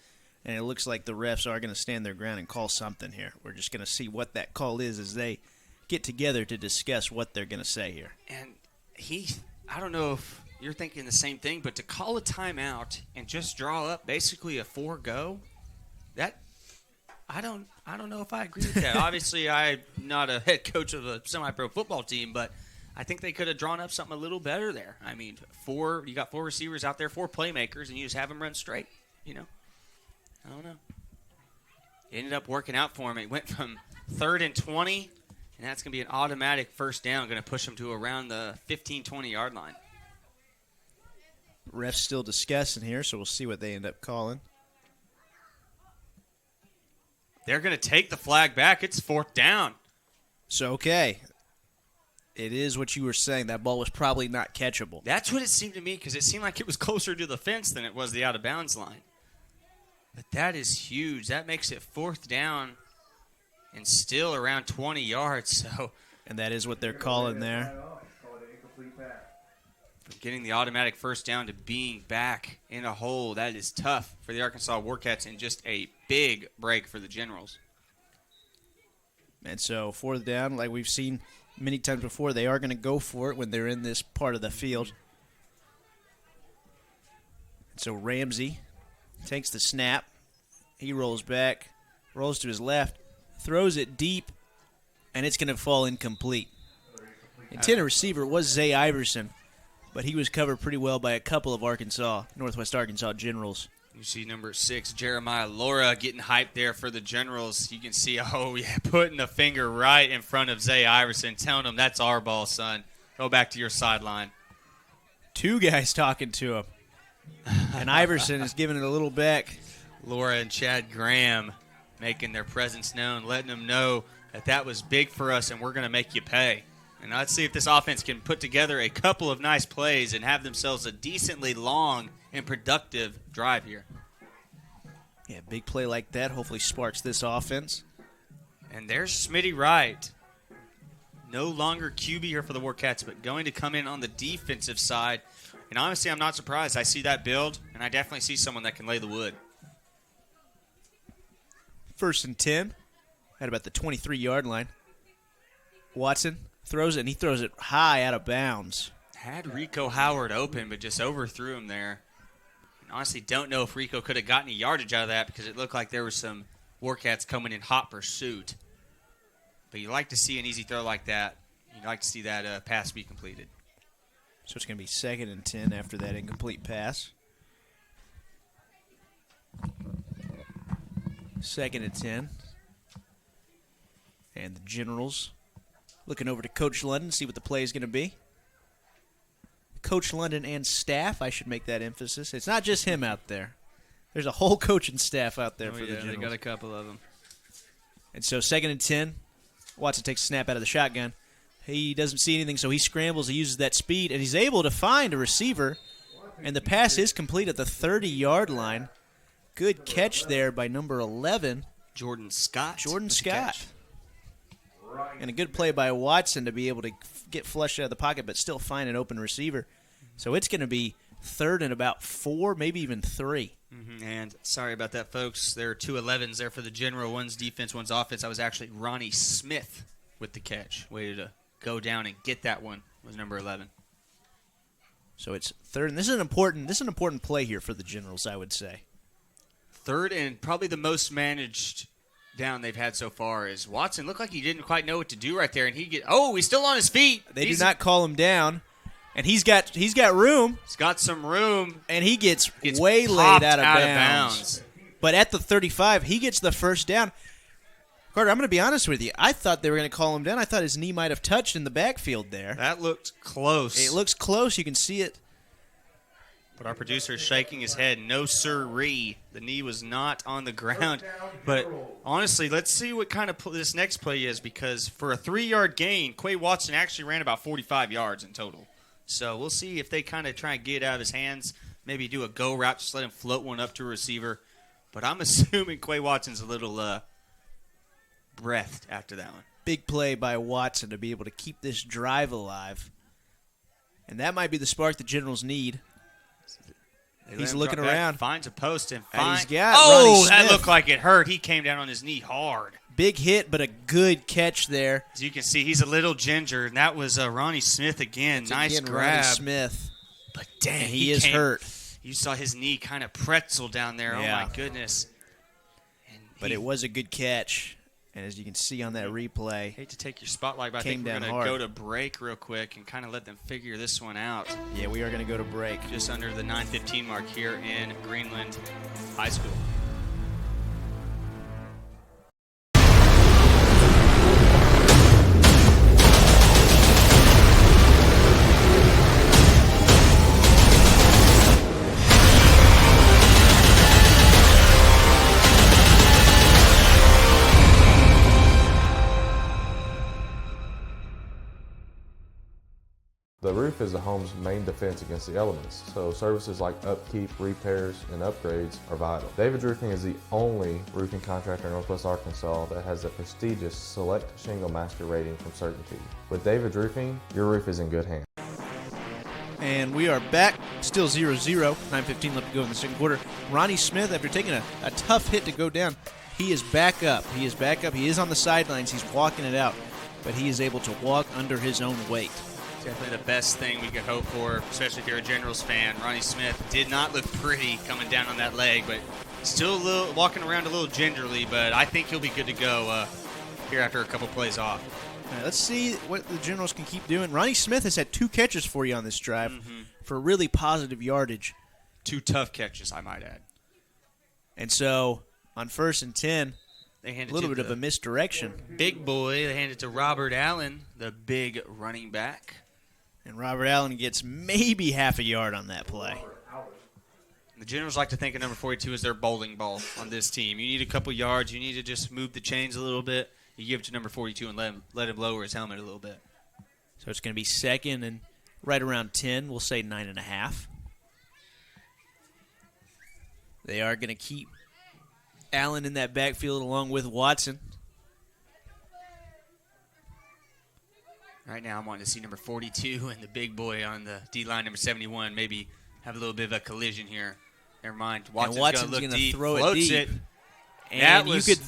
and it looks like the refs are going to stand their ground and call something here. We're just going to see what that call is as they get together to discuss what they're going to say here. And I don't know if you're thinking the same thing, but to call a timeout and just draw up basically a 4-go, that I don't know if I agree with that. Obviously, I'm not a head coach of a semi-pro football team, but I think they could have drawn up something a little better there. I mean, you got 4 receivers out there, 4 playmakers, and you just have them run straight. I don't know. It ended up working out for him. It went from 3rd and 20. And that's going to be an automatic first down, going to push them to around the 15, 20-yard line. Ref's still discussing here, so we'll see what they end up calling. They're going to take the flag back. It's 4th down. So, okay. It is what you were saying. That ball was probably not catchable. That's what it seemed to me, because it seemed like it was closer to the fence than it was the out-of-bounds line. But that is huge. That makes it 4th down and still around 20 yards. So, and that is what they're calling there. From getting the automatic first down to being back in a hole, that is tough for the Arkansas Warcats and just a big break for the Generals. And so 4th down, like we've seen many times before, they are going to go for it when they're in this part of the field. And so Ramsey takes the snap. He rolls back, rolls to his left, throws it deep, and it's going to fall incomplete. Intended receiver was Zay Iverson, but he was covered pretty well by a couple of Northwest Arkansas Generals. You see number 6, Jeremiah Laura, getting hyped there for the Generals. You can see, putting the finger right in front of Zay Iverson, telling him, that's our ball, son. Go back to your sideline. 2 guys talking to him. And Iverson is giving it a little back. Laura and Chad Graham making their presence known, letting them know that was big for us and we're going to make you pay. And let's see if this offense can put together a couple of nice plays and have themselves a decently long and productive drive here. Yeah, big play like that hopefully sparks this offense. And there's Smitty Wright. No longer QB here for the Warcats, but going to come in on the defensive side. And honestly, I'm not surprised. I see that build, and I definitely see someone that can lay the wood. 1st and 10 at about the 23-yard line. Watson throws it, and he throws it high out of bounds. Had Rico Howard open, but just overthrew him there. And honestly, don't know if Rico could have gotten any yardage out of that because it looked like there were some Warcats coming in hot pursuit. But you like to see an easy throw like that. You'd like to see that pass be completed. So it's going to be 2nd and 10 after that incomplete pass. 2nd and 10. And the Generals looking over to Coach London, see what the play is going to be. Coach London and staff, I should make that emphasis. It's not just him out there. There's a whole coaching staff out there for the Generals. They got a couple of them. And so 2nd and 10. Watson takes a snap out of the shotgun. He doesn't see anything, so he scrambles. He uses that speed, and he's able to find a receiver. And the pass is complete at the 30-yard line. Good catch there by number 11. Jordan Scott. And a good play by Watson to be able to get flushed out of the pocket but still find an open receiver. So it's going to be 3rd and about 4, maybe even 3. Mm-hmm. And sorry about that, folks. There are 2 11s there for the General. One's defense, one's offense. That was actually Ronnie Smith with the catch. Way to go down and get that one was number 11. So it's 3rd, and this is an important play here for the Generals, I would say. 3rd and probably the most managed down they've had so far is Watson. Looked like he didn't quite know what to do right there, and he's still on his feet. They do not call him down, and he's got room. He's got some room, and he gets waylaid out of bounds. But at the 35, he gets the first down. Carter, I'm going to be honest with you. I thought they were going to call him down. I thought his knee might have touched in the backfield there. That looked close. It looks close. You can see it. But our producer is shaking his head. No sirree. The knee was not on the ground. But honestly, let's see what kind of this next play is, because for a 3-yard gain, Quay Watson actually ran about 45 yards in total. So we'll see if they kind of try and get it out of his hands, maybe do a go route, just let him float one up to a receiver. But I'm assuming Quay Watson's a little breathed after that one. Big play by Watson to be able to keep this drive alive. And that might be the spark the Generals need. He's looking around. Finds a post and he's got Ronnie Smith. That looked like it hurt. He came down on his knee hard. Big hit, but a good catch there. As you can see, he's a little ginger, and that was Ronnie Smith again. Nice grab. Ronnie Smith. But dang, he is hurt. You saw his knee kind of pretzel down there. Yeah. Oh, my goodness. But it was a good catch. And as you can see on that replay, hate to take your spotlight, but I think we're going to go to break real quick and kind of let them figure this one out. Yeah, we are going to go to break. Just under the 9:15 mark here in Greenland High School. roof is the home's main defense against the elements, so services like upkeep, repairs, and upgrades are vital. David's Roofing is the only roofing contractor in Northwest Arkansas that has the prestigious Select Shingle Master rating from Certainty. With David's Roofing, your roof is in good hands. And we are back, still 0-0, 9:15 left to go in the second quarter. Ronnie Smith, after taking a tough hit to go down, he is back up. He is back up. He is on the sidelines. He's walking it out, but he is able to walk under his own weight. Definitely the best thing we could hope for, especially if you're a Generals fan. Ronnie Smith did not look pretty coming down on that leg, but still walking around a little gingerly, but I think he'll be good to go here after a couple plays off. All right, let's see what the Generals can keep doing. Ronnie Smith has had 2 catches for you on this drive for really positive yardage. 2 tough catches, I might add. And so on 1st and 10, they hand a little bit of a misdirection. Big boy, they hand it to Robert Allen, the big running back. And Robert Allen gets maybe half a yard on that play. The Generals like to think of number 42 as their bowling ball on this team. You need a couple yards. You need to just move the chains a little bit. You give it to number 42 and let him lower his helmet a little bit. So it's going to be 2nd and right around 10. We'll say 9.5. They are going to keep Allen in that backfield along with Watson. Right now I'm wanting to see number 42 and the big boy on the D-line, number 71, maybe have a little bit of a collision here. Never mind. Watson's going to look deep, throw it floats deep. it. And you could...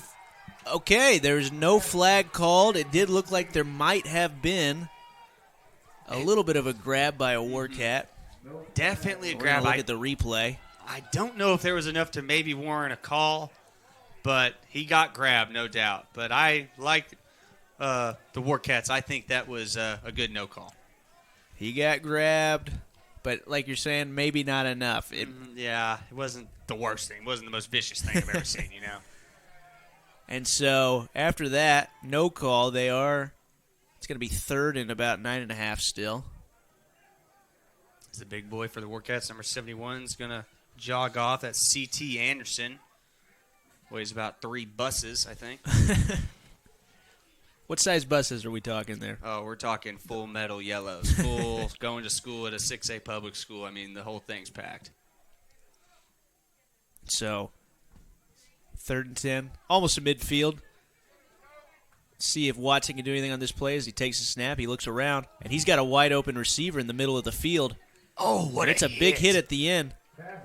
Okay, there's no flag called. It did look like there might have been a little bit of a grab by a Warcat. Definitely a We're grab. gonna look at the replay. I don't know if there was enough to maybe warrant a call, but he got grabbed, no doubt. But I like the Warcats. I think that was a good no call. He got grabbed, but like you're saying, maybe not enough. Yeah, it wasn't the worst thing. It wasn't the most vicious thing I've ever seen, you know. And so after that, no call. It's going to be 3rd and about 9.5 still. It's the big boy for the Warcats. Number 71 is going to jog off. That's C.T. Anderson. Weighs about 3 buses, I think. What size buses are we talking there? Oh, we're talking full metal yellows. Full going to school at a 6A public school. I mean, the whole thing's packed. So 3rd and 10, almost to midfield. See if Watson can do anything on this play as he takes a snap. He looks around, and he's got a wide open receiver in the middle of the field. Oh, what it's a big hit at the end.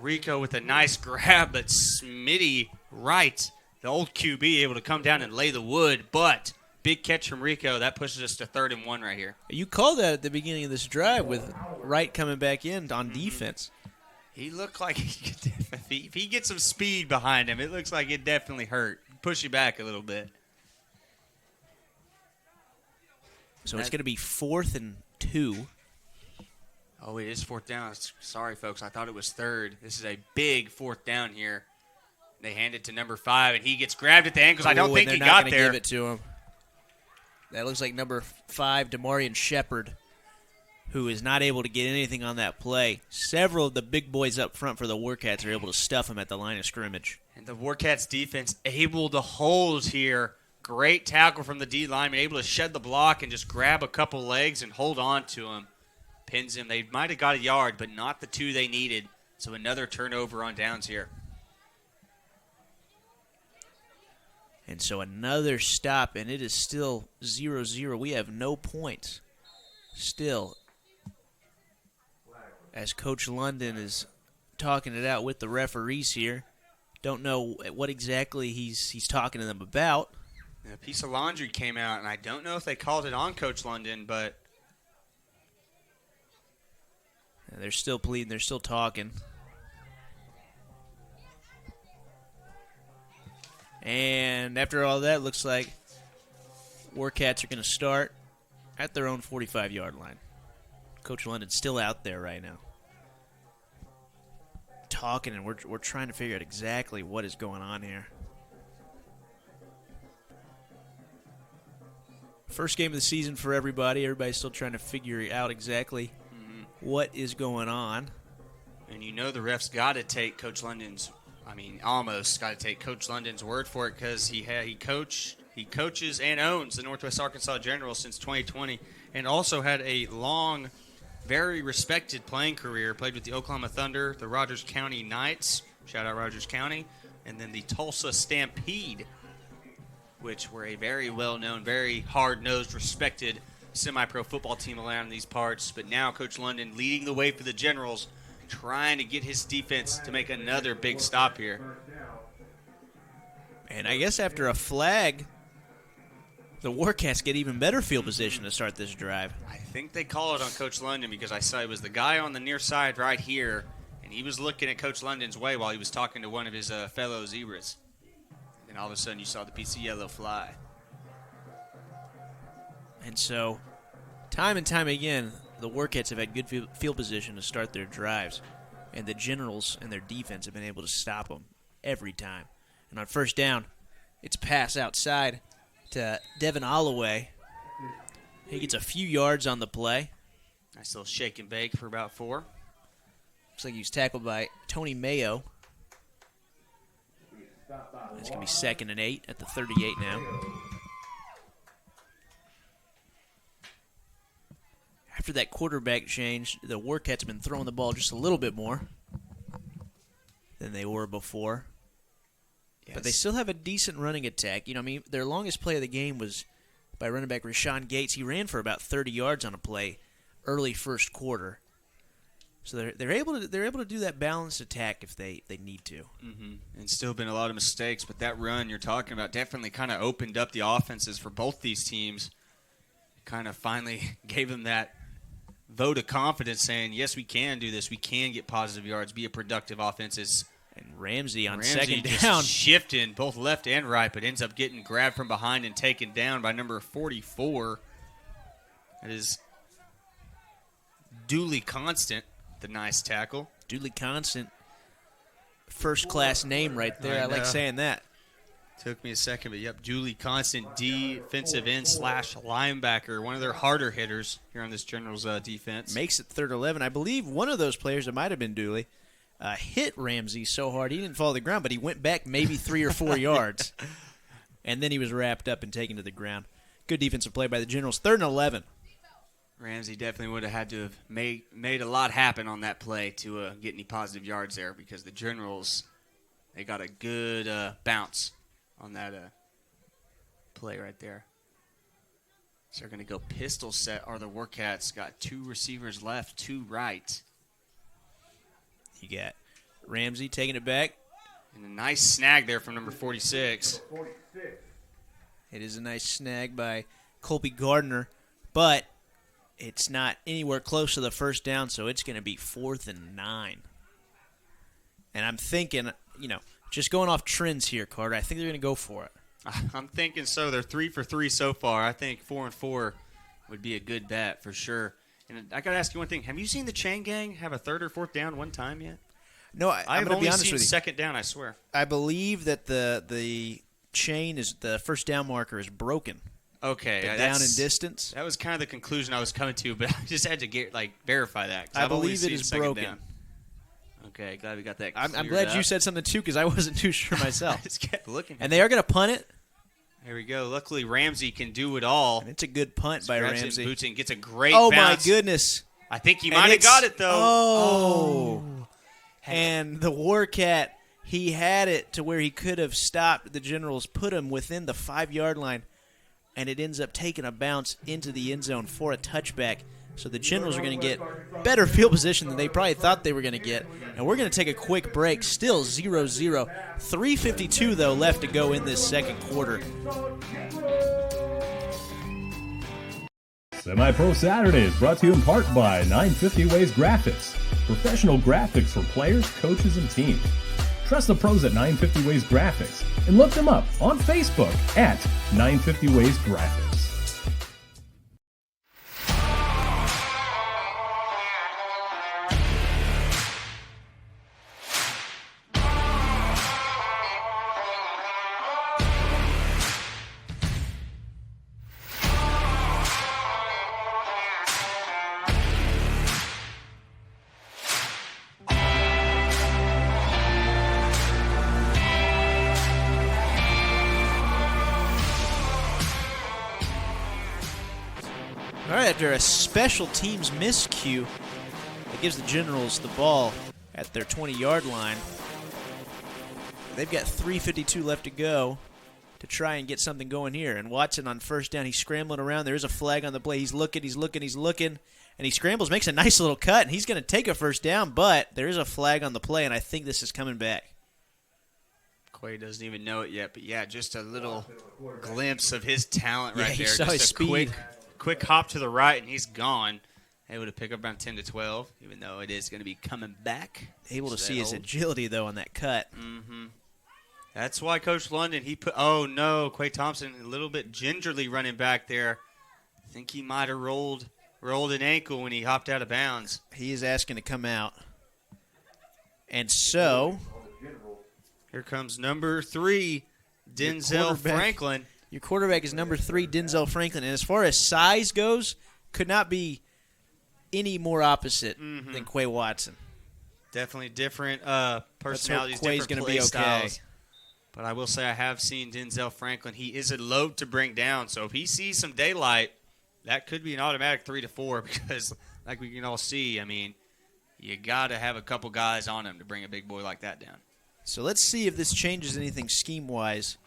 Rico with a nice grab, but Smitty Wright, the old QB, able to come down and lay the wood. But big catch from Rico. That pushes us to 3rd and 1 right here. You called that at the beginning of this drive with Wright coming back in on defense. He looked like he could if he gets some speed behind him, it looks like it definitely hurt. Push you back a little bit. So it's going to be 4th and 2. Oh, it is 4th down. Sorry, folks. I thought it was 3rd. This is a big 4th down here. They hand it to number 5, and he gets grabbed at the ankles. I don't think he got there. Give it to him. That looks like number 5, Demarion Shepard, who is not able to get anything on that play. Several of the big boys up front for the Warcats are able to stuff him at the line of scrimmage. And the Warcats defense able to hold here. Great tackle from the D lineman, able to shed the block and just grab a couple legs and hold on to him. Pins him. They might have got a yard, but not the 2 they needed. So another turnover on downs here. And so another stop, and it is still 0-0. We have no points still, as Coach London is talking it out with the referees here. Don't know what exactly he's talking to them about. A piece of laundry came out, and I don't know if they called it on Coach London, but they're still pleading. They're still talking. And after all that, looks like Warcats are going to start at their own 45-yard line. Coach London's still out there right now, talking, and we're trying to figure out exactly what is going on here. First game of the season for everybody. Everybody's still trying to figure out exactly what is going on. And you know the refs got to take Coach London's, almost got to take Coach London's word for it, because he coaches and owns the Northwest Arkansas Generals since 2020, and also had a long very respected playing career. Played with the Oklahoma Thunder, the Rogers County Knights, shout out Rogers County, and then the Tulsa Stampede, which were a very well-known, very hard-nosed, respected semi-pro football team around these parts. But now Coach London leading the way for the Generals, trying to get his defense to make another big stop here. And I guess after a flag, the Warcats get even better field position to start this drive. I think they call it on Coach London because I saw it was the guy on the near side right here, and he was looking at Coach London's way while he was talking to one of his fellow Zebras. And all of a sudden you saw the piece of yellow fly. And so, time and time again, the Warcats have had good field position to start their drives, and the Generals and their defense have been able to stop them every time. And on first down, it's a pass outside to Devin Holloway. He gets a few yards on the play. Nice little shake and bake for about 4. Looks like he was tackled by Tony Mayo. It's going to be 2nd and 8 at the 38 now. After that quarterback change, the Warcats have been throwing the ball just a little bit more than they were before. Yes. But they still have a decent running attack. You know, I mean, their longest play of the game was by running back Rashawn Gates. He ran for about 30 yards on a play early first quarter. So they're able to do that balanced attack if they need to. Mm-hmm. And still been a lot of mistakes, but that run you're talking about definitely kind of opened up the offenses for both these teams. Kind of finally gave them that vote of confidence saying, yes, we can do this. We can get positive yards, be a productive offense. And Ramsey on Ramsey 2nd down. Shifting both left and right, but ends up getting grabbed from behind and taken down by number 44. That is Dooley Constant, the nice tackle. Dooley Constant, first-class name right there. I like saying that. Took me a second, but yep, Dooley Constant, defensive end / linebacker, one of their harder hitters here on this Generals defense. Makes it 3rd and 11. I believe one of those players, it might have been Dooley, hit Ramsey so hard he didn't fall to the ground, but he went back maybe 3 or 4 yards. And then he was wrapped up and taken to the ground. Good defensive play by the Generals. 3rd and 11. Ramsey definitely would have had to have made a lot happen on that play to get any positive yards there because the Generals, they got a good bounce on that play right there. So they're going to go pistol set. Are the Warcats got 2 receivers left, 2 right. You got Ramsey taking it back. And a nice snag there from number 46. It is a nice snag by Colby Gardner, but it's not anywhere close to the first down, so it's going to be 4th and 9. And I'm thinking, just going off trends here, Carter, I think they're going to go for it. I'm thinking so. They're 3 for 3 so far. I think 4 and 4 would be a good bet for sure. And I got to ask you one thing. Have you seen the Chain Gang have a 3rd or 4th down one time yet? No, I've only seen 2nd down, I swear. I believe that the chain is the first down marker is broken. Okay. The down in distance. That was kind of the conclusion I was coming to, but I just had to verify that. I believe it is broken. Down. Okay, glad we got that I'm glad you said something, too, because I wasn't too sure myself. I just kept looking. And they are going to punt it. There we go. Luckily, Ramsey can do it all. And it's a good punt by Ramsey. Boots and gets a great bounce. My goodness. I think he might have got it, though. Oh. And the Warcat, he had it to where he could have stopped the Generals, put him within the 5-yard line, and it ends up taking a bounce into the end zone for a touchback. So the Generals are going to get better field position than they probably thought they were going to get. And we're going to take a quick break. Still 0-0. 3:52, though, left to go in this second quarter. Semi-Pro Saturday is brought to you in part by 950 Ways Graphics. Professional graphics for players, coaches, and teams. Trust the pros at 950 Ways Graphics and look them up on Facebook at 950 Ways Graphics. right after a special teams miscue that gives the Generals the ball at their 20-yard line. They've got 3:52 left to go to try and get something going here. And Watson on first down, he's scrambling around. There is a flag on the play. He's looking. And he scrambles, makes a nice little cut, and he's going to take a first down, but there is a flag on the play, and I think this is coming back. Quay doesn't even know it yet, but yeah, just a little glimpse of his talent right he there. saw Just his a speed. quick hop to the right, and he's gone. Able to pick up around 10 to 12, even though it is going to be coming back. Able to see his agility, though, on that cut. Mm-hmm. That's why Coach London, oh, no, Quay Thompson a little bit gingerly running back there. I think he might have rolled an ankle when he hopped out of bounds. He is asking to come out. And so, here comes number 3, Denzel Franklin. Your quarterback is number 3, Denzel Franklin. And as far as size goes, could not be any more opposite than Quay Watson. Definitely different personalities, Quay's different gonna play be okay. styles. But I will say I have seen Denzel Franklin. He is a load to bring down. So if he sees some daylight, that could be an automatic 3 to 4 because, like we can all see, I mean, you got to have a couple guys on him to bring a big boy like that down. So let's see if this changes anything scheme-wise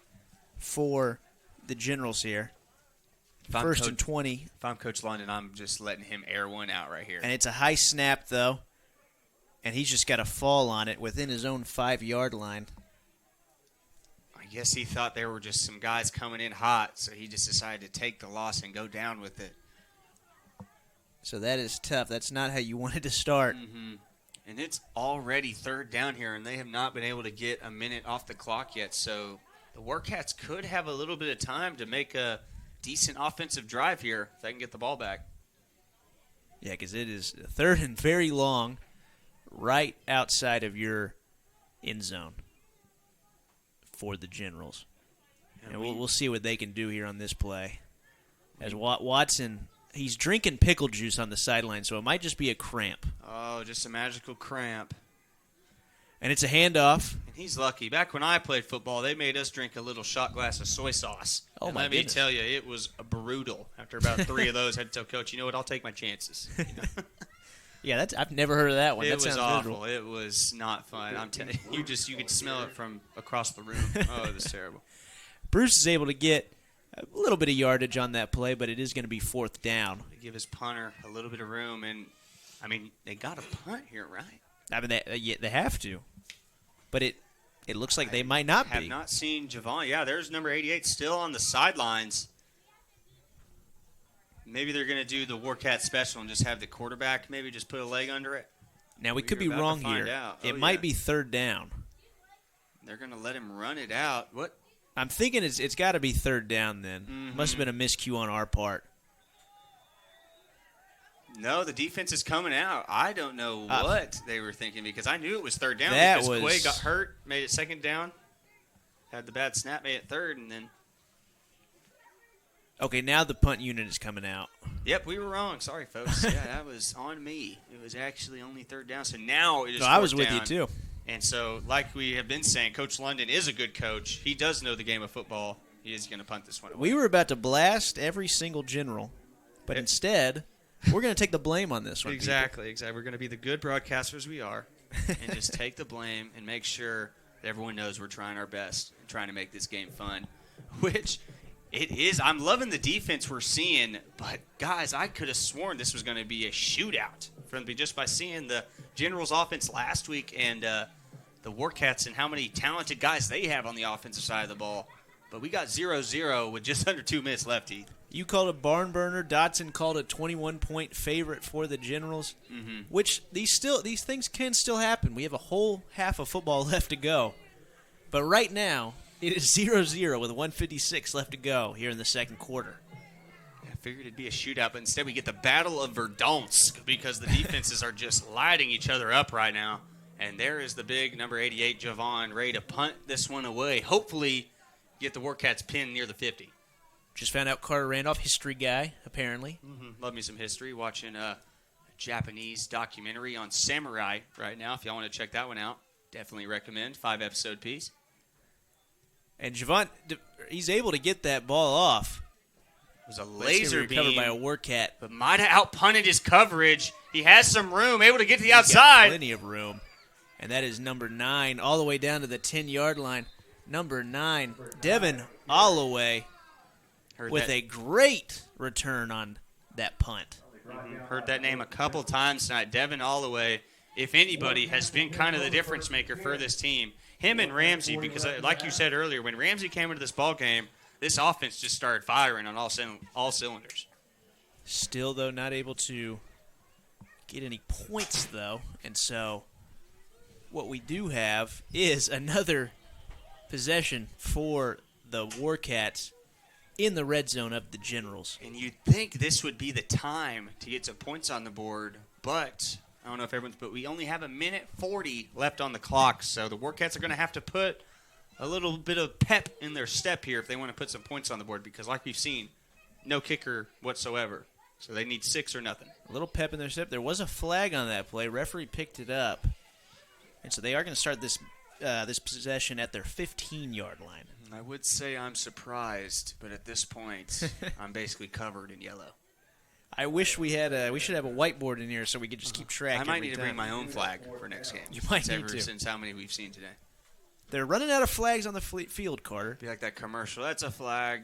for the Generals here. First and 20. If I'm Coach London, I'm just letting him air one out right here. And it's a high snap, though. And he's just got a fall on it within his own 5-yard line. I guess he thought there were just some guys coming in hot, so he just decided to take the loss and go down with it. So that is tough. That's not how you wanted to start. Mm-hmm. And it's already third down here, and they have not been able to get a minute off the clock yet. So the Warcats could have a little bit of time to make a decent offensive drive here if they can get the ball back. Yeah, because it is third and very long, right outside of your end zone for the Generals. And we'll see what they can do here on this play. As Watson, he's drinking pickle juice on the sideline, so it might just be a cramp. Oh, just a magical cramp. And it's a handoff. And he's lucky. Back when I played football, they made us drink a little shot glass of soy sauce. Oh, and my let goodness. me tell you, it was brutal. After about 3 of those, I had to tell Coach, you know what, I'll take my chances. You know? Yeah, I've never heard of that one. It That was sounds awful. miserable. It was not fun. I'm telling you, you could smell it from across the room. Oh, it was terrible. Bruce is able to get a little bit of yardage on that play, but it is going to be fourth down. To give his punter a little bit of room, and I mean, they got a punt here, right? I mean, they have to, but it looks like they might not Have be. not seen Javon. Yeah, there's number 88 still on the sidelines. Maybe they're going to do the Warcat special and just have the quarterback maybe just put a leg under it. Now, we could be wrong here. It might be third down. They're going to let him run it out. What? I'm thinking it's got to be third down then. Mm-hmm. Must have been a miscue on our part. No, the defense is coming out. I don't know what they were thinking because I knew it was third down That because was- Quay got hurt, made it second down, had the bad snap, made it third, and then Okay, now the punt unit is coming out. Yep, we were wrong. Sorry, folks. Yeah, that was on me. It was actually only third down. So now it is No, I was fourth with you, down. too. And so, like we have been saying, Coach London is a good coach. He does know the game of football. He is going to punt this one away. We were about to blast every single General, but instead, we're going to take the blame on this one. Exactly. We're going to be the good broadcasters we are and just take the blame and make sure that everyone knows we're trying our best and trying to make this game fun, which it is. I'm loving the defense we're seeing, but, guys, I could have sworn this was going to be a shootout just by seeing the Generals' offense last week and the Warcats and how many talented guys they have on the offensive side of the ball. But we got 0-0 with just under 2 minutes left, Heath. You called it barn burner. Dotson called it 21-point favorite for the Generals, which these things can still happen. We have a whole half of football left to go. But right now, it is 0-0 with 1:56 left to go here in the second quarter. I figured it'd be a shootout, but instead we get the Battle of Verdansk because the defenses are just lighting each other up right now. And there is the big number 88, Javon, ready to punt this one away. Hopefully get the Warcats pinned near the 50. Just found out Carter Randolph, history guy, apparently. Love me some history. Watching a Japanese documentary on samurai right now. If y'all want to check that one out, definitely recommend. 5-episode piece. And Javon, he's able to get that ball off. was a But it's laser gonna be recovered beam. by a Warcat. But might have out-punted his coverage. He has some room, able to get to the He's got outside. plenty of room. And that is number 9, all the way down to the 10-yard line. Number 9, Devin Holloway, with a great return on that punt. Heard that name a couple times tonight. Devin Holloway, if anybody, has been kind of the difference maker for this team. Him and Ramsey, because like you said earlier, when Ramsey came into this ball game, this offense just started firing on all cylinders. Still, though, not able to get any points, though. And so what we do have is another possession for the Warcats in the red zone of the Generals. And you'd think this would be the time to get some points on the board, but I don't know if but we only have 1:40 left on the clock, so the Warcats are going to have to put a little bit of pep in their step here if they want to put some points on the board, because like we've seen, no kicker whatsoever. So they need 6 or nothing. A little pep in their step. There was a flag on that play. Referee picked it up. And so they are going to start this possession at their 15-yard line. I would say I'm surprised, but at this point, I'm basically covered in yellow. I wish we should have a whiteboard in here so we could just keep track. I might need to bring my own flag for next game. You might need to. Since how many we've seen today. They're running out of flags on the field, Carter. Be like that commercial. That's a flag.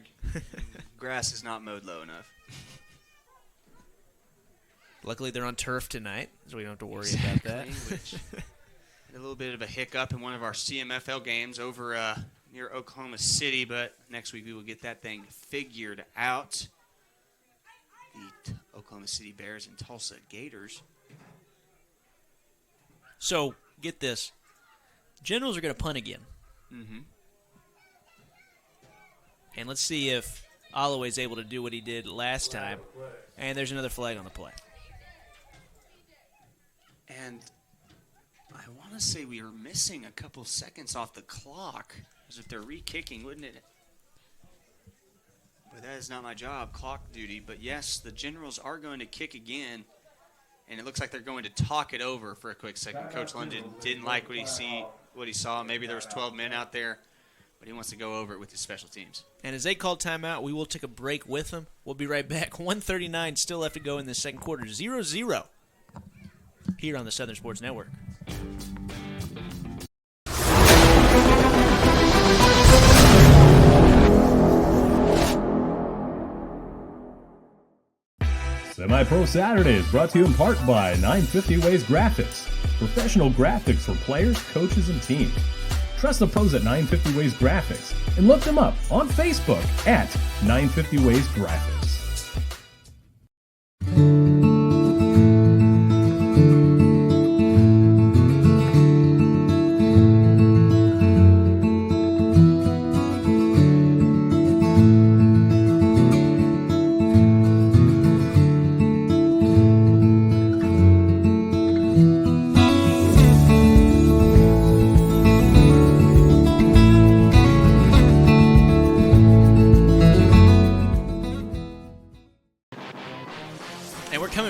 Grass is not mowed low enough. Luckily, they're on turf tonight, so we don't have to worry about that. A little bit of a hiccup in one of our CMFL games over near Oklahoma City, but next week we will get that thing figured out. The Oklahoma City Bears and Tulsa Gators. So, get this. Generals are going to punt again. Mm-hmm. And let's see if Holloway's able to do what he did last time. And there's another flag on the play. And I want to say we are missing a couple seconds off the clock. As if they're re-kicking, wouldn't it? But that is not my job, clock duty. But yes, the Generals are going to kick again. And it looks like they're going to talk it over for a quick second. Coach London didn't like what he saw. Maybe there was 12 men out there. But he wants to go over it with his special teams. And as they call timeout, we will take a break with them. We'll be right back. 1:39 still left to go in the second quarter. 0-0 here on the Southern Sports Network. Semi-Pro Saturday is brought to you in part by 950 Ways Graphics. Professional graphics for players, coaches, and teams. Trust the pros at 950 Ways Graphics and look them up on Facebook at 950 Ways Graphics.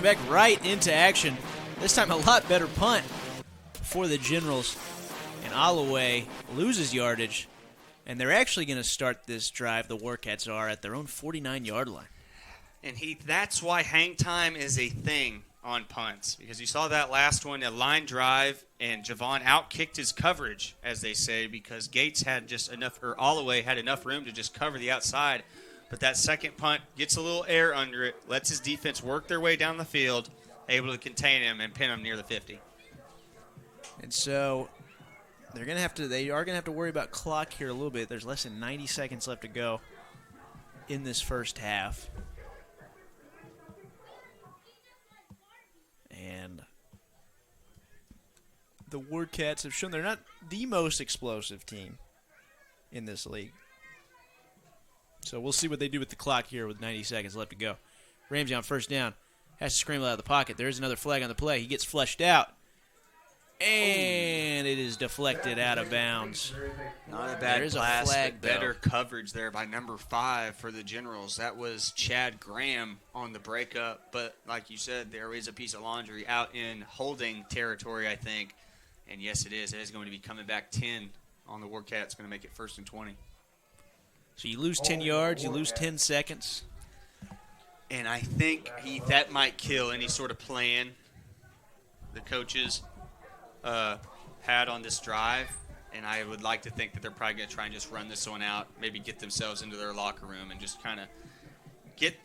Back right into action. This time a lot better punt for the Generals. And Holloway loses yardage. And they're actually going to start this drive, the Warcats are, at their own 49-yard line. And that's why hang time is a thing on punts. Because you saw that last one, a line drive, and Javon outkicked his coverage, as they say, because Gates had just enough, or Holloway had enough room to just cover the outside. But that second punt gets a little air under it, lets his defense work their way down the field, able to contain him and pin him near the 50. And so they are going to have to worry about clock here a little bit. There's less than 90 seconds left to go in this first half. And the Warcats have shown they're not the most explosive team in this league. So we'll see what they do with the clock here with 90 seconds left to go. Ramsey on first down has to scramble out of the pocket. There is another flag on the play. He gets flushed out. And it is deflected out of bounds. Not a bad pass, but better coverage there by number 5 for the Generals. That was Chad Graham on the breakup. But like you said, there is a piece of laundry out in holding territory, I think. And yes, it is. It is going to be coming back 10 on the Warcats. It's going to make it 1st and 20. So you lose 10 yards, you lose 10 seconds. And I think that might kill any sort of plan the coaches had on this drive. And I would like to think that they're probably going to try and just run this one out, maybe get themselves into their locker room and just kind of get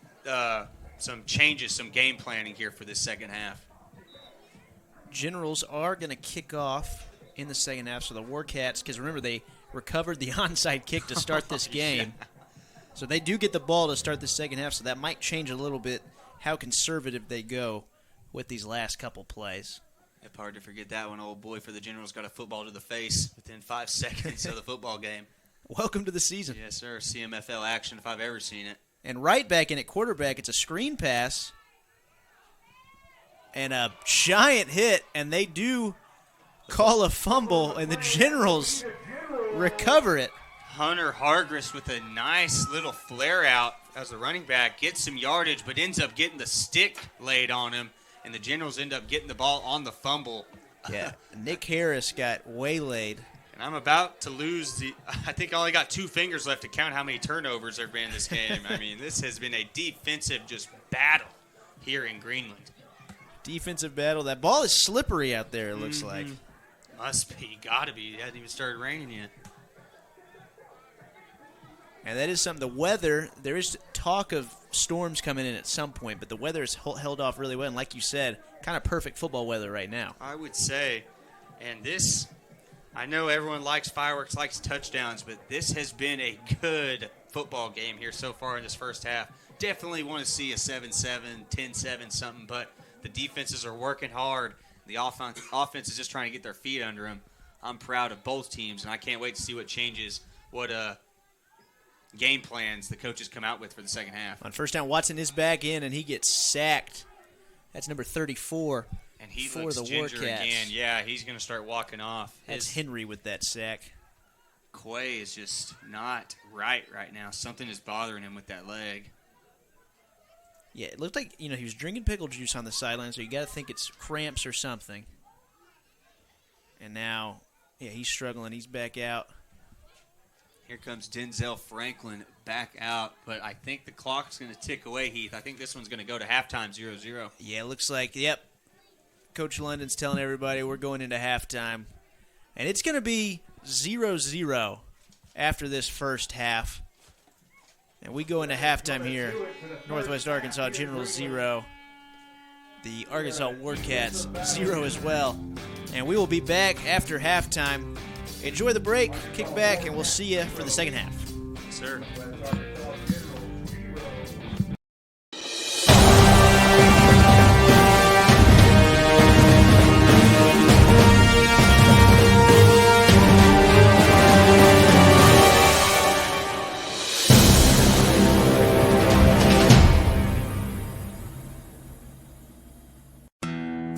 some changes, some game planning here for this second half. Generals are going to kick off in the second half. So the Warcats, because remember, they recovered the onside kick to start this game. Yeah. So they do get the ball to start the second half, so that might change a little bit how conservative they go with these last couple plays. It's hard to forget that one. Old boy for the Generals got a football to the face within 5 seconds of the football game. Welcome to the season. Yes, sir. CMFL action if I've ever seen it. And right back in at quarterback, it's a screen pass and a giant hit, and they do call a fumble, and the Generals recover it. Hunter Hargrist with a nice little flare out as a running back, gets some yardage, but ends up getting the stick laid on him, and the Generals end up getting the ball on the fumble. Yeah, Nick Harris got waylaid. And I'm about to lose I think I only got 2 fingers left to count how many turnovers there have been in this game. I mean, this has been a defensive just battle here in Greenland. Defensive battle. That ball is slippery out there, it looks like. Must be. Gotta be. It hasn't even started raining yet. And that is something. The weather, there is talk of storms coming in at some point, but the weather is held off really well. And like you said, kind of perfect football weather right now. I would say. And this, I know everyone likes fireworks, likes touchdowns, but this has been a good football game here so far in this first half. Definitely want to see a 7-7, 10-7 something, but the defenses are working hard. The offense is just trying to get their feet under them. I'm proud of both teams, and I can't wait to see what changes, what game plans the coaches come out with for the second half. On first down, Watson is back in, and he gets sacked. That's number 34 and he for looks the ginger Warcats. Again. Yeah, he's going to start walking off. That's Henry with that sack. Quay is just not right now. Something is bothering him with that leg. Yeah, it looked like, he was drinking pickle juice on the sideline, so you got to think it's cramps or something. And now, he's struggling. He's back out. Here comes Denzel Franklin back out, but I think the clock's going to tick away, Heath. I think this one's going to go to halftime 0-0. Yeah, it looks like, yep. Coach London's telling everybody we're going into halftime. And it's going to be 0-0 after this first half. And we go into halftime here. Northwest Arkansas Generals 0. The Arkansas Warcats 0 as well. And we will be back after halftime. Enjoy the break, kick back, and we'll see you for the second half. Yes, sir.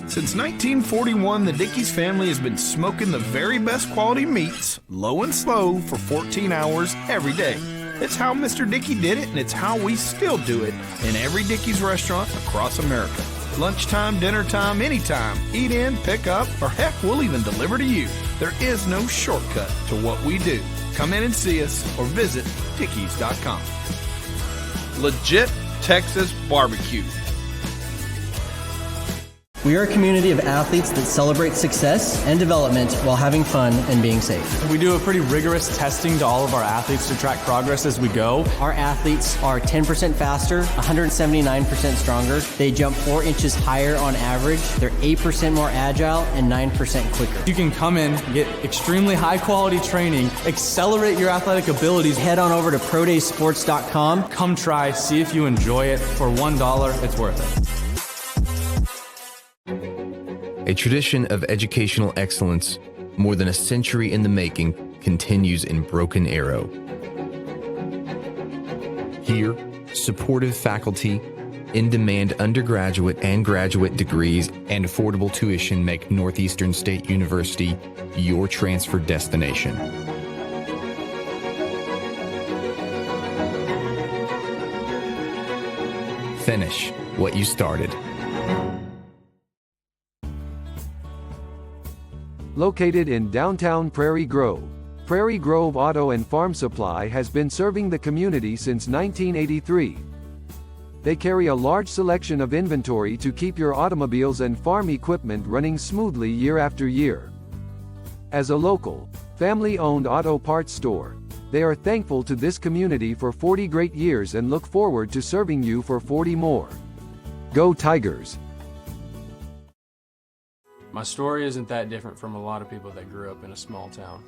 Since 1941, the Dickey's family has been smoking the very best quality meats, low and slow, for 14 hours every day. It's how Mr. Dickey did it, and it's how we still do it in every Dickey's restaurant across America. Lunchtime, dinner time, anytime. Eat in, pick up, or heck, we'll even deliver to you. There is no shortcut to what we do. Come in and see us or visit Dickeys.com. Legit Texas barbecue. We are a community of athletes that celebrate success and development while having fun and being safe. We do a pretty rigorous testing to all of our athletes to track progress as we go. Our athletes are 10% faster, 179% stronger. They jump 4 inches higher on average. They're 8% more agile and 9% quicker. You can come in, get extremely high quality training, accelerate your athletic abilities. Head on over to prodaysports.com. Come try, see if you enjoy it. For $1, it's worth it. A tradition of educational excellence, more than a century in the making, continues in Broken Arrow. Here, supportive faculty, in-demand undergraduate and graduate degrees, and affordable tuition make Northeastern State University your transfer destination. Finish what you started. Located in downtown Prairie Grove, Prairie Grove Auto and Farm Supply has been serving the community since 1983. They carry a large selection of inventory to keep your automobiles and farm equipment running smoothly year after year. As a local, family-owned auto parts store, they are thankful to this community for 40 great years and look forward to serving you for 40 more. Go Tigers! My story isn't that different from a lot of people that grew up in a small town.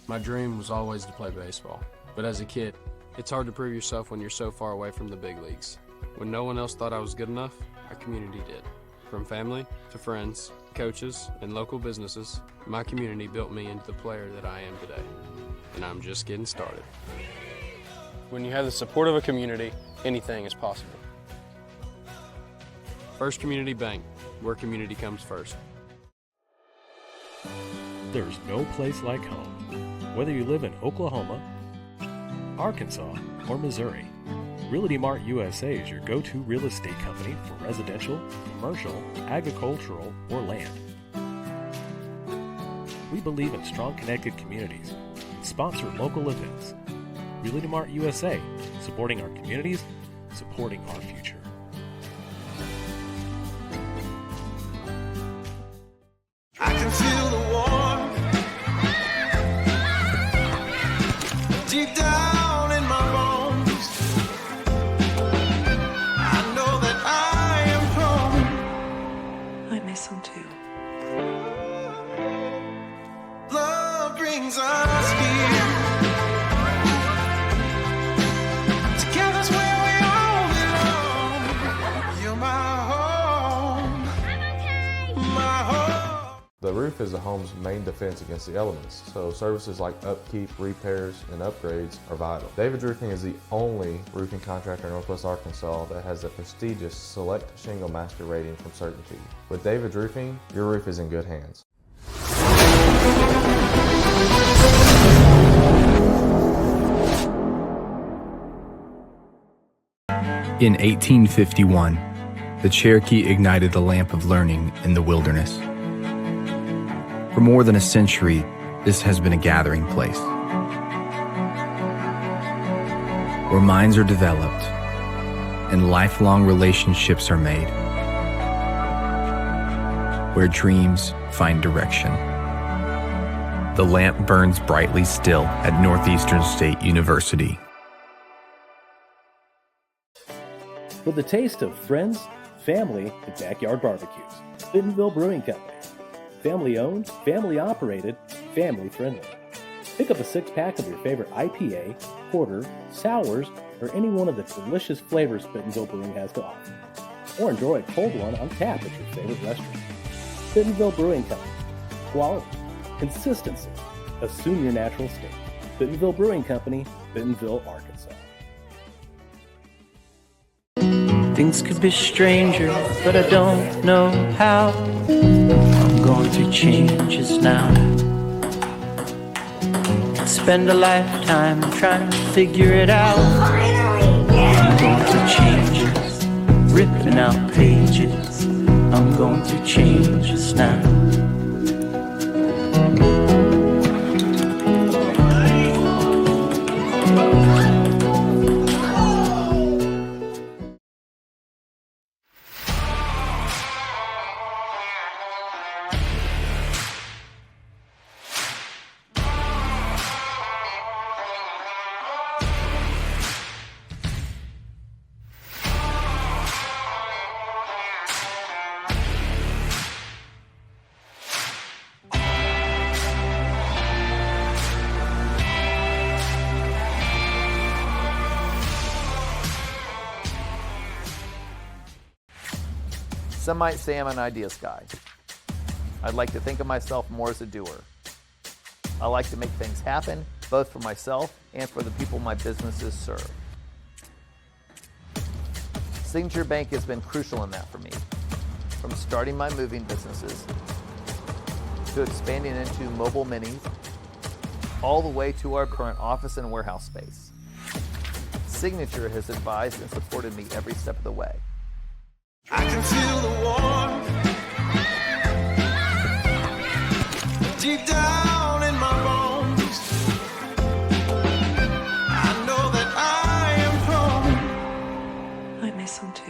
My dream was always to play baseball, but as a kid, it's hard to prove yourself when you're so far away from the big leagues. When no one else thought I was good enough, our community did. From family to friends, coaches, and local businesses, my community built me into the player that I am today. And I'm just getting started. When you have the support of a community, anything is possible. First Community Bank, where community comes first. There's no place like home. Whether you live in Oklahoma, Arkansas, or Missouri, Realty Mart USA is your go-to real estate company for residential, commercial, agricultural, or land. We believe in strong connected communities and sponsor local events. Realty Mart USA, supporting our communities, supporting our future. I can feel the warmth deep down in my bones. I know that I am home. I miss him too. Love brings us here. Together's where we all belong. You're my home. My home. The roof is the home's main defense against the elements, so services like upkeep, repairs, and upgrades are vital. David's Roofing is the only roofing contractor in Northwest Arkansas that has the prestigious Select Shingle Master rating from Certainty. With David's Roofing, your roof is in good hands. In 1851, the Cherokee ignited the lamp of learning in the wilderness. For more than a century, this has been a gathering place where minds are developed and lifelong relationships are made, where dreams find direction. The lamp burns brightly still at Northeastern State University. With a taste of friends, family, and backyard barbecues, Bentonville Brewing Company. Family owned, family operated, family friendly. Pick up a 6-pack of your favorite IPA, porter, sours, or any one of the delicious flavors Bentonville Brewing has to offer. Or enjoy a cold one on tap at your favorite restaurant. Bentonville Brewing Company. Quality, consistency, assume your natural state. Bentonville Brewing Company, Bentonville, Arkansas. Things could be stranger, but I don't know how. I'm going through changes now. Spend a lifetime trying to figure it out. I'm going through changes, ripping out pages. I'm going through changes now. Some might say I'm an ideas guy. I'd like to think of myself more as a doer. I like to make things happen, both for myself and for the people my businesses serve. Signature Bank has been crucial in that for me, from starting my moving businesses to expanding into mobile minis, all the way to our current office and warehouse space. Signature has advised and supported me every step of the way. I can feel the warmth deep down in my bones. I know that I am home. I miss him too.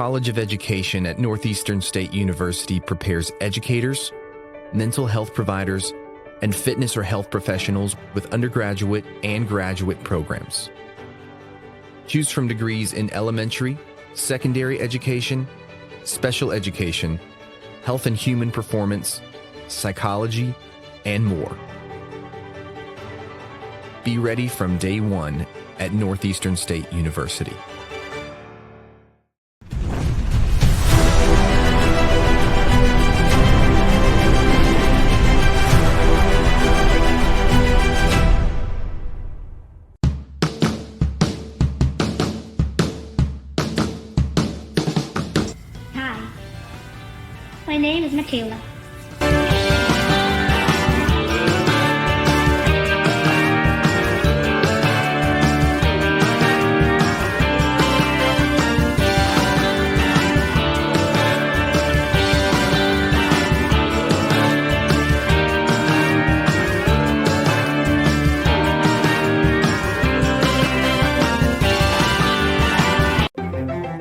College of Education at Northeastern State University prepares educators, mental health providers, and fitness or health professionals with undergraduate and graduate programs. Choose from degrees in elementary, secondary education, special education, health and human performance, psychology, and more. Be ready from day one at Northeastern State University. Hi, my name is Michaela.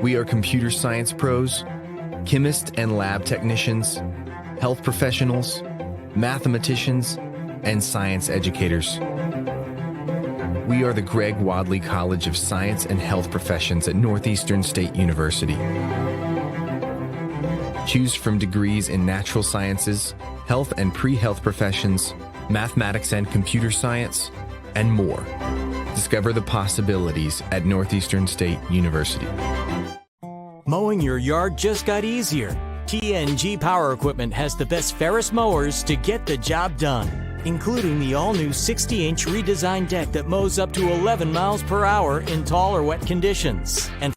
We are computer science pros, chemists and lab technicians, health professionals, mathematicians, and science educators. We are the Greg Wadley College of Science and Health Professions at Northeastern State University. Choose from degrees in natural sciences, health and pre-health professions, mathematics and computer science, and more. Discover the possibilities at Northeastern State University. Mowing your yard just got easier. TNG Power Equipment has the best Ferris mowers to get the job done, including the all-new 60-inch redesigned deck that mows up to 11 miles per hour in tall or wet conditions. And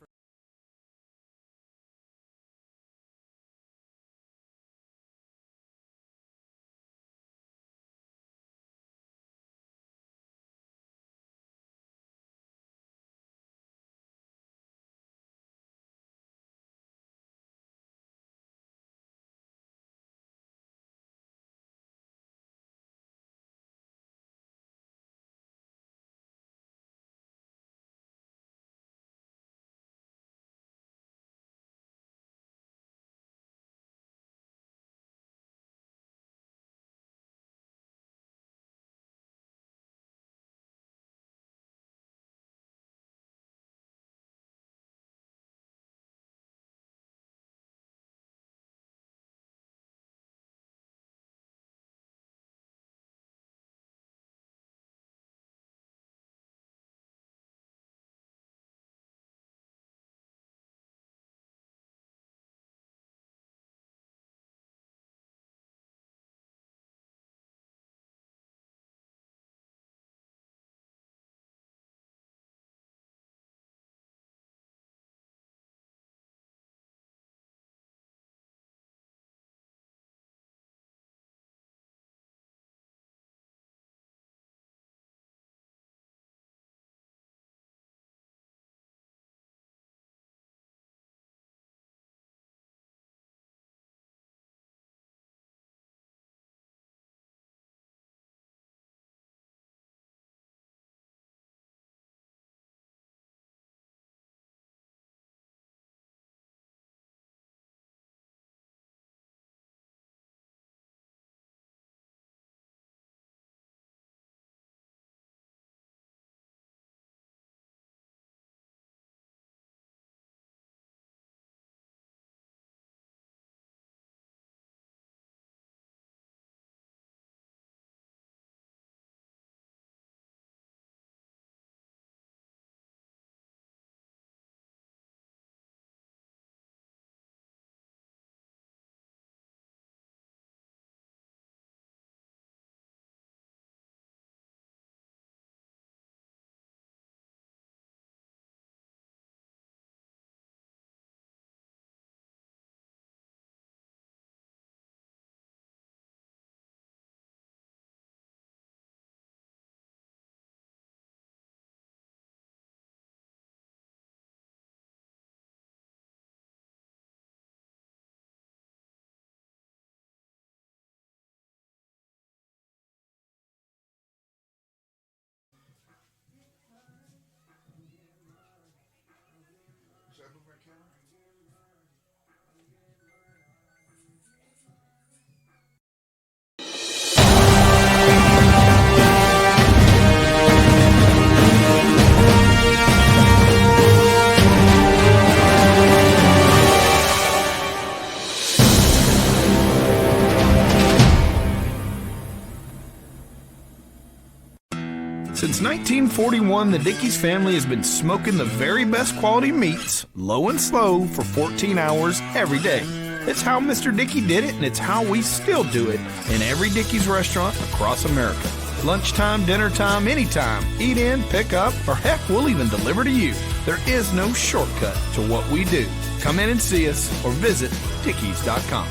Since 1941, the Dickey's family has been smoking the very best quality meats, low and slow, for 14 hours every day. It's how Mr. Dickey did it, and it's how we still do it in every Dickey's restaurant across America. Lunchtime, dinner time, anytime. Eat in, pick up, or heck, we'll even deliver to you. There is no shortcut to what we do. Come in and see us or visit dickeys.com.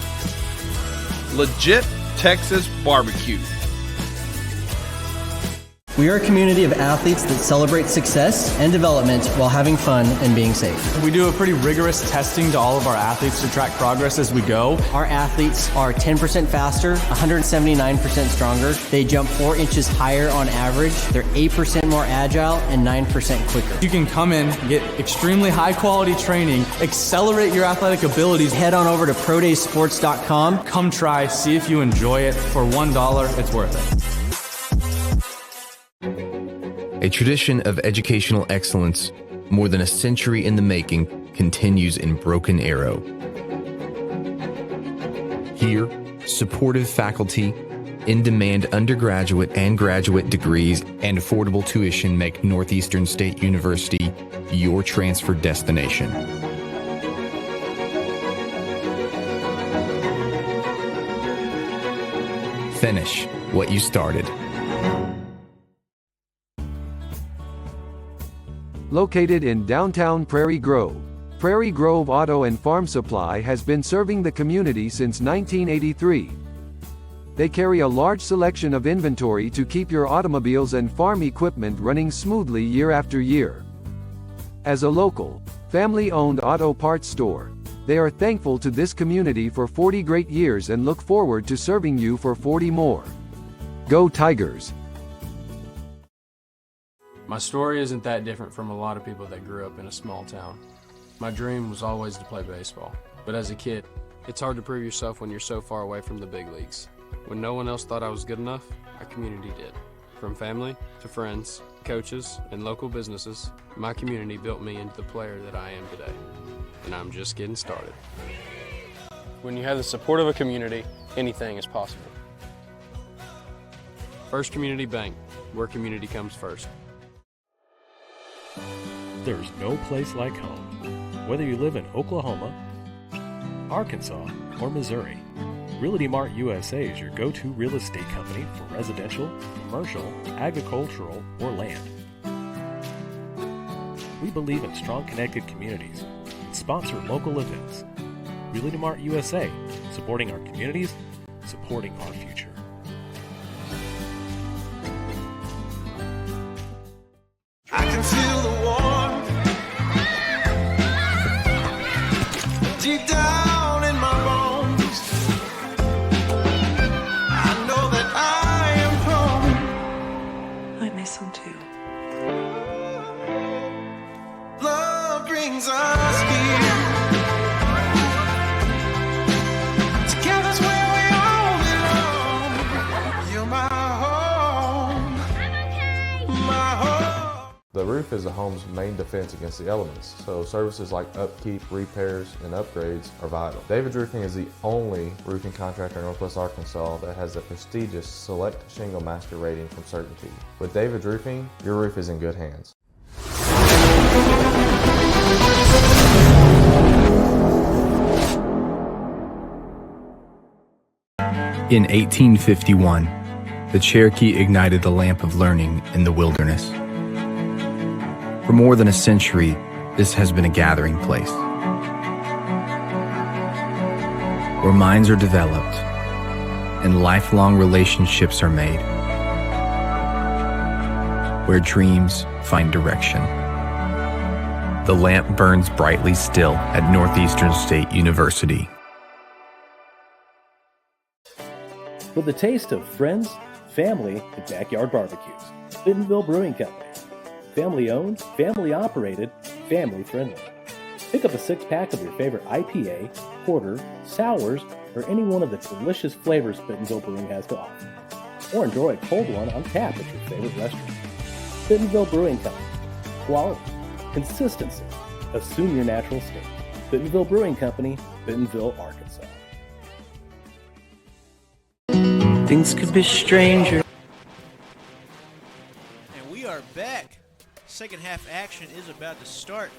Legit Texas barbecue. We are a community of athletes that celebrate success and development while having fun and being safe. We do a pretty rigorous testing to all of our athletes to track progress as we go. Our athletes are 10% faster, 179% stronger. They jump 4 inches higher on average. They're 8% more agile and 9% quicker. You can come in, get extremely high quality training, accelerate your athletic abilities. Head on over to prodaysports.com. Come try, see if you enjoy it. For $1, it's worth it. A tradition of educational excellence, more than a century in the making, continues in Broken Arrow. Here, supportive faculty, in-demand undergraduate and graduate degrees, and affordable tuition make Northeastern State University your transfer destination. Finish what you started. Located in downtown Prairie Grove, Prairie Grove Auto and Farm Supply has been serving the community since 1983. They carry a large selection of inventory to keep your automobiles and farm equipment running smoothly year after year. As a local, family-owned auto parts store, they are thankful to this community for 40 great years and look forward to serving you for 40 more. Go Tigers! My story isn't that different from a lot of people that grew up in a small town. My dream was always to play baseball, but as a kid, it's hard to prove yourself when you're so far away from the big leagues. When no one else thought I was good enough, our community did. From family to friends, coaches, and local businesses, my community built me into the player that I am today. And I'm just getting started. When you have the support of a community, anything is possible. First Community Bank, where community comes first. There's no place like home. Whether you live in Oklahoma, Arkansas, or Missouri, Realty Mart USA is your go-to real estate company for residential, commercial, agricultural, or land. We believe in strong connected communities and sponsor local events. Realty Mart USA, supporting our communities, supporting our future. I can feel the warmth deep down in my bones. I know that I am home. I miss him too. Love brings us here. Together's where we all belong. You're my home. My home. The roof is the home's main defense against the elements, so services like upkeep, repairs, and upgrades are vital. David's Roofing is the only roofing contractor in Northwest Arkansas that has the prestigious Select Shingle Master rating from Certainty. With David's Roofing, your roof is in good hands. In 1851, the Cherokee ignited the lamp of learning in the wilderness. For more than a century, this has been a gathering place where minds are developed and lifelong relationships are made, where dreams find direction. The lamp burns brightly still at Northeastern State University. With the taste of friends, family, and backyard barbecues, Bentonville Brewing Company. Family owned, family operated, family friendly. Pick up a 6-pack of your favorite IPA, porter, sours, or any one of the delicious flavors Bentonville Brewing has to offer. Or enjoy a cold one on tap at your favorite restaurant. Bentonville Brewing Company. Quality, consistency, assume your natural state. Bentonville Brewing Company, Bentonville, Arkansas. Things could be stranger. Second half action is about to start.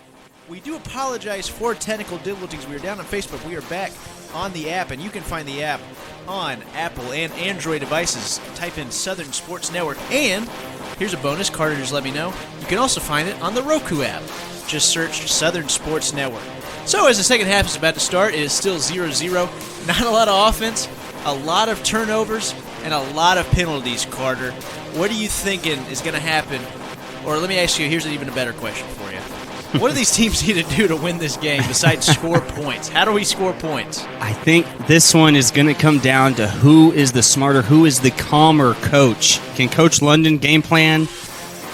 We do apologize for technical difficulties. We are down on Facebook. We are back on the app, and you can find the app on Apple and Android devices. Type in Southern Sports Network. And here's a bonus. Carter just let me know. You can also find it on the Roku app. Just search Southern Sports Network. So as the second half is about to start, it is still 0-0. Not a lot of offense, a lot of turnovers, and a lot of penalties, Carter. What are you thinking is going to happen? Or let me ask you, here's an even a better question for you. What do these teams need to do to win this game besides score points? How do we score points? I think this one is going to come down to who is the smarter, who is the calmer coach. Can Coach London game plan?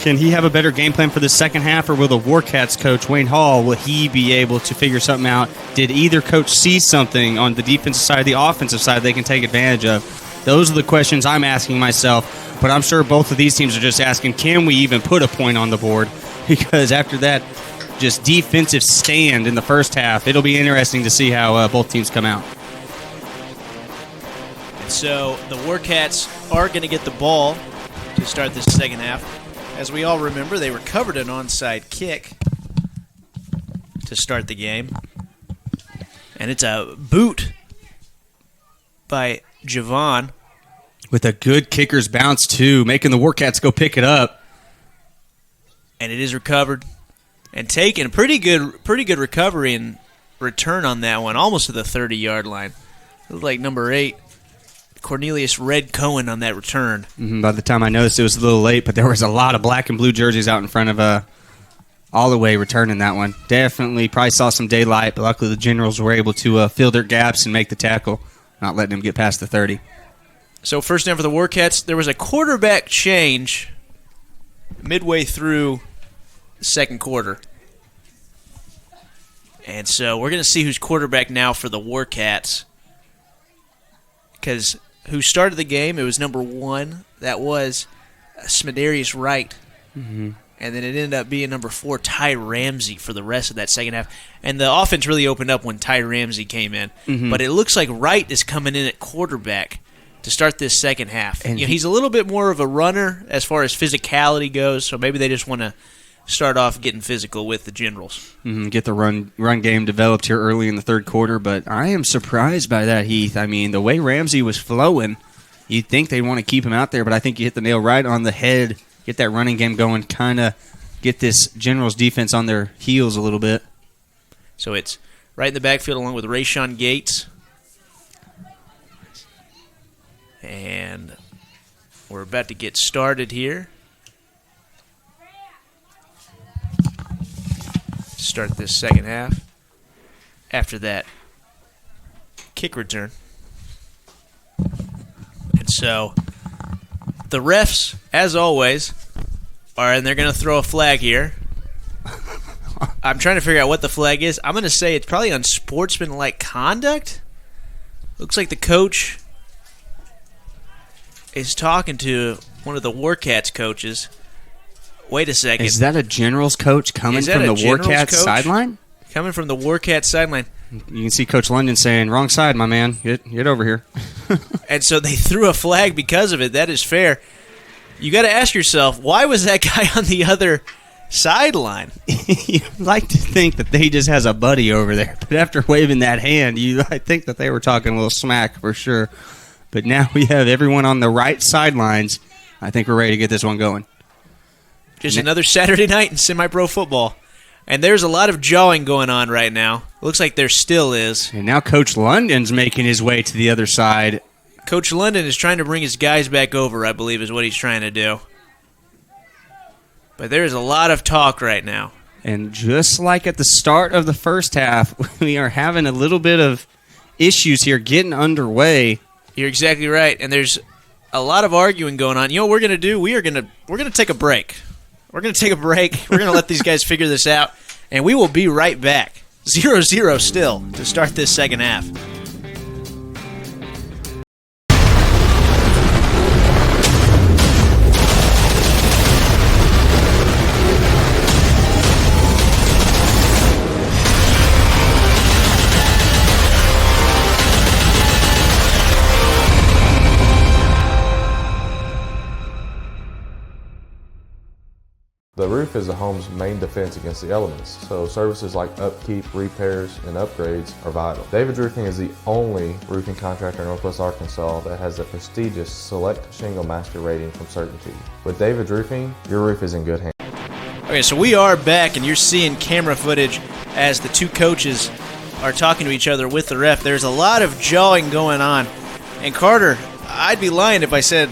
Can he have a better game plan for the second half, or will the Warcats coach, Wayne Hall, will he be able to figure something out? Did either coach see something on the defensive side, the offensive side they can take advantage of? Those are the questions I'm asking myself, but I'm sure both of these teams are just asking, can we even put a point on the board? Because after that just defensive stand in the first half, it'll be interesting to see how both teams come out. And so the Warcats are going to get the ball to start this second half. As we all remember, they recovered an onside kick to start the game. And it's a boot by Javon. With a good kicker's bounce, too, making the Warcats go pick it up. And it is recovered and taken. A pretty good recovery and return on that one, almost to the 30-yard line. It was like number 8, Cornelius Red Cohen on that return. By the time I noticed, it was a little late, but there was a lot of black and blue jerseys out in front of Holloway returning that one. Definitely probably saw some daylight, but luckily the Generals were able to fill their gaps and make the tackle, not letting them get past the 30. So first down for the Warcats, there was a quarterback change midway through the second quarter. And so we're going to see who's quarterback now for the Warcats. Because who started the game, it was number 1. That was Smedarius Wright. Mm-hmm. And then it ended up being number 4, Ty Ramsey, for the rest of that second half. And the offense really opened up when Ty Ramsey came in. Mm-hmm. But it looks like Wright is coming in at quarterback to start this second half. And he's a little bit more of a runner as far as physicality goes, so maybe they just want to start off getting physical with the Generals. Get the run game developed here early in the third quarter, but I am surprised by that, Heath. I mean, the way Ramsey was flowing, you'd think they'd want to keep him out there, but I think you hit the nail right on the head, get that running game going, kind of get this Generals defense on their heels a little bit. So it's right in the backfield along with Rayshawn Gates. And we're about to get started here. Start this second half. After that kick return. And so the refs, as always, and they're going to throw a flag here. I'm trying to figure out what the flag is. I'm going to say it's probably unsportsmanlike conduct. Looks like the coach is talking to one of the Warcats coaches. Wait a second. Is that a Generals coach coming from the Warcats sideline? Coming from the Warcats sideline. You can see Coach London saying, wrong side, my man. Get over here. And so they threw a flag because of it. That is fair. You got to ask yourself, why was that guy on the other sideline? You'd like to think that he just has a buddy over there. But after waving that hand, I think that they were talking a little smack for sure. But now we have everyone on the right sidelines. I think we're ready to get this one going. Just another Saturday night in semi-pro football. And there's a lot of jawing going on right now. Looks like there still is. And now Coach London's making his way to the other side. Coach London is trying to bring his guys back over, I believe, is what he's trying to do. But there's a lot of talk right now. And just like at the start of the first half, we are having a little bit of issues here getting underway. You're exactly right. And there's a lot of arguing going on. You know what we're going to do? We're going to take a break. We're going to take a break. We're going to let these guys figure this out. And we will be right back. 0-0 still to start this second half. The roof is the home's main defense against the elements, so services like upkeep, repairs, and upgrades are vital. David's Roofing is the only roofing contractor in Northwest Arkansas that has the prestigious Select Shingle Master rating from Certainty. With David's Roofing, your roof is in good hands. Okay, so we are back, and you're seeing camera footage as the two coaches are talking to each other with the ref. There's a lot of jawing going on. And Carter, I'd be lying if I said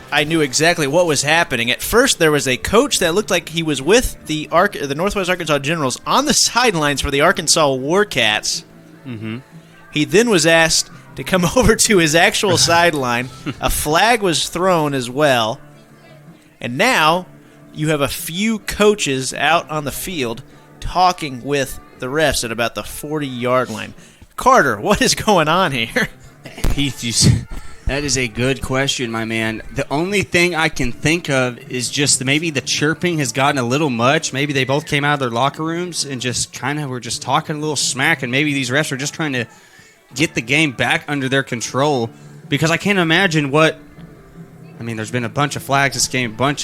I knew exactly what was happening. At first, there was a coach that looked like he was with the Northwest Arkansas Generals on the sidelines for the Arkansas Warcats. Mm-hmm. He then was asked to come over to his actual sideline. A flag was thrown as well. And now you have a few coaches out on the field talking with the refs at about the 40-yard line. Carter, what is going on here? Heath, that is a good question, my man. The only thing I can think of is just maybe the chirping has gotten a little much. Maybe they both came out of their locker rooms and just kind of were just talking a little smack, and maybe these refs are just trying to get the game back under their control, because I can't imagine there's been a bunch of flags this game, kind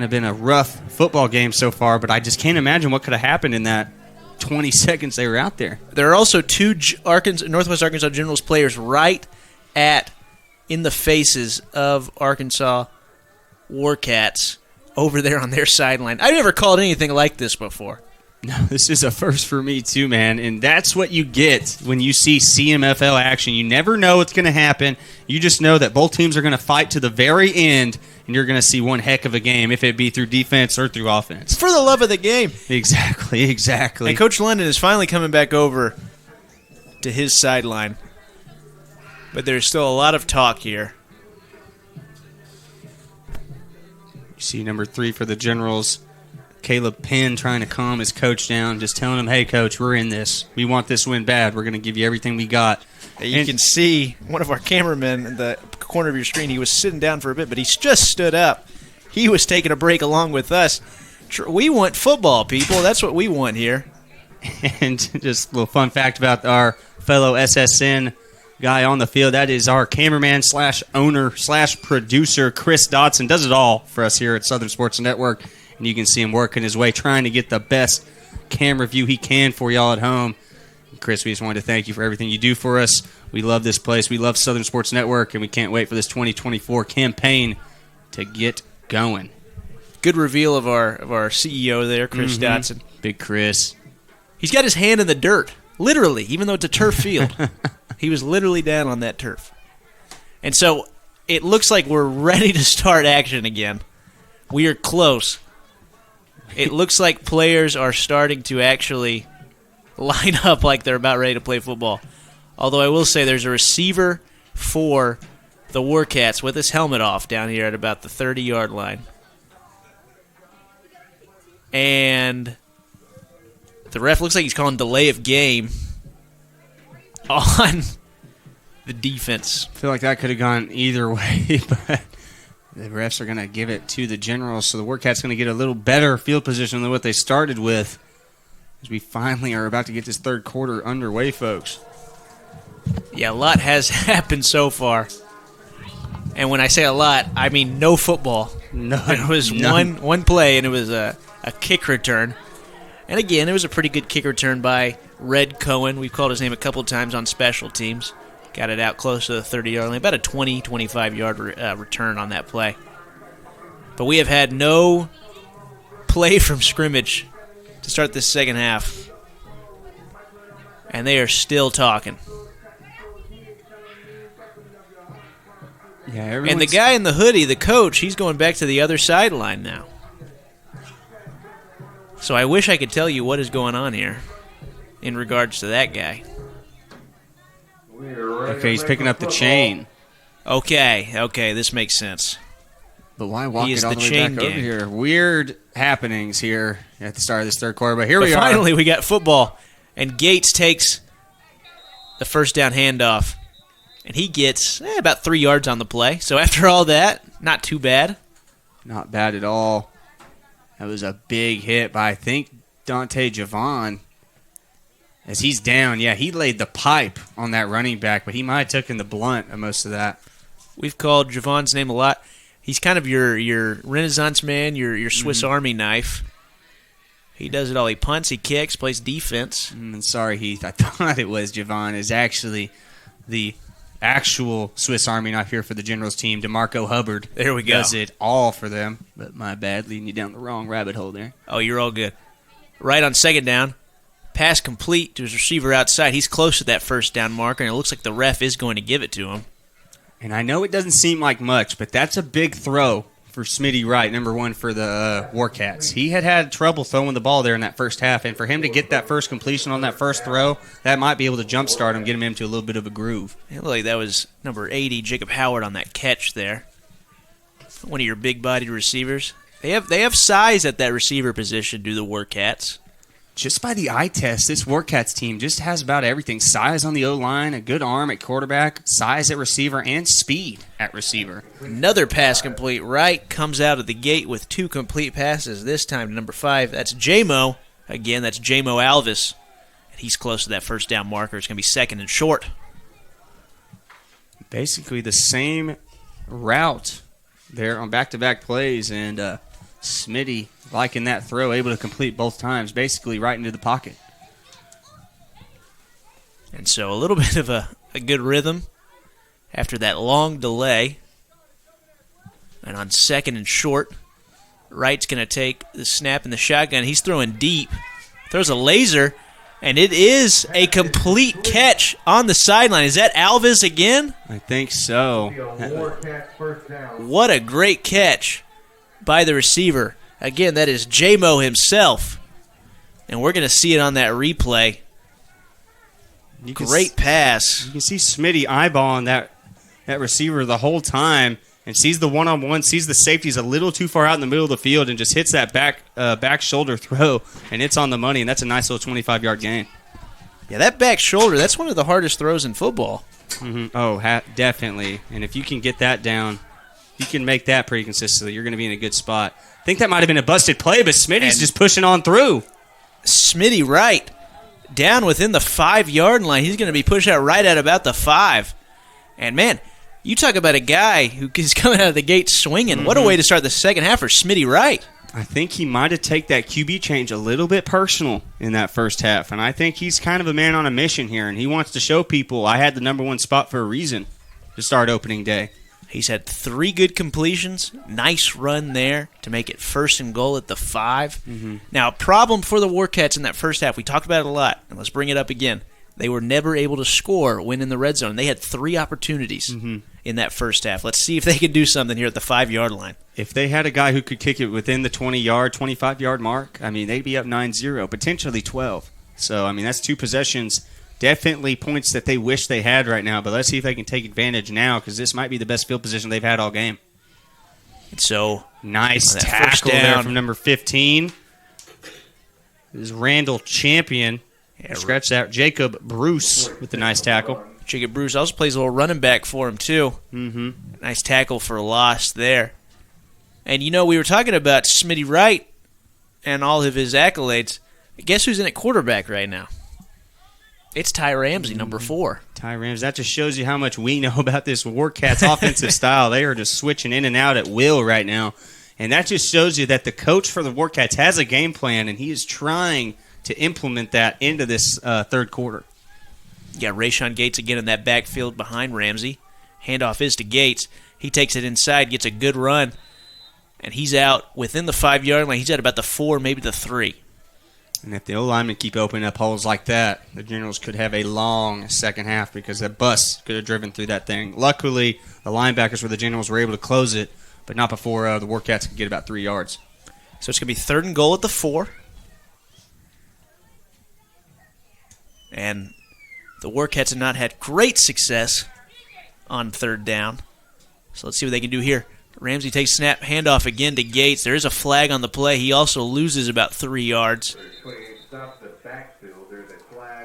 of been a rough football game so far, but I just can't imagine what could have happened in that 20 seconds they were out there. There are also two Northwest Arkansas Generals players right in the faces of Arkansas Warcats over there on their sideline. I've never called anything like this before. No, this is a first for me too, man, and that's what you get when you see CMFL action. You never know what's going to happen. You just know that both teams are going to fight to the very end, and you're going to see one heck of a game, if it be through defense or through offense. For the love of the game. Exactly. And Coach London is finally coming back over to his sideline, but there's still a lot of talk here. You see number 3 for the Generals, Caleb Penn, trying to calm his coach down, just telling him, hey, Coach, we're in this. We want this win bad. We're going to give you everything we got. You can see one of our cameramen in the corner of your screen. He was sitting down for a bit, but he just stood up. He was taking a break along with us. We want football, people. That's what we want here. And just a little fun fact about our fellow SSN guy on the field, that is our cameraman / owner / producer, Chris Dotson. Does it all for us here at Southern Sports Network. And you can see him working his way, trying to get the best camera view he can for y'all at home. And Chris, we just wanted to thank you for everything you do for us. We love this place. We love Southern Sports Network, and we can't wait for this 2024 campaign to get going. Good reveal of our CEO there, Chris Dotson. Big Chris. He's got his hand in the dirt, literally, even though it's a turf field. He was literally down on that turf. And so it looks like we're ready to start action again. We are close. It looks like players are starting to actually line up like they're about ready to play football. Although I will say there's a receiver for the Warcats with his helmet off down here at about the 30-yard line. And the ref looks like he's calling delay of game on the defense. I feel like that could have gone either way, but the refs are going to give it to the Generals, so the Warcats going to get a little better field position than what they started with, as we finally are about to get this third quarter underway, folks. Yeah, a lot has happened so far. And when I say a lot, I mean no football. There was one play, and it was a kick return. And again, it was a pretty good kick return by Red Cohen. We've called his name a couple times on special teams. Got it out close to the 30-yard line. About a 20, 25-yard return on that play. But we have had no play from scrimmage to start this second half. And they are still talking. Yeah, and the guy in the hoodie, the coach, he's going back to the other sideline now. So I wish I could tell you what is going on here in regards to that guy. Okay, he's picking up the chain. Okay, this makes sense. But why walk it all the way back over here? Weird happenings here at the start of this third quarter, but we are. Finally, we got football, and Gates takes the first down handoff, and he gets about 3 yards on the play. So after all that, not too bad. Not bad at all. That was a big hit by, I think, Dante Javon. As he's down, he laid the pipe on that running back, but he might have taken the blunt of most of that. We've called Javon's name a lot. He's kind of your Renaissance man, your Swiss Army knife. He does it all. He punts, he kicks, plays defense. Sorry, Heath. I thought it was Javon. Is actually the actual Swiss Army knife here for the Generals team. DeMarco Hubbard. There we go. Does it all for them. But my bad, leading you down the wrong rabbit hole there. Oh, you're all good. Right on second down. Pass complete to his receiver outside. He's close to that first down marker, and it looks like the ref is going to give it to him. And I know it doesn't seem like much, but that's a big throw for Smitty Wright, number 1 for the Warcats. He had trouble throwing the ball there in that first half, and for him to get that first completion on that first throw, that might be able to jumpstart him, get him into a little bit of a groove. It looked like that was number 80, Jacob Howard, on that catch there. One of your big-bodied receivers. They have size at that receiver position, do the Warcats. Just by the eye test, this Warcats team just has about everything. Size on the O-line, a good arm at quarterback, size at receiver, and speed at receiver. Another pass complete. Wright comes out of the gate with 2 complete passes, this time to number 5. That's J-Mo. Again, that's J-Mo Alvis. And he's close to that first down marker. It's going to be second and short. Basically the same route there on back-to-back plays, and Smitty, liking that throw, able to complete both times, basically right into the pocket. And so a little bit of a good rhythm after that long delay. And on second and short, Wright's going to take the snap in the shotgun. He's throwing deep. Throws a laser, and it is a complete catch on the sideline. Is that Alvis again? I think so. What a great catch by the receiver. Again, that is J-Mo himself. And we're going to see it on that replay. Great pass. You can see Smitty eyeballing that receiver the whole time and sees the one-on-one, sees the safeties a little too far out in the middle of the field, and just hits that back shoulder throw, and it's on the money, and that's a nice little 25-yard gain. Yeah, that back shoulder, that's one of the hardest throws in football. Mm-hmm. Oh, definitely. And if you can get that down, you can make that pretty consistently, you're going to be in a good spot. I think that might have been a busted play, but Smitty's just pushing on through. Smitty Wright down within the 5-yard line. He's going to be pushed out right at about the 5. And, man, you talk about a guy who is coming out of the gate swinging. Mm-hmm. What a way to start the second half for Smitty Wright. I think he might have taken that QB change a little bit personal in that first half, and I think he's kind of a man on a mission here, and he wants to show people I had the number 1 spot for a reason to start opening day. He's had 3 good completions. Nice run there to make it first and goal at the 5. Mm-hmm. Now, a problem for the Warcats in that first half, we talked about it a lot, and let's bring it up again. They were never able to score when in the red zone. They had 3 opportunities in that first half. Let's see if they can do something here at the 5-yard line. If they had a guy who could kick it within the 20-yard, 25-yard mark, I mean, they'd be up 9-0, potentially 12. So, I mean, that's 2 possessions. Definitely points that they wish they had right now, but let's see if they can take advantage now, because this might be the best field position they've had all game. And so, nice tackle there from number 15. This is Randall Champion. Yeah, scratch that. Jacob Bruce with the nice tackle. Jacob Bruce also plays a little running back for him, too. Mm-hmm. Nice tackle for a loss there. And, you know, we were talking about Smitty Wright and all of his accolades. Guess who's in at quarterback right now? It's Ty Ramsey, number 4. Ty Ramsey. That just shows you how much we know about this Warcats offensive style. They are just switching in and out at will right now. And that just shows you that the coach for the Warcats has a game plan, and he is trying to implement that into this third quarter. Yeah, Rayshon Gates again in that backfield behind Ramsey. Handoff is to Gates. He takes it inside, gets a good run, and he's out within the 5-yard line. He's at about the 4, maybe the 3. And if the O-linemen keep opening up holes like that, the Generals could have a long second half because that bus could have driven through that thing. Luckily, the linebackers for the Generals were able to close it, but not before the Warcats could get about 3 yards. So it's going to be 3rd and goal at the 4. And the Warcats have not had great success on 3rd down. So let's see what they can do here. Ramsey takes snap, handoff again to Gates. There is a flag on the play. He also loses about 3 yards.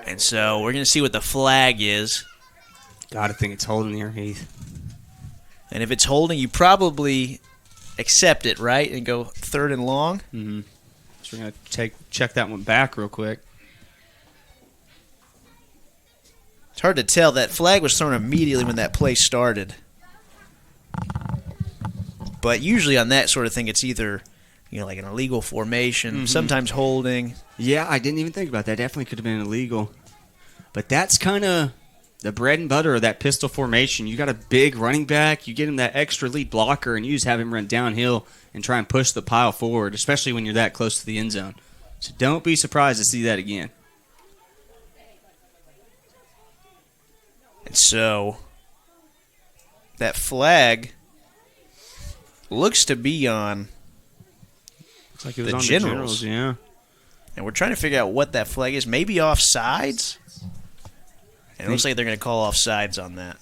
And so we're going to see what the flag is. Gotta think it's holding here, Heath. And if it's holding, you probably accept it, right? And go 3rd and long. Mm-hmm. So we're going to check that one back real quick. It's hard to tell. That flag was thrown immediately when that play started. But usually on that sort of thing, it's either, like an illegal formation, sometimes holding. Yeah, I didn't even think about that. Definitely could have been illegal. But that's kind of the bread and butter of that pistol formation. You got a big running back, you get him that extra lead blocker, and you just have him run downhill and try and push the pile forward, especially when you're that close to the end zone. So don't be surprised to see that again. And so that flag looks to be on like it was the on Generals. The Generals, yeah. And we're trying to figure out what that flag is. Maybe offsides? And it looks like they're going to call offsides on that.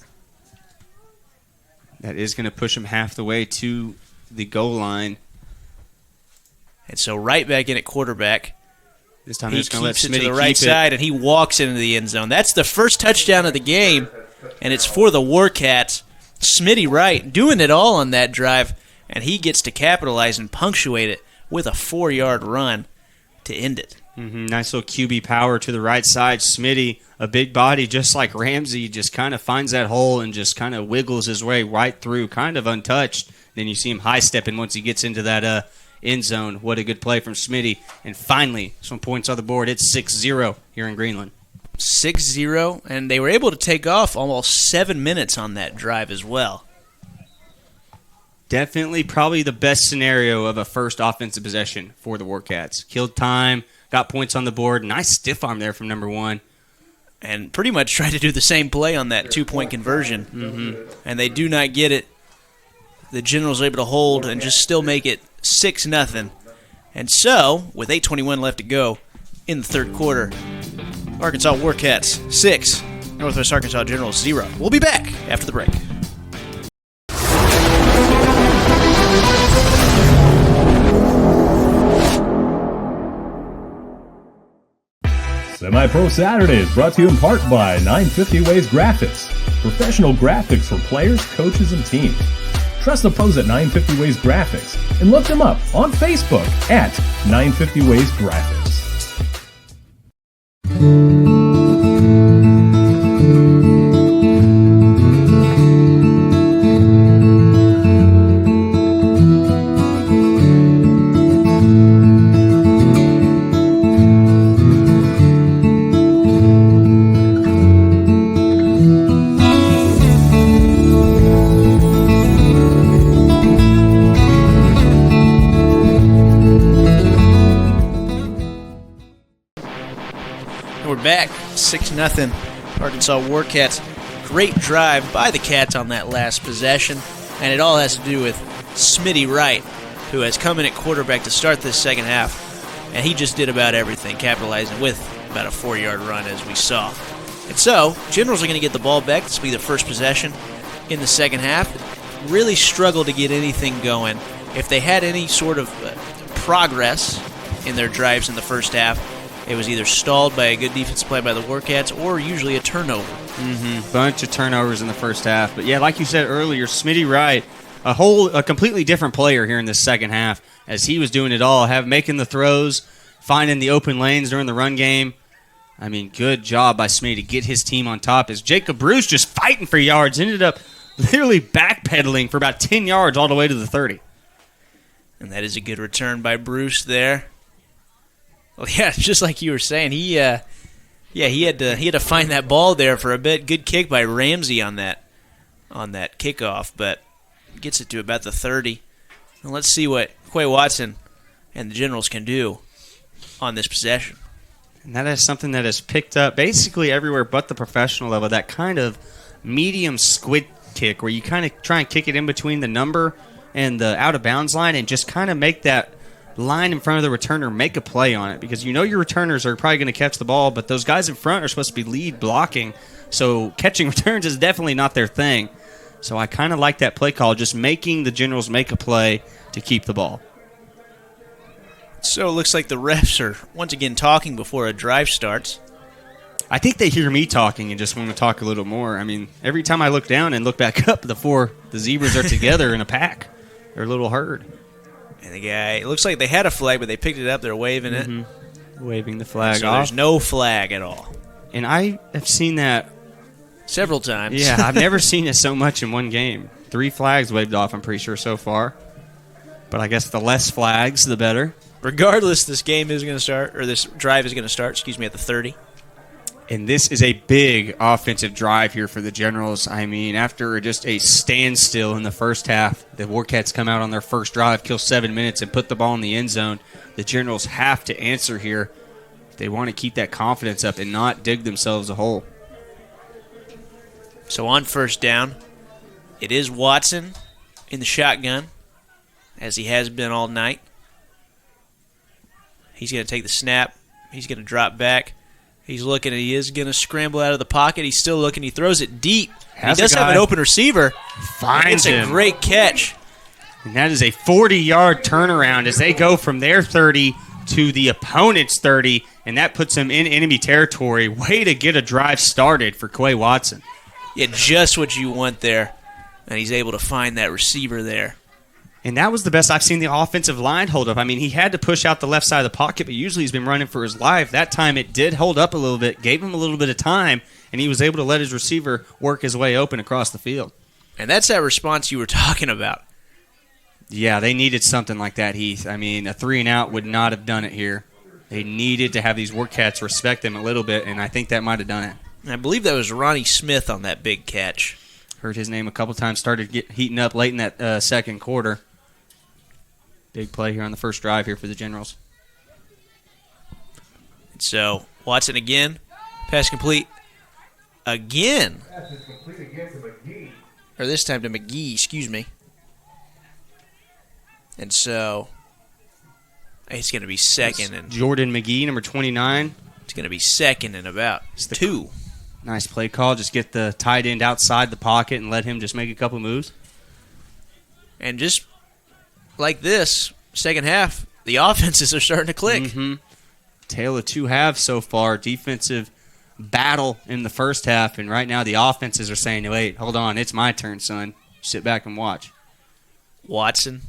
That is going to push him half the way to the goal line. And so right back in at quarterback. This time he he's going to let keeps it Smitty to the right side, and he walks into the end zone. That's the first touchdown of the game, and it's for the Warcats. Smitty Wright doing it all on that drive, and he gets to capitalize and punctuate it with a 4-yard run to end it. Nice little QB power to the right side. Smitty, a big body just like Ramsey, just kind of finds that hole and just kind of wiggles his way right through, kind of untouched. Then you see him high-stepping once he gets into that end zone. What a good play from Smitty. And finally, some points on the board. It's 6-0 here in Greenland. 6-0, and they were able to take off almost 7 minutes on that drive as well. Definitely probably the best scenario of a first offensive possession for the Warcats. Killed time, got points on the board. Nice stiff arm there from number one. And pretty much tried to do the same play on that 2-point conversion. And they do not get it. The Generals are able to hold and just still make it 6-0. And so, with 8:21 left to go in the third quarter, Arkansas Warcats 6, Northwest Arkansas Generals 0. We'll be back after the break. Semi-Pro Saturday is brought to you in part by 950 Ways Graphics. Professional graphics for players, coaches, and teams. Trust the pros at 950 Ways Graphics and look them up on Facebook at 950 Ways Graphics. Back 6-0 Arkansas Warcats. Great drive by the Cats on that last possession, and it all has to do with Smitty Wright, who has come in at quarterback to start this second half, and he just did about everything, capitalizing with about a 4-yard run as we saw. And so Generals are going to get the ball back. This will be their first possession in the second half. Really struggled to get anything going. If they had any sort of progress in their drives in the first half, it was either stalled by a good defensive play by the Warcats or usually a turnover. Bunch of turnovers in the first half. But yeah, like you said earlier, Smitty Wright, a completely different player here in this second half as he was doing it all, making the throws, finding the open lanes during the run game. I mean, good job by Smitty to get his team on top as Jacob Bruce just fighting for yards, ended up literally backpedaling for about 10 yards all the way to the 30. And that is a good return by Bruce there. Well, yeah, just like you were saying, he had to find that ball there for a bit. Good kick by Ramsey on that kickoff, but gets it to about the 30. And let's see what Quay Watson and the Generals can do on this possession. And that is something that is picked up basically everywhere but the professional level, that kind of medium squid kick where you kind of try and kick it in between the number and the out-of-bounds line and just kind of make that line in front of the returner make a play on it, because you know your returners are probably going to catch the ball, but those guys in front are supposed to be lead blocking, so catching returns is definitely not their thing. So I kind of like that play call, just making the Generals make a play to keep the ball. So it looks like the refs are once again talking before a drive starts. I think they hear me talking and just want to talk a little more. I mean, every time I look down and look back up, the zebras are together in a pack. They're a little herd. And the guy, it looks like they had a flag, but they picked it up. They're waving it. Waving the flag so off. There's no flag at all. And I have seen that several times. Yeah, I've never seen it so much in one game. 3 flags waved off, I'm pretty sure, so far. But I guess the less flags, the better. Regardless, this game is going to start, or this drive is going to start, at the 30. And this is a big offensive drive here for the Generals. I mean, after just a standstill in the first half, the Warcats come out on their first drive, kill 7 minutes, and put the ball in the end zone. The Generals have to answer here if they want to keep that confidence up and not dig themselves a hole. So on first down, it is Watson in the shotgun, as he has been all night. He's going to take the snap. He's going to drop back. He's looking, and he is going to scramble out of the pocket. He's still looking. He throws it deep. He does have an open receiver. Finds him. It's a great catch. And that is a 40-yard turnaround as they go from their 30 to the opponent's 30, and that puts them in enemy territory. Way to get a drive started for Quay Watson. Yeah, just what you want there, and he's able to find that receiver there. And that was the best I've seen the offensive line hold up. I mean, he had to push out the left side of the pocket, but usually he's been running for his life. That time it did hold up a little bit, gave him a little bit of time, and he was able to let his receiver work his way open across the field. And that's that response you were talking about. Yeah, they needed something like that, Heath. I mean, a 3-and-out would not have done it here. They needed to have these Warcats respect them a little bit, and I think that might have done it. And I believe that was Ronnie Smith on that big catch. Heard his name a couple times, started heating up late in that second quarter. Big play here on the first drive here for the Generals. So, Watson again. Pass complete again. Pass is complete again to McGee. Or this time to McGee, excuse me. And so, it's going to be second. And Jordan McGee, number 29. It's going to be second and about 2. Nice play call. Just get the tight end outside the pocket and let him just make a couple moves. And just like this, second half, the offenses are starting to click. Mm-hmm. Tale of two halves so far. Defensive battle in the first half, and right now the offenses are saying, wait, hold on, it's my turn, son. Sit back and watch. Watson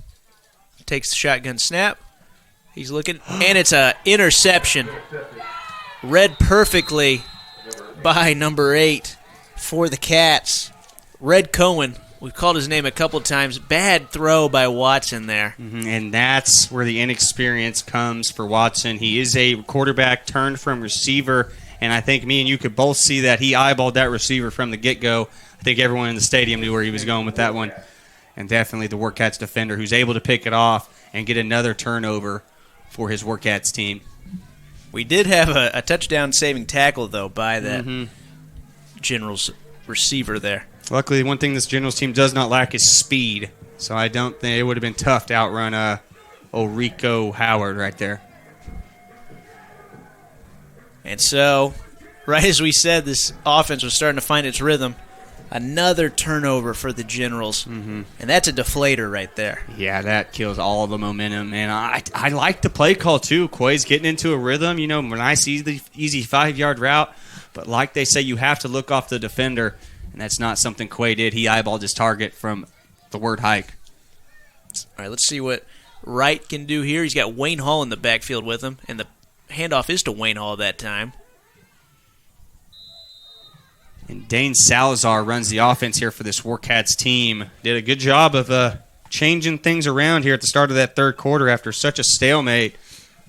takes the shotgun snap. He's looking, and it's an interception. Read perfectly by number 8 for the Cats. Red Cohen. We've called his name a couple times. Bad throw by Watson there. Mm-hmm. And that's where the inexperience comes for Watson. He is a quarterback turned from receiver, and I think me and you could both see that he eyeballed that receiver from the get-go. I think everyone in the stadium knew where he was going with that one. And definitely the Warcats defender who's able to pick it off and get another turnover for his Warcats team. We did have a touchdown-saving tackle, though, by that Generals receiver there. Luckily, one thing this Generals team does not lack is speed. So I don't think it would have been tough to outrun old Rico Howard right there. And so, right as we said, this offense was starting to find its rhythm. Another turnover for the Generals. Mm-hmm. And that's a deflator right there. Yeah, that kills all the momentum. And I like the play call, too. Quay's getting into a rhythm. You know, when I see the easy 5-yard route. But like they say, you have to look off the defender. And that's not something Quay did. He eyeballed his target from the word hike. All right, let's see what Wright can do here. He's got Wayne Hall in the backfield with him, and the handoff is to Wayne Hall that time. And Dane Salazar runs the offense here for this Warcats team. Did a good job of changing things around here at the start of that third quarter after such a stalemate.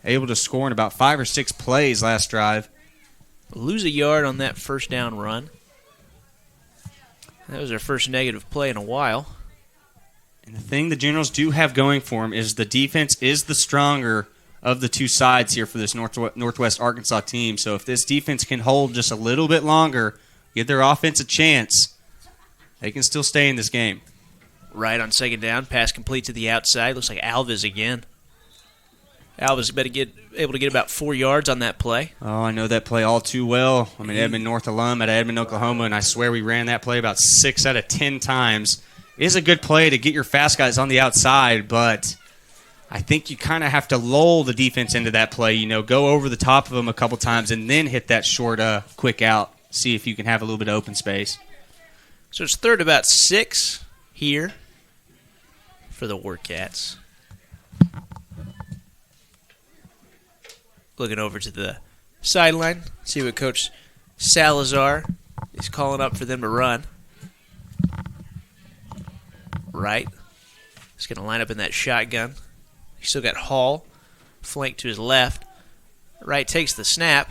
Able to score in about 5 or 6 plays last drive. Lose a yard on that first down run. That was their first negative play in a while. And the thing the Generals do have going for them is the defense is the stronger of the two sides here for this Northwest Arkansas team. So if this defense can hold just a little bit longer, give their offense a chance, they can still stay in this game. Right on second down, pass complete to the outside. Looks like Alves again. Alves able to get about 4 yards on that play. Oh, I know that play all too well. I'm an Edmond North alum at Edmond, Oklahoma, and I swear we ran that play about 6 out of 10 times. It is a good play to get your fast guys on the outside, but I think you kind of have to lull the defense into that play. You know, go over the top of them a couple times and then hit that short, quick out. See if you can have a little bit of open space. So it's third about 6 here for the Warcats. Looking over to the sideline, see what Coach Salazar is calling up for them to run. Right. He's going to line up in that shotgun. He's still got Hall flanked to his left. Wright takes the snap,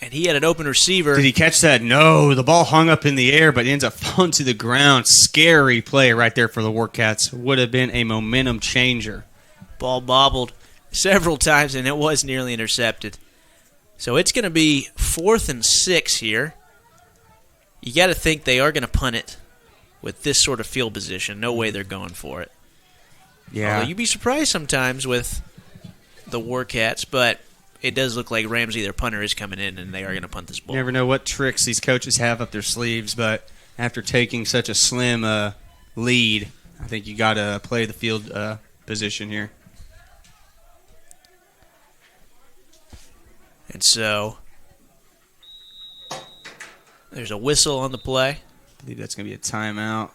and he had an open receiver. Did he catch that? No, the ball hung up in the air, but ends up falling to the ground. Scary play right there for the Warcats. Would have been a momentum changer. Ball bobbled several times, and it was nearly intercepted. So it's going to be 4th and 6 here. You got to think they are going to punt it with this sort of field position. No way they're going for it. Yeah. Although you'd be surprised sometimes with the Warcats, but it does look like Ramsey, their punter, is coming in, and they are going to punt this ball. You never know what tricks these coaches have up their sleeves, but after taking such a slim lead, I think you got to play the field position here. And so there's a whistle on the play. I believe that's going to be a timeout.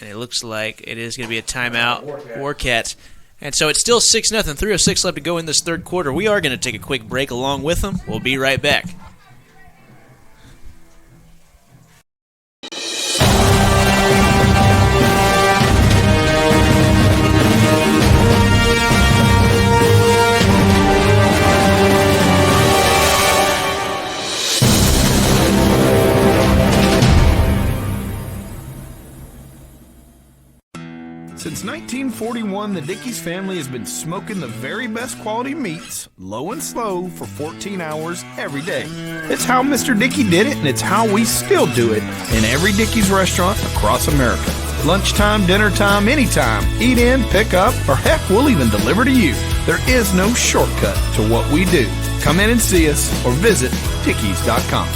And it looks like it is going to be a timeout. Warcats. And so it's still 6-0, 3:06 left to go in this third quarter. We are going to take a quick break along with them. We'll be right back. Since 1941, the Dickey's family has been smoking the very best quality meats, low and slow, for 14 hours every day. It's how Mr. Dickey did it, and it's how we still do it in every Dickey's restaurant across America. Lunchtime, dinner time, anytime. Eat in, pick up, or heck, we'll even deliver to you. There is no shortcut to what we do. Come in and see us or visit Dickeys.com.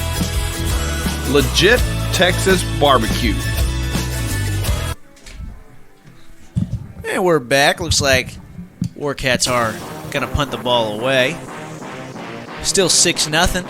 Legit Texas barbecue. And we're back. Looks like Warcats are going to punt the ball away. Still 6-0.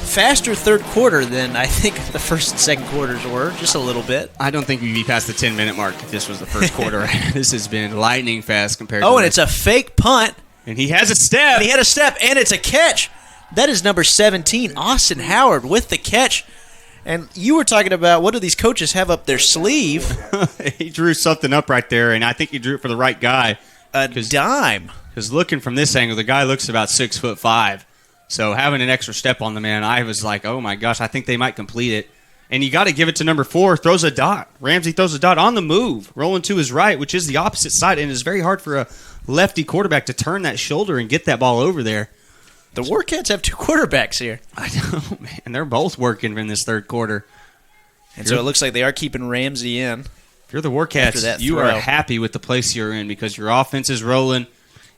Faster third quarter than I think the first and second quarters were, just a little bit. I don't think we'd be past the 10-minute mark if this was the first quarter. This has been lightning fast compared to and it's a fake punt. And he has a step. And he had a step, and it's a catch. That is number 17, Austin Howard, with the catch. And you were talking about what do these coaches have up their sleeve? He drew something up right there, and I think he drew it for the right guy. A dime. Because looking from this angle, the guy looks about 6'5". So having an extra step on the man, I was like, oh my gosh, I think they might complete it. And you got to give it to number 4, throws a dot. Ramsey throws a dot on the move, rolling to his right, which is the opposite side, and it's very hard for a lefty quarterback to turn that shoulder and get that ball over there. The Warcats have 2 quarterbacks here. I know, man. They're both working in this third quarter. And so it looks like they are keeping Ramsey in. If you're the Warcats, you are happy with the place you're in because your offense is rolling.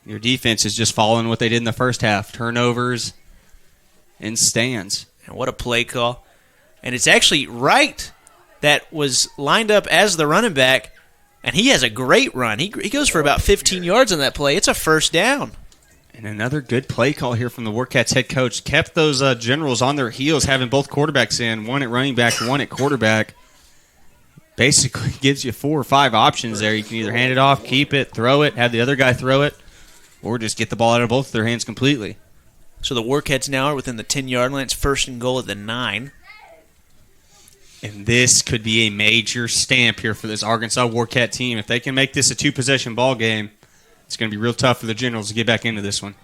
Your defense is just following what they did in the first half. Turnovers and stands. And what a play call. And it's actually Wright that was lined up as the running back, and he has a great run. He goes for about 15 yards on that play. It's a first down. And another good play call here from the Warcats head coach. Kept those generals on their heels, having both quarterbacks in, one at running back, one at quarterback. Basically gives you 4 or 5 options there. You can either hand it off, keep it, throw it, have the other guy throw it, or just get the ball out of both of their hands completely. So the Warcats now are within the 10-yard line. It's first and goal at the 9. And this could be a major stamp here for this Arkansas Warcat team. If they can make this a 2-possession ball game, it's going to be real tough for the Generals to get back into this one.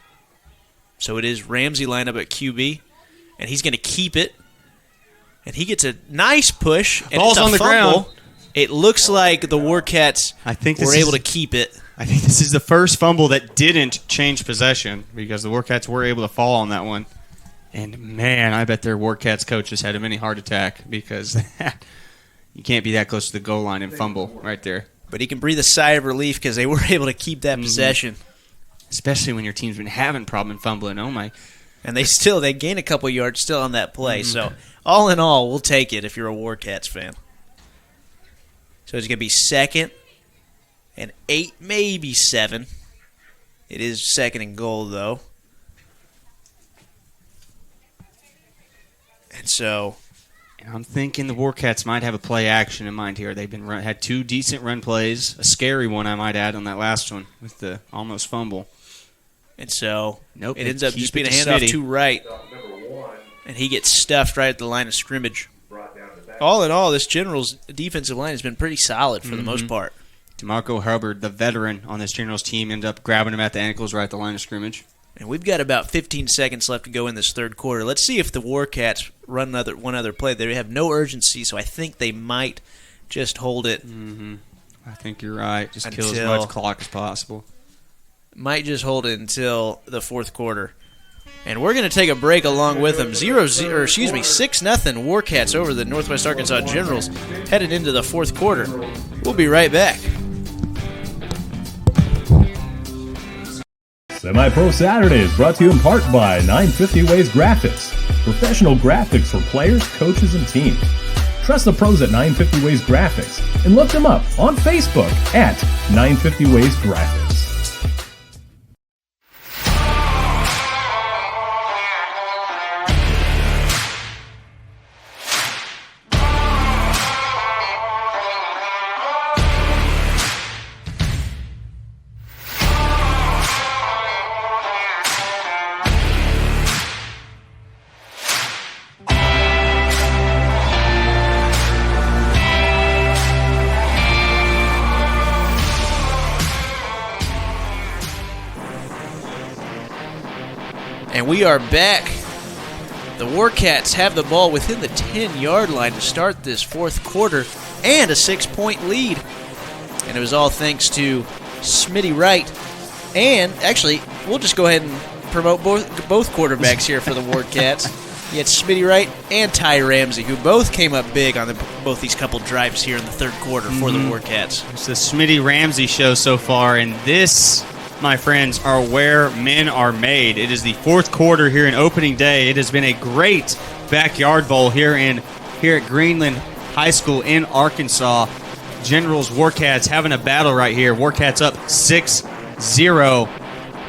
So it is Ramsey lined up at QB, and he's going to keep it. And he gets a nice push. And Ball's it's a on the fumble. ground. It looks like the Warcats were able to keep it. I think this is the first fumble that didn't change possession because the Warcats were able to fall on that one. And, man, I bet their Warcats coaches had a mini heart attack because you can't be that close to the goal line and fumble right there. But he can breathe a sigh of relief because they were able to keep that possession. Especially when your team's been having problem fumbling. Oh, my. And they gain a couple yards still on that play. So, all in all, we'll take it if you're a Warcats fan. So it's going to be 2nd and 8, maybe 7. It is 2nd and goal, though. And so... And I'm thinking the Warcats might have a play action in mind here. They've had 2 decent run plays, a scary one I might add on that last one with the almost fumble. And so it ends up just being a handoff to Wright. And he gets stuffed right at the line of scrimmage. all in all, this Generals defensive line has been pretty solid for the most part. DeMarco Hubbard, the veteran on this Generals team, ended up grabbing him at the ankles right at the line of scrimmage. And we've got about 15 seconds left to go in this third quarter. Let's see if the Warcats run one other play. They have no urgency, so I think they might just hold it. I think you're right. Just kill as much clock as possible. Might just hold it until the fourth quarter. And we're going to take a break along with them. 6-0 Warcats over the Northwest Arkansas Generals headed into the fourth quarter. We'll be right back. Semi-Pro Saturday is brought to you in part by 950 Ways Graphics. Professional graphics for players, coaches, and teams. Trust the pros at 950 Ways Graphics and look them up on Facebook at 950 Ways Graphics. And we are back. The Warcats have the ball within the 10-yard line to start this fourth quarter and a 6-point lead. And it was all thanks to Smitty Wright. And actually, we'll just go ahead and promote both quarterbacks here for the Warcats. You had Smitty Wright and Ty Ramsey, who both came up big on both these couple drives here in the third quarter for the Warcats. It's the Smitty Ramsey show so far, and this, my friends, are where men are made. It is the fourth quarter here in opening day. It has been a great backyard bowl here at Greenland High School in Arkansas. Generals Warcats having a battle right here. Warcats up 6-0,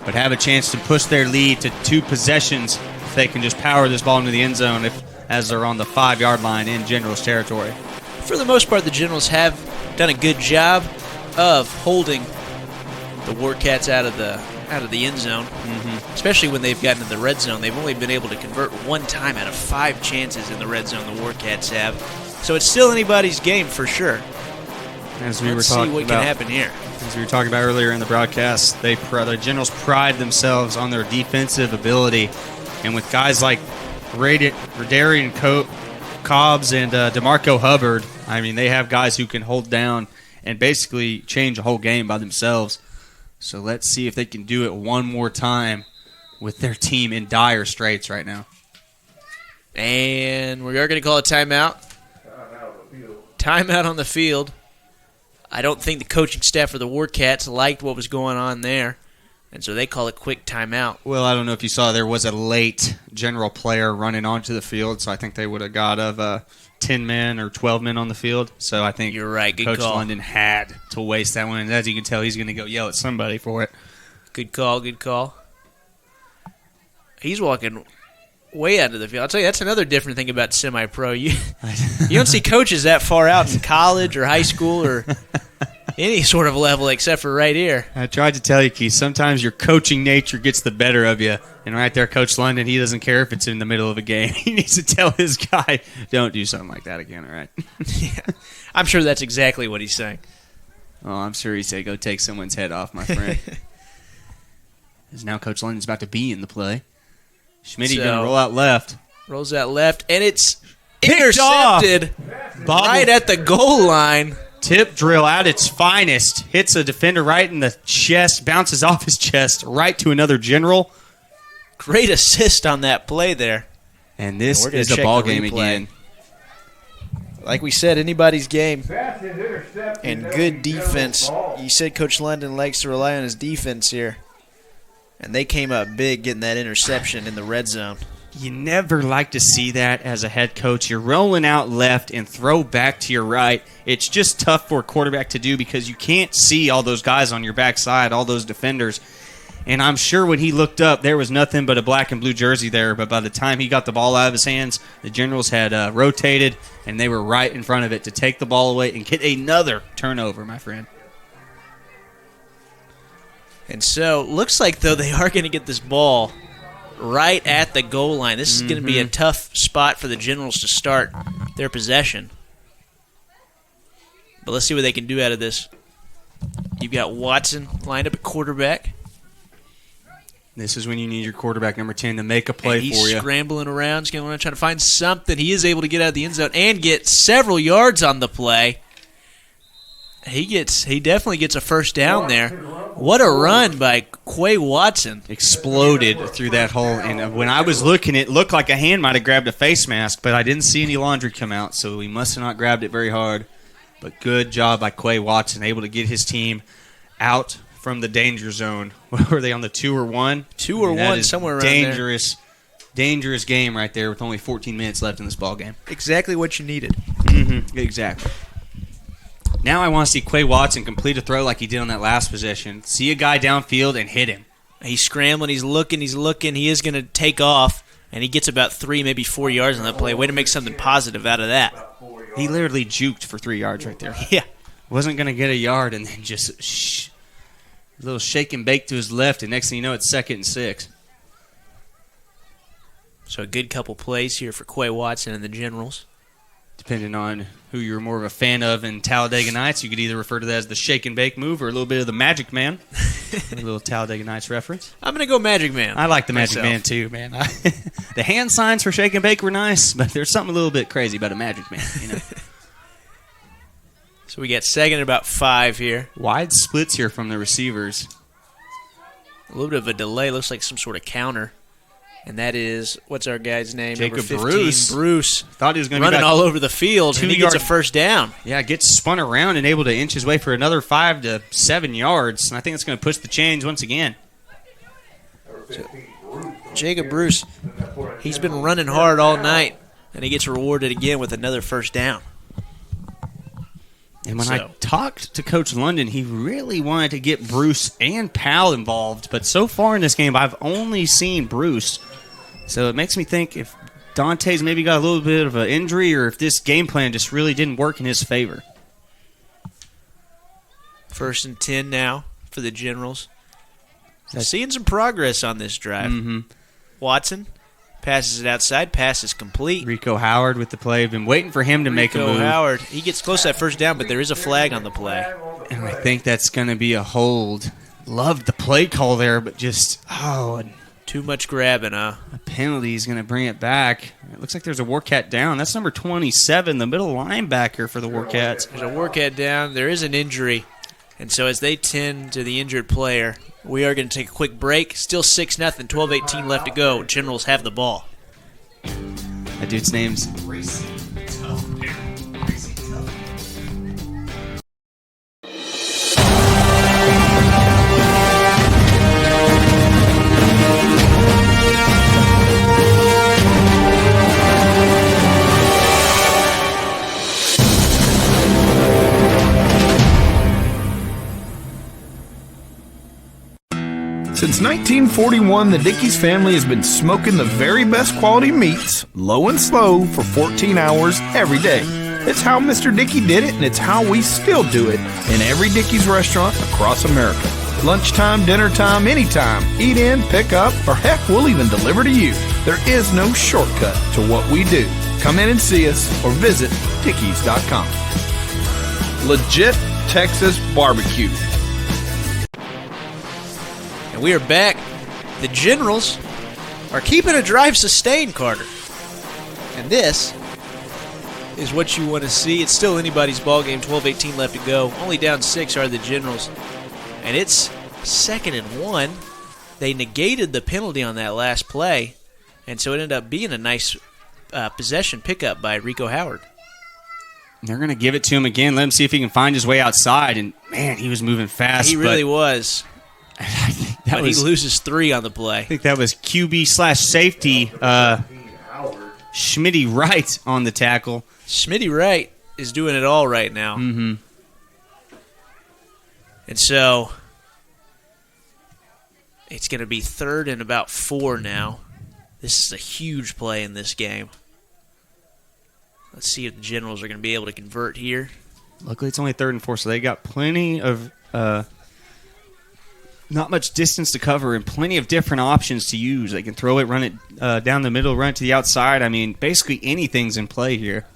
but have a chance to push their lead to 2 possessions if they can just power this ball into the end zone as they're on the 5-yard line in Generals territory. For the most part, the Generals have done a good job of holding the Warcats out of the end zone, especially when they've gotten to the red zone. They've only been able to convert 1 time out of 5 chances in the red zone the Warcats have. So it's still anybody's game for sure. Let's see what can happen here. As we were talking about earlier in the broadcast, the Generals pride themselves on their defensive ability. And with guys like Radarian Cobbs and DeMarco Hubbard, I mean, they have guys who can hold down and basically change a whole game by themselves. So let's see if they can do it one more time with their team in dire straits right now. And we are going to call a timeout. Timeout on the field. I don't think the coaching staff for the Warcats liked what was going on there, and so they call a quick timeout. Well, I don't know if you saw, there was a late General player running onto the field, so I think they would have got 10 men or 12 men on the field. So I think you're right. Good Coach call. London had to waste that one. And as you can tell, he's going to go yell at somebody for it. Good call. Good call. He's walking way out of the field. I'll tell you, that's another different thing about semi-pro. You don't see coaches that far out in college or high school or any sort of level except for right here. I tried to tell you, Keith, sometimes your coaching nature gets the better of you. And right there, Coach London, he doesn't care if it's in the middle of a game. He needs to tell his guy, don't do something like that again, all right? Yeah, I'm sure that's exactly what he's saying. Oh, I'm sure he said, go take someone's head off, my friend. As now Coach London's about to be in the play. Schmitty going to roll out left. Rolls out left, and it's intercepted right at the goal line. Tip drill at its finest. Hits a defender right in the chest, bounces off his chest, right to another General. Great assist on that play there. And this is a ball game again. Like we said, anybody's game. And good defense. You said Coach London likes to rely on his defense here. And they came up big getting that interception in the red zone. You never like to see that as a head coach. You're rolling out left and throw back to your right. It's just tough for a quarterback to do because you can't see all those guys on your backside, all those defenders. And I'm sure when he looked up, there was nothing but a black and blue jersey there. But by the time he got the ball out of his hands, the Generals had rotated, and they were right in front of it to take the ball away and get another turnover, my friend. And so, looks like, though, they are going to get this ball right at the goal line. This is going to be a tough spot for the Generals to start their possession. But let's see what they can do out of this. You've got Watson lined up at quarterback. This is when you need your quarterback, number 10, to make a play and for you. He's scrambling around. He's going to try to find something. He is able to get out of the end zone and get several yards on the play. He definitely gets a first down there. What a run by Quay Watson. Exploded through that hole. And when I was looking, it looked like a hand might have grabbed a face mask, but I didn't see any laundry come out, so he must have not grabbed it very hard. But good job by Quay Watson, able to get his team out from the danger zone. What were they on the 2 or 1? 2 or 1, somewhere around dangerous, there. Dangerous game right there with only 14 minutes left in this ball game. Exactly what you needed. Mm-hmm. Exactly. Now I want to see Quay Watson complete a throw like he did on that last possession. See a guy downfield and hit him. He's scrambling. He's looking. He is going to take off, and he gets about 3, maybe 4 yards on that play. Way to make something positive out of that. He literally juked for 3 yards right there. Yeah. Wasn't going to get a yard, and then just a little shake and bake to his left, and next thing you know, it's 2nd and 6. So a good couple plays here for Quay Watson and the Generals. Depending on who you're more of a fan of in Talladega Nights, you could either refer to that as the shake and bake move or a little bit of the Magic Man. A little Talladega Nights reference. I'm going to go Magic Man. I like the Magic Man too, man. The hand signs for shake and bake were nice, but there's something a little bit crazy about a Magic Man, you know. So we got 2nd and about 5 here. Wide splits here from the receivers. A little bit of a delay. Looks like some sort of counter. And that is, what's our guy's name? Jacob Number 15, Bruce. Bruce. Thought he was going to be running all over the field, and he gets a first down. Yeah, gets spun around and able to inch his way for another 5 to 7 yards. And I think it's going to push the chains once again. Jacob Bruce, he's been running hard all night, and he gets rewarded again with another first down. And when I talked to Coach London, he really wanted to get Bruce and Powell involved. But so far in this game, I've only seen Bruce. So it makes me think if Dante's maybe got a little bit of an injury or if this game plan just really didn't work in his favor. 1st and 10 now for the Generals. Seeing some progress on this drive. Mm-hmm. Watson passes it outside. Pass is complete. Rico Howard with the play. I've been waiting for him to make a move. Rico Howard. He gets close to that first down, but there is a flag on the play. And I think that's going to be a hold. Loved the play call there, but just, too much grabbing, huh? A penalty is going to bring it back. It looks like there's a Warcat down. That's number 27, the middle linebacker for the Warcats. There's a Warcat down. There is an injury. And so as they tend to the injured player, we are going to take a quick break. Still 6-0, 12-18 left to go. Generals have the ball. That dude's name's Racy. Since 1941, the Dickey's family has been smoking the very best quality meats, low and slow, for 14 hours every day. It's how Mr. Dickey did it, and it's how we still do it in every Dickey's restaurant across America. Lunchtime, dinner time, anytime. Eat in, pick up, or heck, we'll even deliver to you. There is no shortcut to what we do. Come in and see us or visit Dickeys.com. Legit Texas barbecue. And we are back. The Generals are keeping a drive sustained, Carter. And this is what you want to see. It's still anybody's ball game, 12-18 left to go. Only down 6 are the Generals. And it's 2nd and 1. They negated the penalty on that last play, and so it ended up being a nice possession pickup by Rico Howard. They're going to give it to him again, let him see if he can find his way outside. And, man, he was moving fast. He really was. But he loses 3 on the play. I think that was QB/safety Schmitty Wright on the tackle. Schmitty Wright is doing it all right now. Mm-hmm. And so it's going to be 3rd and about 4 now. This is a huge play in this game. Let's see if the Generals are going to be able to convert here. Luckily, it's only 3rd and 4, so they got plenty of not much distance to cover and plenty of different options to use. They can throw it, run it down the middle, run it to the outside. I mean, basically anything's in play here.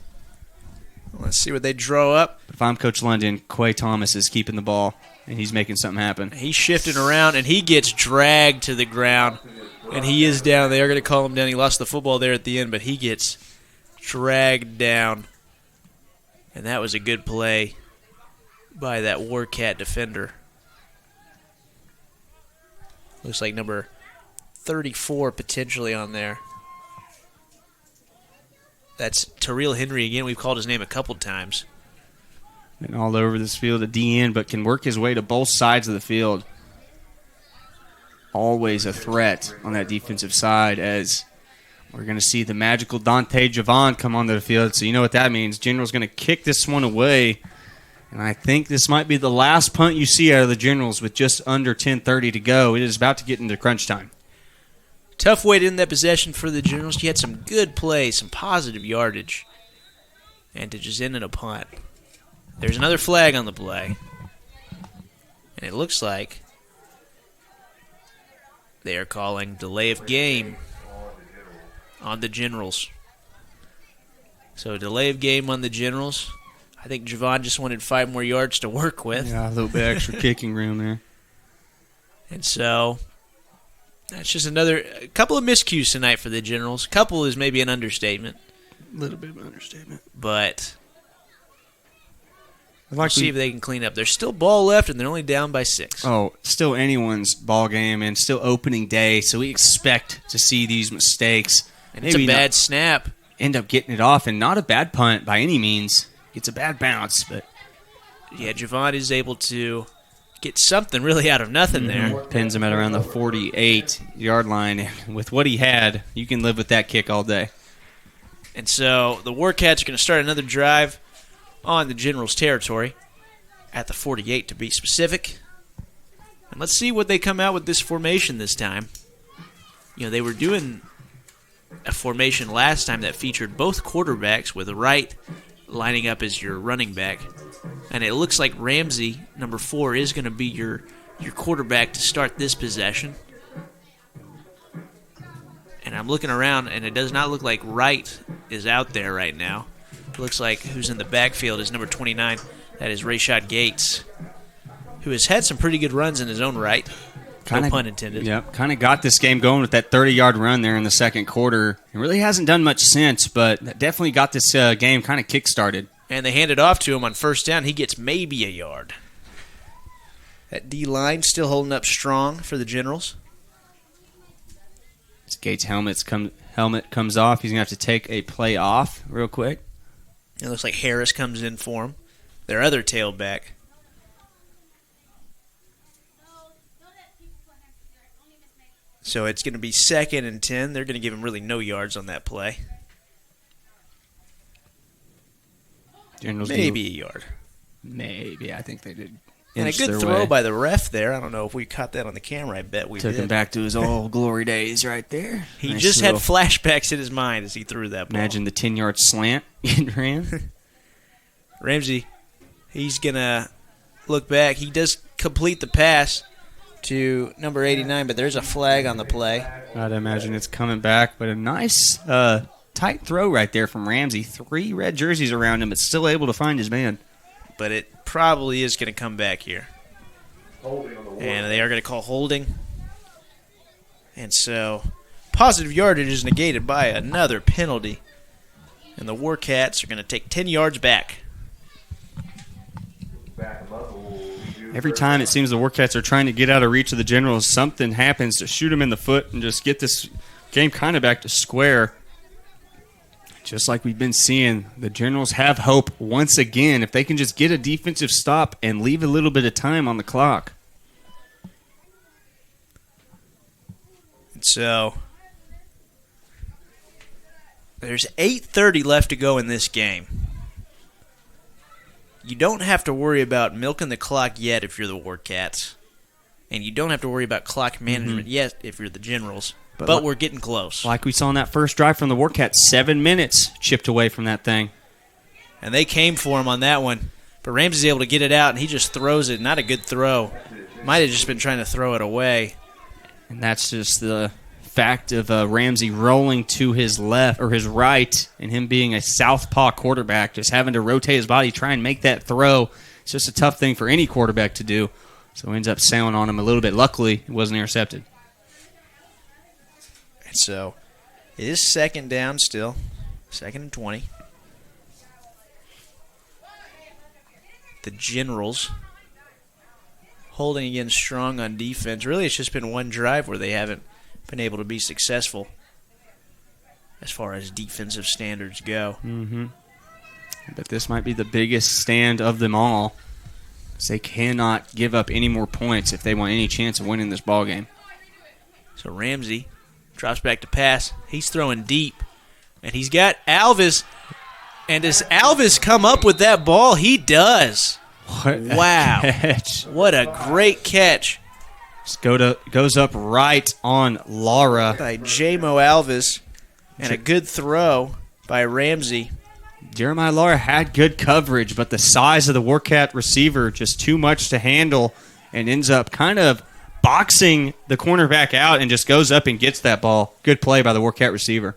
Let's see what they draw up. If I'm Coach London, Quay Thomas is keeping the ball, and he's making something happen. He's shifting around, and he gets dragged to the ground, and he is down. They are going to call him down. He lost the football there at the end, but he gets dragged down. And that was a good play by that Warcat defender. Looks like number 34 potentially on there. That's Terrell Henry again. We've called his name a couple times. And all over this field at DN, but can work his way to both sides of the field. Always a threat on that defensive side, as we're going to see the magical Dante Javon come onto the field. So you know what that means. General's going to kick this one away. And I think this might be the last punt you see out of the Generals with just under 10:30 to go. It is about to get into crunch time. Tough way to end that possession for the Generals. You had some good plays, some positive yardage, and to just end in a punt. There's another flag on the play, and it looks like they are calling delay of game on the Generals. So delay of game on the Generals. I think Javon just wanted 5 more yards to work with. Yeah, a little bit extra kicking room there. And so that's just a couple of miscues tonight for the Generals. Couple is maybe an understatement. A little bit of an understatement. But we'll see if they can clean up. There's still ball left, and they're only down by 6. Oh, still anyone's ball game, and still opening day, so we expect to see these mistakes. And it's a bad snap. End up getting it off, and not a bad punt by any means. It's a bad bounce, but yeah, Javon is able to get something really out of nothing there. Pins him at around the 48-yard line. With what he had, you can live with that kick all day. And so the Warcats are going to start another drive on the Generals' territory at the 48 to be specific. And let's see what they come out with this formation this time. You know, they were doing a formation last time that featured both quarterbacks with Wright lining up as your running back. And it looks like Ramsey, number 4, is going to be your quarterback to start this possession. And I'm looking around, and it does not look like Wright is out there right now. It looks like who's in the backfield is number 29. That is Rashad Gates, who has had some pretty good runs in his own right. No pun intended. Yep, kind of got this game going with that 30-yard run there in the second quarter. It really hasn't done much since, but that definitely got this game kind of kick-started. And they hand it off to him on first down. He gets maybe a yard. That D-line still holding up strong for the Generals. As Gates' helmet comes off, he's going to have to take a play off real quick. It looks like Harris comes in for him, their other tailback. So it's going to be 2nd and 10. They're going to give him really no yards on that play. Generals maybe a yard. Maybe. I think they did. And a good throw by the ref there. I don't know if we caught that on the camera. I bet we took did. Him back to his old glory days right there. He just had flashbacks in his mind as he threw that ball. Imagine the 10-yard slant getting ran. Ramsey, he's going to look back. He does complete the pass to number 89, but there's a flag on the play. I'd imagine it's coming back, but a nice tight throw right there from Ramsey. 3 red jerseys around him, but still able to find his man. But it probably is going to come back here. And they are going to call holding. And so positive yardage is negated by another penalty. And the Warcats are going to take 10 yards back. Every time it seems the Warcats are trying to get out of reach of the Generals, something happens to shoot them in the foot and just get this game kind of back to square. Just like we've been seeing, the Generals have hope once again if they can just get a defensive stop and leave a little bit of time on the clock. So there's 8:30 left to go in this game. You don't have to worry about milking the clock yet if you're the Warcats. And you don't have to worry about clock management yet if you're the Generals. But we're getting close. Like we saw in that first drive from the Warcats, 7 minutes chipped away from that thing. And they came for him on that one. But Ramsey's able to get it out, and he just throws it. Not a good throw. Might have just been trying to throw it away. And that's just the fact of Ramsey rolling to his left or his right, and him being a southpaw quarterback, just having to rotate his body, try and make that throw. It's just a tough thing for any quarterback to do. So ends up sailing on him a little bit. Luckily, it wasn't intercepted. And so it is second down still, 2nd and 20. The Generals holding again strong on defense. Really, it's just been one drive where they haven't been able to be successful as far as defensive standards go. Mm-hmm. But this might be the biggest stand of them all. They cannot give up any more points if they want any chance of winning this ball game. So Ramsey drops back to pass. He's throwing deep, and he's got Alvis. And does Alvis come up with that ball? He does. Wow. Catch. What a great catch. Goes up right on Laura. By J-Mo Alvis, and a good throw by Ramsey. Jeremiah Laura had good coverage, but the size of the Warcat receiver just too much to handle, and ends up kind of boxing the cornerback out and just goes up and gets that ball. Good play by the Warcat receiver.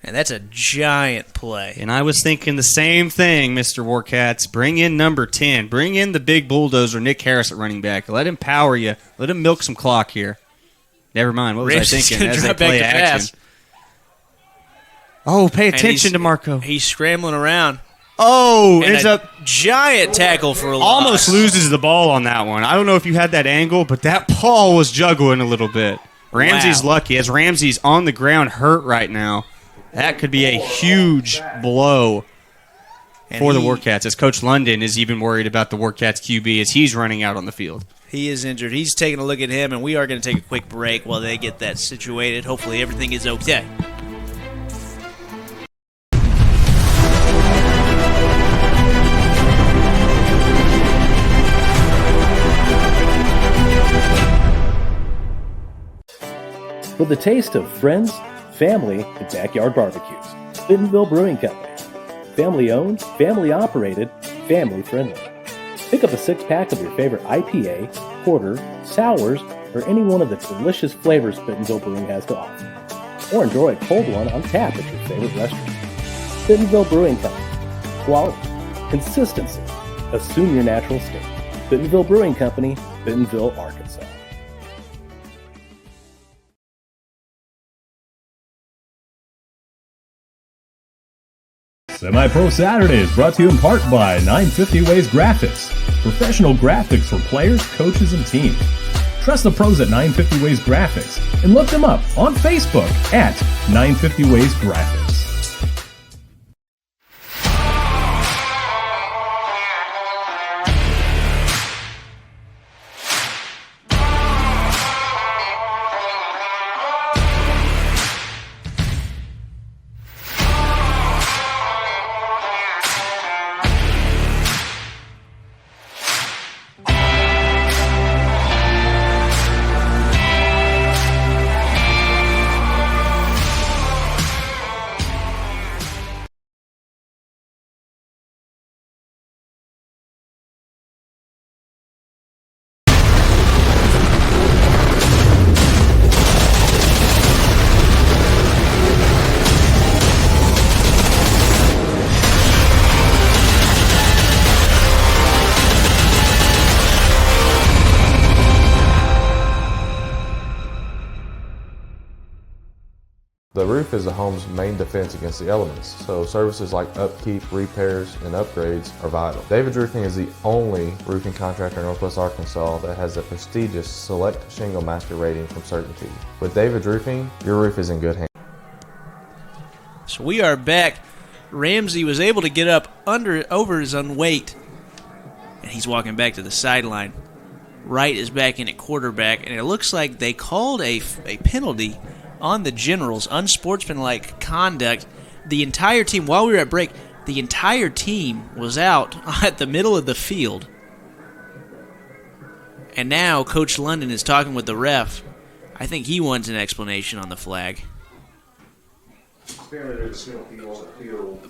And that's a giant play. And I was thinking the same thing, Mr. Warcats. Bring in number 10. Bring in the big bulldozer, Nick Harris, at running back. Let him power you. Let him milk some clock here. Never mind. What was Ramsey's I thinking as they drop back play to action? pass. Oh, pay attention to Marco. He's scrambling around. Oh, and ends up giant tackle for a loss. Almost loses the ball on that one. I don't know if you had that angle, but that ball was juggling a little bit. Ramsey's lucky, as Ramsey's on the ground hurt right now. That could be a huge blow for the Warcats, as Coach London is even worried about the Warcats QB as he's running out on the field. He is injured. He's taking a look at him, and we are going to take a quick break while they get that situated. Hopefully everything is okay. With the taste of friends, family, and backyard barbecues. Bentonville Brewing Company. Family owned, family operated, family friendly. Pick up a 6-pack of your favorite IPA, porter, sours, or any one of the delicious flavors Bentonville Brewing has to offer. Or enjoy a cold one on tap at your favorite restaurant. Bentonville Brewing Company. Quality, consistency, assume your natural state. Bentonville Brewing Company, Bentonville, Arkansas. Semi-Pro Saturday is brought to you in part by 950 Ways Graphics. Professional graphics for players, coaches, and teams. Trust the pros at 950 Ways Graphics and look them up on Facebook at 950 Ways Graphics. The roof is the home's main defense against the elements, so services like upkeep, repairs, and upgrades are vital. David's Roofing is the only roofing contractor in Northwest Arkansas that has a prestigious Select Shingle Master rating from Certainty. With David's Roofing, your roof is in good hands. So we are back. Ramsey was able to get up over his own weight, and he's walking back to the sideline. Wright is back in at quarterback, and it looks like they called a penalty on the Generals, unsportsmanlike conduct. The entire team, while we were at break, the entire team was out at the middle of the field. And now Coach London is talking with the ref. I think he wants an explanation on the flag.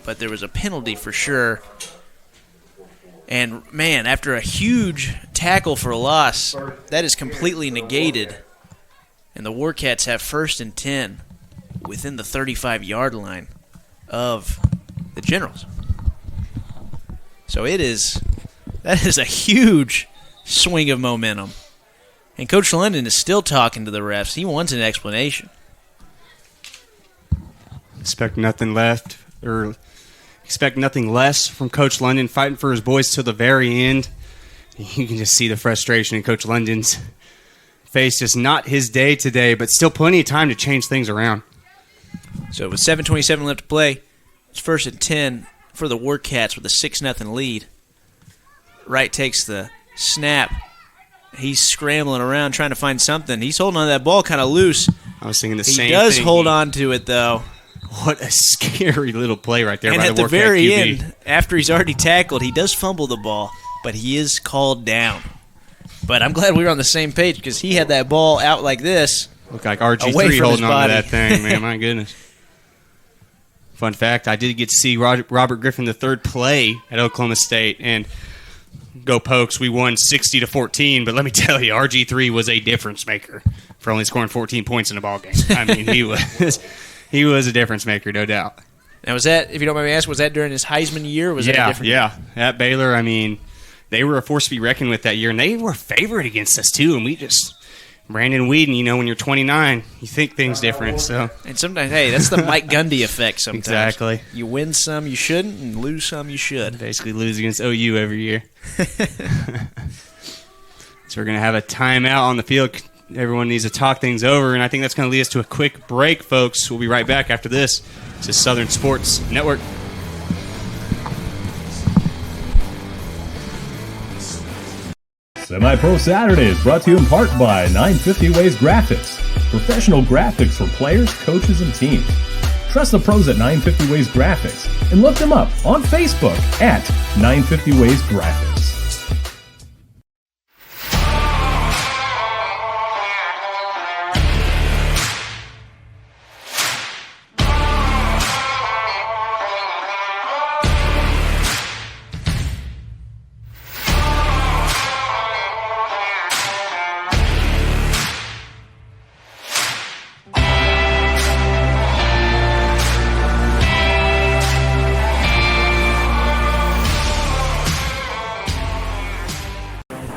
But there was a penalty for sure. And, man, after a huge tackle for a loss, that is completely negated. And the Warcats have 1st and 10 within the 35-yard line of the Generals. So that is a huge swing of momentum. And Coach London is still talking to the refs. He wants an explanation. Expect nothing less from Coach London, fighting for his boys till the very end. You can just see the frustration in Coach London's face. Just not his day today, but still plenty of time to change things around. So with 7:27 left to play, it's 1st and 10 for the Warcats with a 6-0 lead. Wright takes the snap. He's scrambling around trying to find something. He's holding on to that ball kind of loose. I was thinking the same thing. He does hold on to it, though. What a scary little play right there and by at the the Warcat very QB. end, after he's already tackled, he does fumble the ball, but he is called down. But I'm glad we were on the same page because he had that ball out like this. Looked like away RG3 from holding his on to body. that thing, man. My goodness. Fun fact, I did get to see Robert Griffin III play at Oklahoma State, and go Pokes, we won 60-14, but let me tell you, RG3 was a difference maker for only scoring 14 points in a ball game. I mean, he was a difference maker, no doubt. Now, was that, if you don't mind me asking, was that during his Heisman year? Or was that a different year? At Baylor, I mean, they were a force to be reckoned with that year, and they were favored against us too, and we just... Brandon Whedon, you know, when you're 29, you think things different. So, and sometimes, hey, that's the Mike Gundy effect sometimes. Exactly. You win some you shouldn't, and lose some you should. Basically lose against OU every year. So we're going to have a timeout on the field. Everyone needs to talk things over, and I think that's going to lead us to a quick break, folks. We'll be right back after this. This is Southern Sports Network. Semi-Pro Saturday is brought to you in part by 950 Ways Graphics. Professional graphics for players, coaches, and teams. Trust the pros at 950 Ways Graphics and look them up on Facebook at 950 Ways Graphics.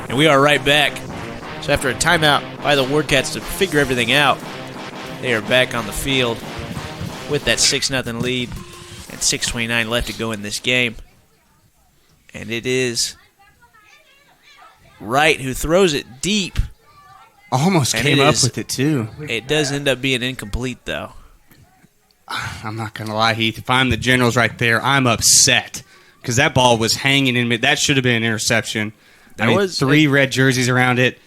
And we are right back. So after a timeout by the Warcats to figure everything out, they are back on the field with that 6-0 lead and 6:29 left to go in this game. And it is Wright who throws it deep. Almost And came up with it, too. It does end up being incomplete, though. I'm not going to lie, Heath. If I'm the Generals right there, I'm upset. Because that ball was hanging in mid. That should have been an interception. I mean, 3 red jerseys around it.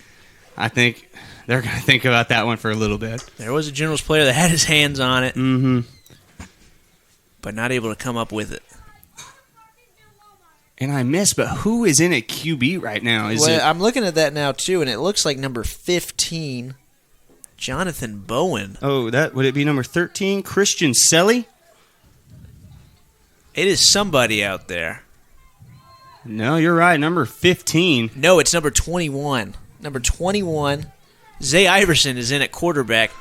I think they're going to think about that one for a little bit. There was a Generals player that had his hands on it, but not able to come up with it. And I missed, but who is in at QB right now? I'm looking at that now, too, and it looks like number 15, Jonathan Bowen. Oh, would it be number 13, Christian Selly? It is somebody out there. No, you're right. Number 15. No, it's number 21. Number 21, Zay Iverson is in at quarterback.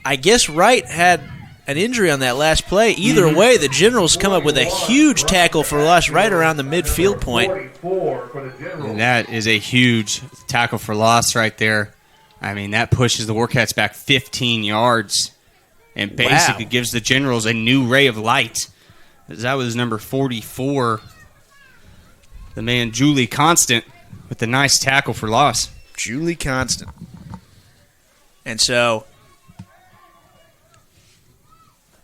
I guess Wright had an injury on that last play. Either way, the Generals come up with a huge tackle for loss right around the midfield point. And that is a huge tackle for loss right there. I mean, that pushes the Warcats back 15 yards and basically gives the Generals a new ray of light. That was number 44. The man, Julie Constant, with the nice tackle for loss. Julie Constant. And so,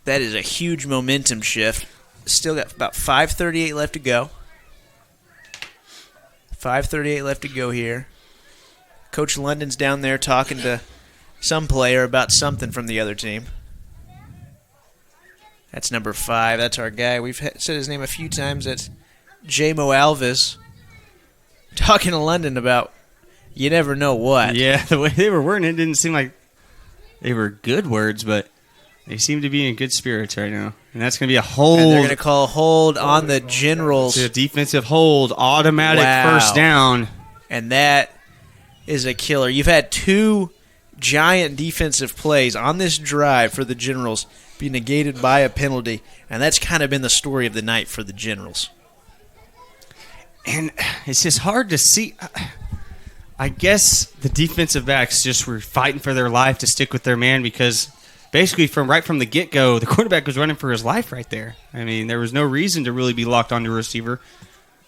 that is a huge momentum shift. Still got about 5:38 left to go. 5:38 left to go here. Coach London's down there talking to some player about something from the other team. That's number 5. That's our guy. We've said his name a few times. That's J-Mo Alvis talking to London about you never know what. Yeah, the way they were wording it didn't seem like they were good words, but they seem to be in good spirits right now. And that's going to be a hold. And they're going to call a hold on the Generals. It's a defensive hold, automatic first down. And that is a killer. You've had 2 giant defensive plays on this drive for the Generals be negated by a penalty, and that's kind of been the story of the night for the Generals. And it's just hard to see. I guess the defensive backs just were fighting for their life to stick with their man because basically right from the get-go, the quarterback was running for his life right there. I mean, there was no reason to really be locked onto a receiver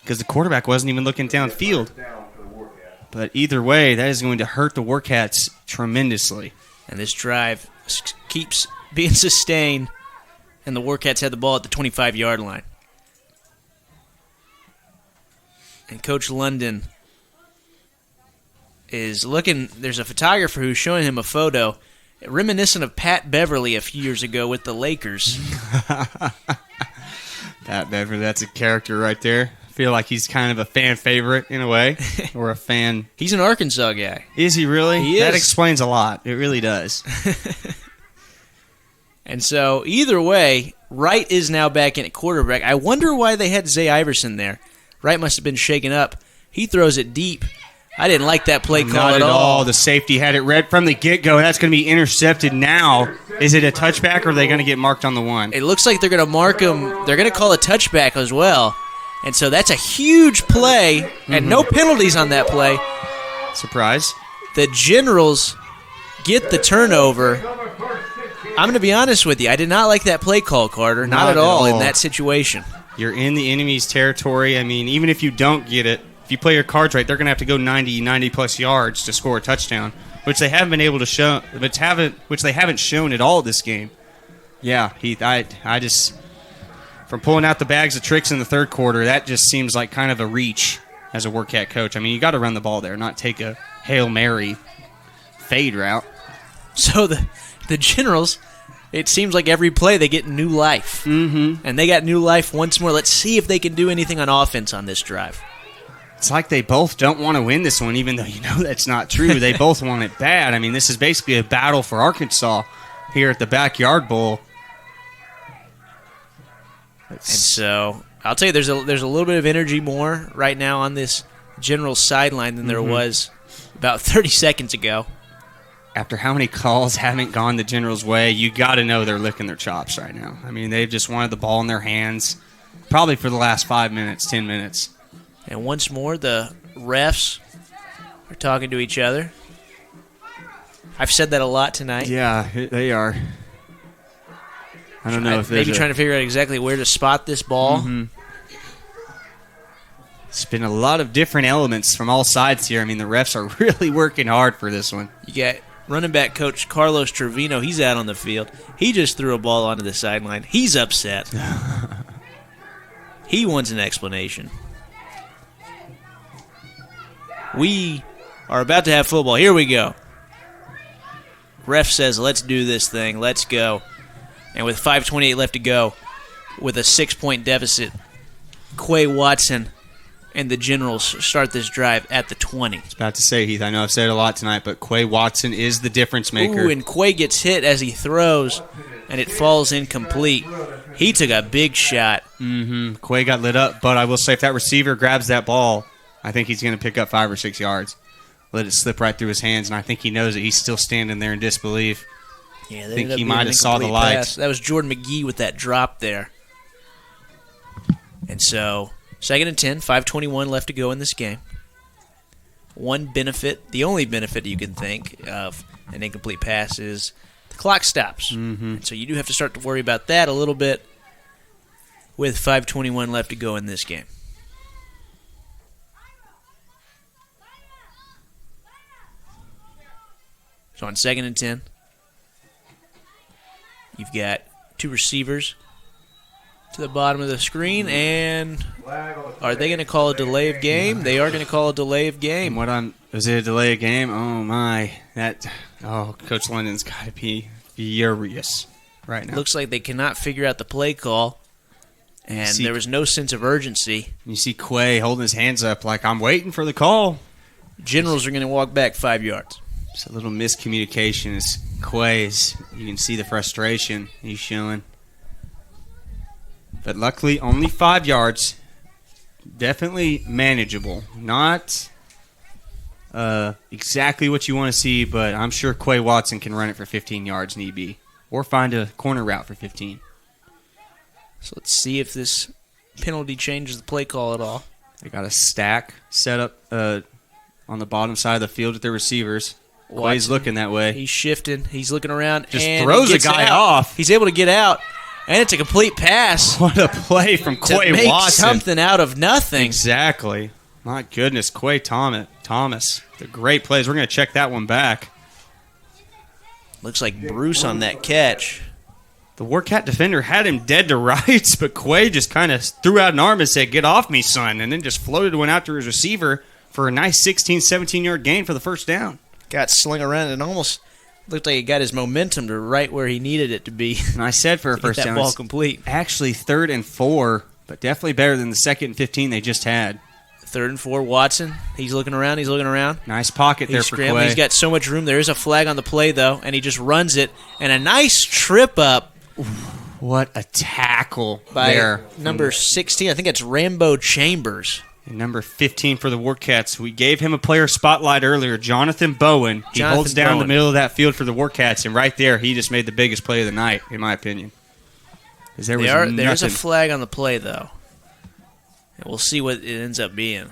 because the quarterback wasn't even looking downfield. But either way, that is going to hurt the Warcats tremendously. And this drive keeps being sustained, and the Warcats had the ball at the 25-yard line. And Coach London is looking. There's a photographer who's showing him a photo reminiscent of Pat Beverly a few years ago with the Lakers. Pat Beverly, that's a character right there. I feel like he's kind of a fan favorite in a way, or a fan. He's an Arkansas guy. Is he really? He is. That explains a lot. It really does. And so, either way, Wright is now back in at quarterback. I wonder why they had Zay Iverson there. Wright must have been shaken up. He throws it deep. I didn't like that play call Not at all. The safety had it read from the get-go. That's going to be intercepted now. Is it a touchback, or are they going to get marked on the one? It looks like they're going to mark him. They're going to call a touchback as well. And so that's a huge play, and no penalties on that play. Surprise. The Generals get the turnover. I'm going to be honest with you. I did not like that play call, Carter. Not at all in that situation. You're in the enemy's territory. I mean, even if you don't get it, if you play your cards right, they're going to have to go 90-plus yards to score a touchdown, which they haven't been able to show, which they haven't shown at all this game. Yeah, Heath, I just, from pulling out the bags of tricks in the third quarter, that just seems like kind of a reach as a Warcat coach. I mean, you got to run the ball there, not take a Hail Mary fade route. So the Generals, it seems like every play they get new life. Mm-hmm. And they got new life once more. Let's see if they can do anything on offense on this drive. It's like they both don't want to win this one, even though you know that's not true. They both want it bad. I mean, this is basically a battle for Arkansas here at the Backyard Bowl. And so I'll tell you, there's a little bit of energy more right now on this General sideline than there was about 30 seconds ago. After how many calls haven't gone the Generals' way, you got to know they're licking their chops right now. I mean, they've just wanted the ball in their hands probably for the last 5 minutes, 10 minutes. And once more, the refs are talking to each other. I've said that a lot tonight. Yeah, they are. I don't know if maybe trying to figure out exactly where to spot this ball. Mm-hmm. It's been a lot of different elements from all sides here. I mean, the refs are really working hard for this one. You got running back coach Carlos Trevino. He's out on the field. He just threw a ball onto the sideline. He's upset. He wants an explanation. We are about to have football. Here we go. Ref says, let's do this thing. Let's go. And with 5:28 left to go, with a 6-point deficit, Quay Watson and the Generals start this drive at the 20. I was about to say, Heath, I know I've said it a lot tonight, but Quay Watson is the difference maker. Ooh, and Quay gets hit as he throws, and it falls incomplete. He took a big shot. Mm-hmm. Quay got lit up, but I will say if that receiver grabs that ball, I think he's going to pick up 5 or 6 yards. Let it slip right through his hands, and I think he knows that he's still standing there in disbelief. Yeah, I think he might have saw the light. Pass. That was Jordan McGee with that drop there. And so, 2nd and 10, 5:21 left to go in this game. One benefit, the only benefit you can think of an incomplete pass is the clock stops. Mm-hmm. And so you do have to start to worry about that a little bit with 5:21 left to go in this game. So on 2nd and 10, you've got 2 receivers to the bottom of the screen, and are they going to call a delay of game? They are going to call a delay of game. Is it a delay of game? Oh my! Coach London's got to be furious right now. Looks like they cannot figure out the play call, and there was no sense of urgency. You see Quay holding his hands up like, I'm waiting for the call. Generals are going to walk back 5 yards. It's a little miscommunication as Quay's. You can see the frustration he's showing. But luckily, only 5 yards. Definitely manageable. Not exactly what you want to see, but I'm sure Quay Watson can run it for 15 yards need be, or find a corner route for 15. So let's see if this penalty changes the play call at all. They got a stack set up on the bottom side of the field with their receivers. Quay's looking that way. He's shifting. He's looking around. Just and throws he a gets guy out. off. He's able to get out, and it's a complete pass. What a play from Quay to make Watson. something out of nothing. Exactly. My goodness, Quay Thomas. The great plays. We're going to check that one back. Looks like Bruce on that catch. The Warcat defender had him dead to rights, but Quay just kind of threw out an arm and said, "Get off me, son," and then just floated one out to his receiver for a nice 16, 17-yard gain for the first down. Got slung around and almost looked like he got his momentum to right where he needed it to be. And I said for a first that down, ball it's complete. Actually 3rd and 4, but definitely better than the 2nd and 15 they just had. 3rd and 4, Watson. He's looking around. Nice pocket there for Quay. He's got so much room. There is a flag on the play, though, and he just runs it. And a nice trip up. What a tackle by there. Number 16. I think it's Rambo Chambers. And number 15 for the Warcats. We gave him a player spotlight earlier, Jonathan Bowen. He holds down the middle of that field for the Warcats, and right there he just made the biggest play of the night, in my opinion. There's a flag on the play, though. And we'll see what it ends up being.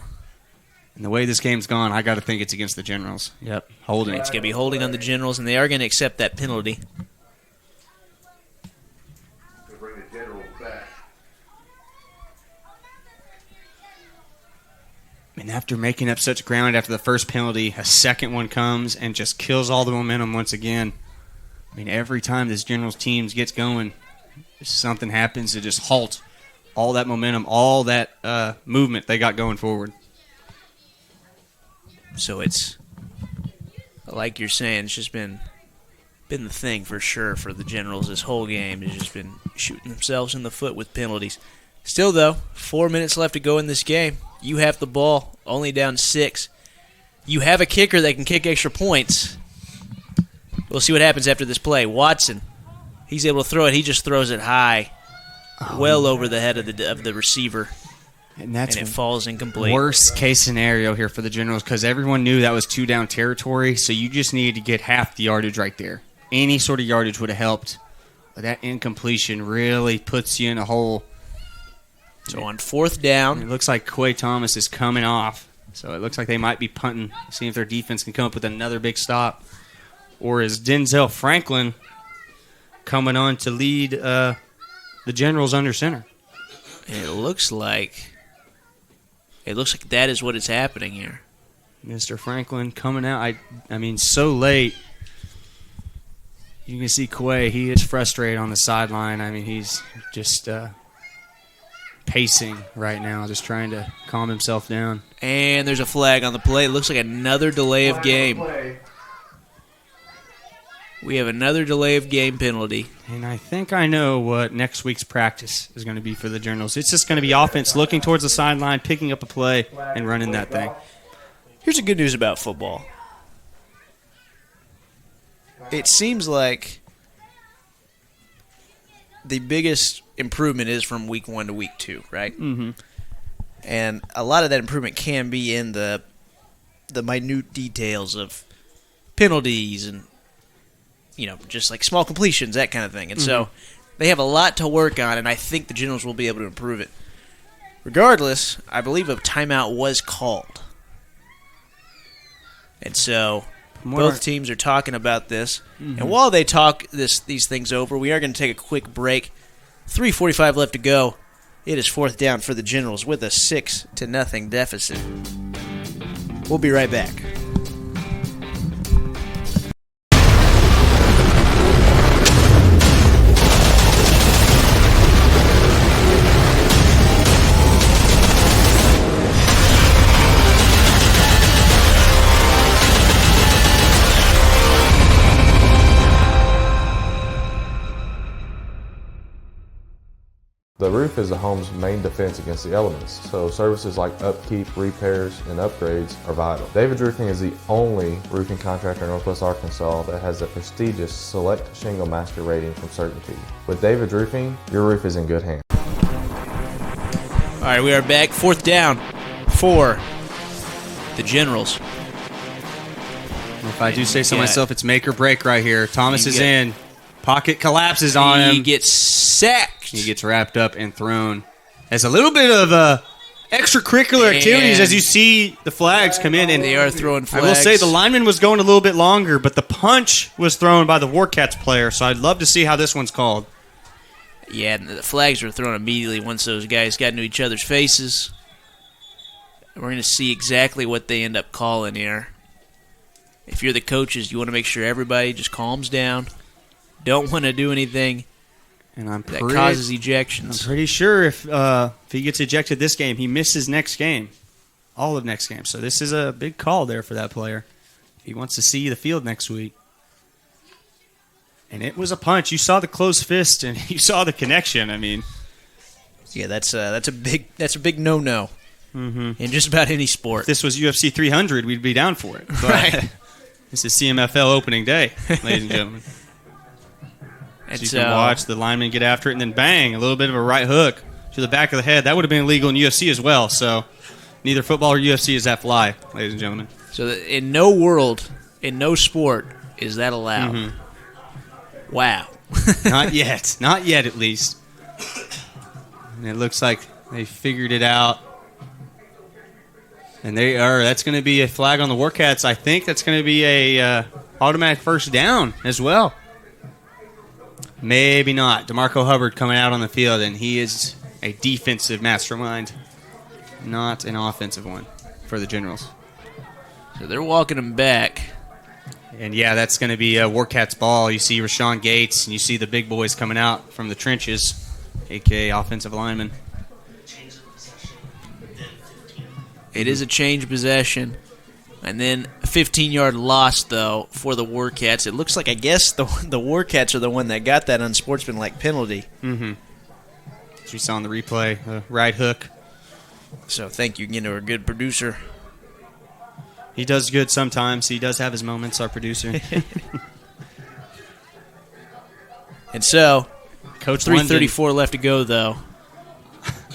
And the way this game's gone, I got to think it's against the Generals. Yep, holding. It's going to be holding on the Generals, and they are going to accept that penalty. And after making up such ground after the first penalty, a second one comes and just kills all the momentum once again. I mean, every time this Generals team gets going, something happens to just halt all that momentum, all that movement they got going forward. So it's, like you're saying, it's just been the thing for sure for the Generals this whole game. They've just been shooting themselves in the foot with penalties. Still, though, 4 minutes left to go in this game. You have the ball, only down 6. You have a kicker that can kick extra points. We'll see what happens after this play. Watson, he's able to throw it. He just throws it high, well over the head of the receiver. And it falls incomplete. Worst case scenario here for the Generals because everyone knew that was 2-down territory, so you just needed to get half the yardage right there. Any sort of yardage would have helped. But that incompletion really puts you in a hole. So on 4th down. It looks like Quay Thomas is coming off. So it looks like they might be punting, seeing if their defense can come up with another big stop. Or is Denzel Franklin coming on to lead the Generals under center? It looks like that is what is happening here. Mr. Franklin coming out. I mean, so late. You can see Quay. He is frustrated on the sideline. I mean, he's just pacing right now, just trying to calm himself down. And there's a flag on the play. It looks like another delay of game. We have another delay of game penalty. And I think I know what next week's practice is going to be for the Generals. It's just going to be offense looking towards the sideline, picking up a play, and running that thing. Here's the good news about football. It seems like the biggest improvement is from week 1 to week 2, right? Mm-hmm. And a lot of that improvement can be in the minute details of penalties and, just like small completions, that kind of thing. And so they have a lot to work on, and I think the Generals will be able to improve it. Regardless, I believe a timeout was called. And so both teams are talking about this. Mm-hmm. And while they talk these things over, we are going to take a quick break. 3:45 left to go. It is 4th down for the Generals with a 6-0 deficit. We'll be right back. The roof is the home's main defense against the elements, so services like upkeep, repairs, and upgrades are vital. David's Roofing is the only roofing contractor in Northwest Arkansas that has the prestigious Select Shingle Master rating from Certainty. With David's Roofing, your roof is in good hands. All right, we are back. 4th down for the Generals. If I do say so myself, it's make or break right here. Thomas is in. Pocket collapses on him. He gets sacked. He gets wrapped up and thrown. As a little bit of extracurricular activities as you see the flags come in. And they are throwing flags. I will say the lineman was going a little bit longer, but the punch was thrown by the Warcats player, so I'd love to see how this one's called. Yeah, and the flags were thrown immediately once those guys got into each other's faces. We're going to see exactly what they end up calling here. If you're the coaches, you want to make sure everybody just calms down. Don't want to do anything that causes ejections. I'm pretty sure if he gets ejected this game, he misses next game. All of next game. So this is a big call there for that player. He wants to see the field next week. And it was a punch. You saw the closed fist and you saw the connection. I mean, yeah, that's a big no-no in just about any sport. If this was UFC 300, we'd be down for it. But right. This is CMFL opening day, ladies and gentlemen. So you can watch the lineman get after it, and then bang, a little bit of a right hook to the back of the head. That would have been illegal in UFC as well. So neither football or UFC is that fly, ladies and gentlemen. So in no world, in no sport, is that allowed. Wow. Not yet. Not yet, at least. And it looks like they figured it out. And that's going to be a flag on the Warcats. I think that's going to be a automatic first down as well. Maybe not. DeMarco Hubbard coming out on the field, and he is a defensive mastermind, not an offensive one for the Generals. So they're walking him back. And, yeah, that's going to be a Warcats ball. You see Rashawn Gates, and you see the big boys coming out from the trenches, a.k.a. offensive linemen. It is a change possession. And then a 15-yard loss, though, for the Warcats. It looks like, I guess, the Warcats are the one that got that unsportsmanlike penalty. As we saw on the replay, right hook. So thank you again to our good producer. He does good sometimes. He does have his moments, our producer. And so, Coach 3:34 left to go, though.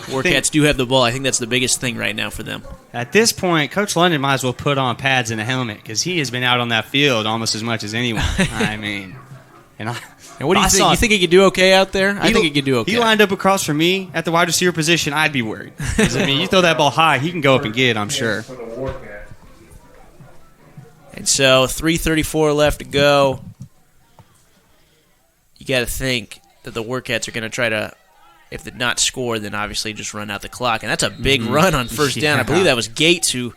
Warcats do have the ball. I think that's the biggest thing right now for them. At this point, Coach London might as well put on pads and a helmet because he has been out on that field almost as much as anyone. I mean, and what do you think? You think he could do okay out there? I think he could do okay. He lined up across from me at the wide receiver position. I'd be worried. I mean, you throw that ball high, he can go up and get it, I'm sure. And so, 3:34 left to go. You got to think that the Warcats are going to try to, if they not score, then obviously just run out the clock. And that's a big run on first down. I believe that was Gates who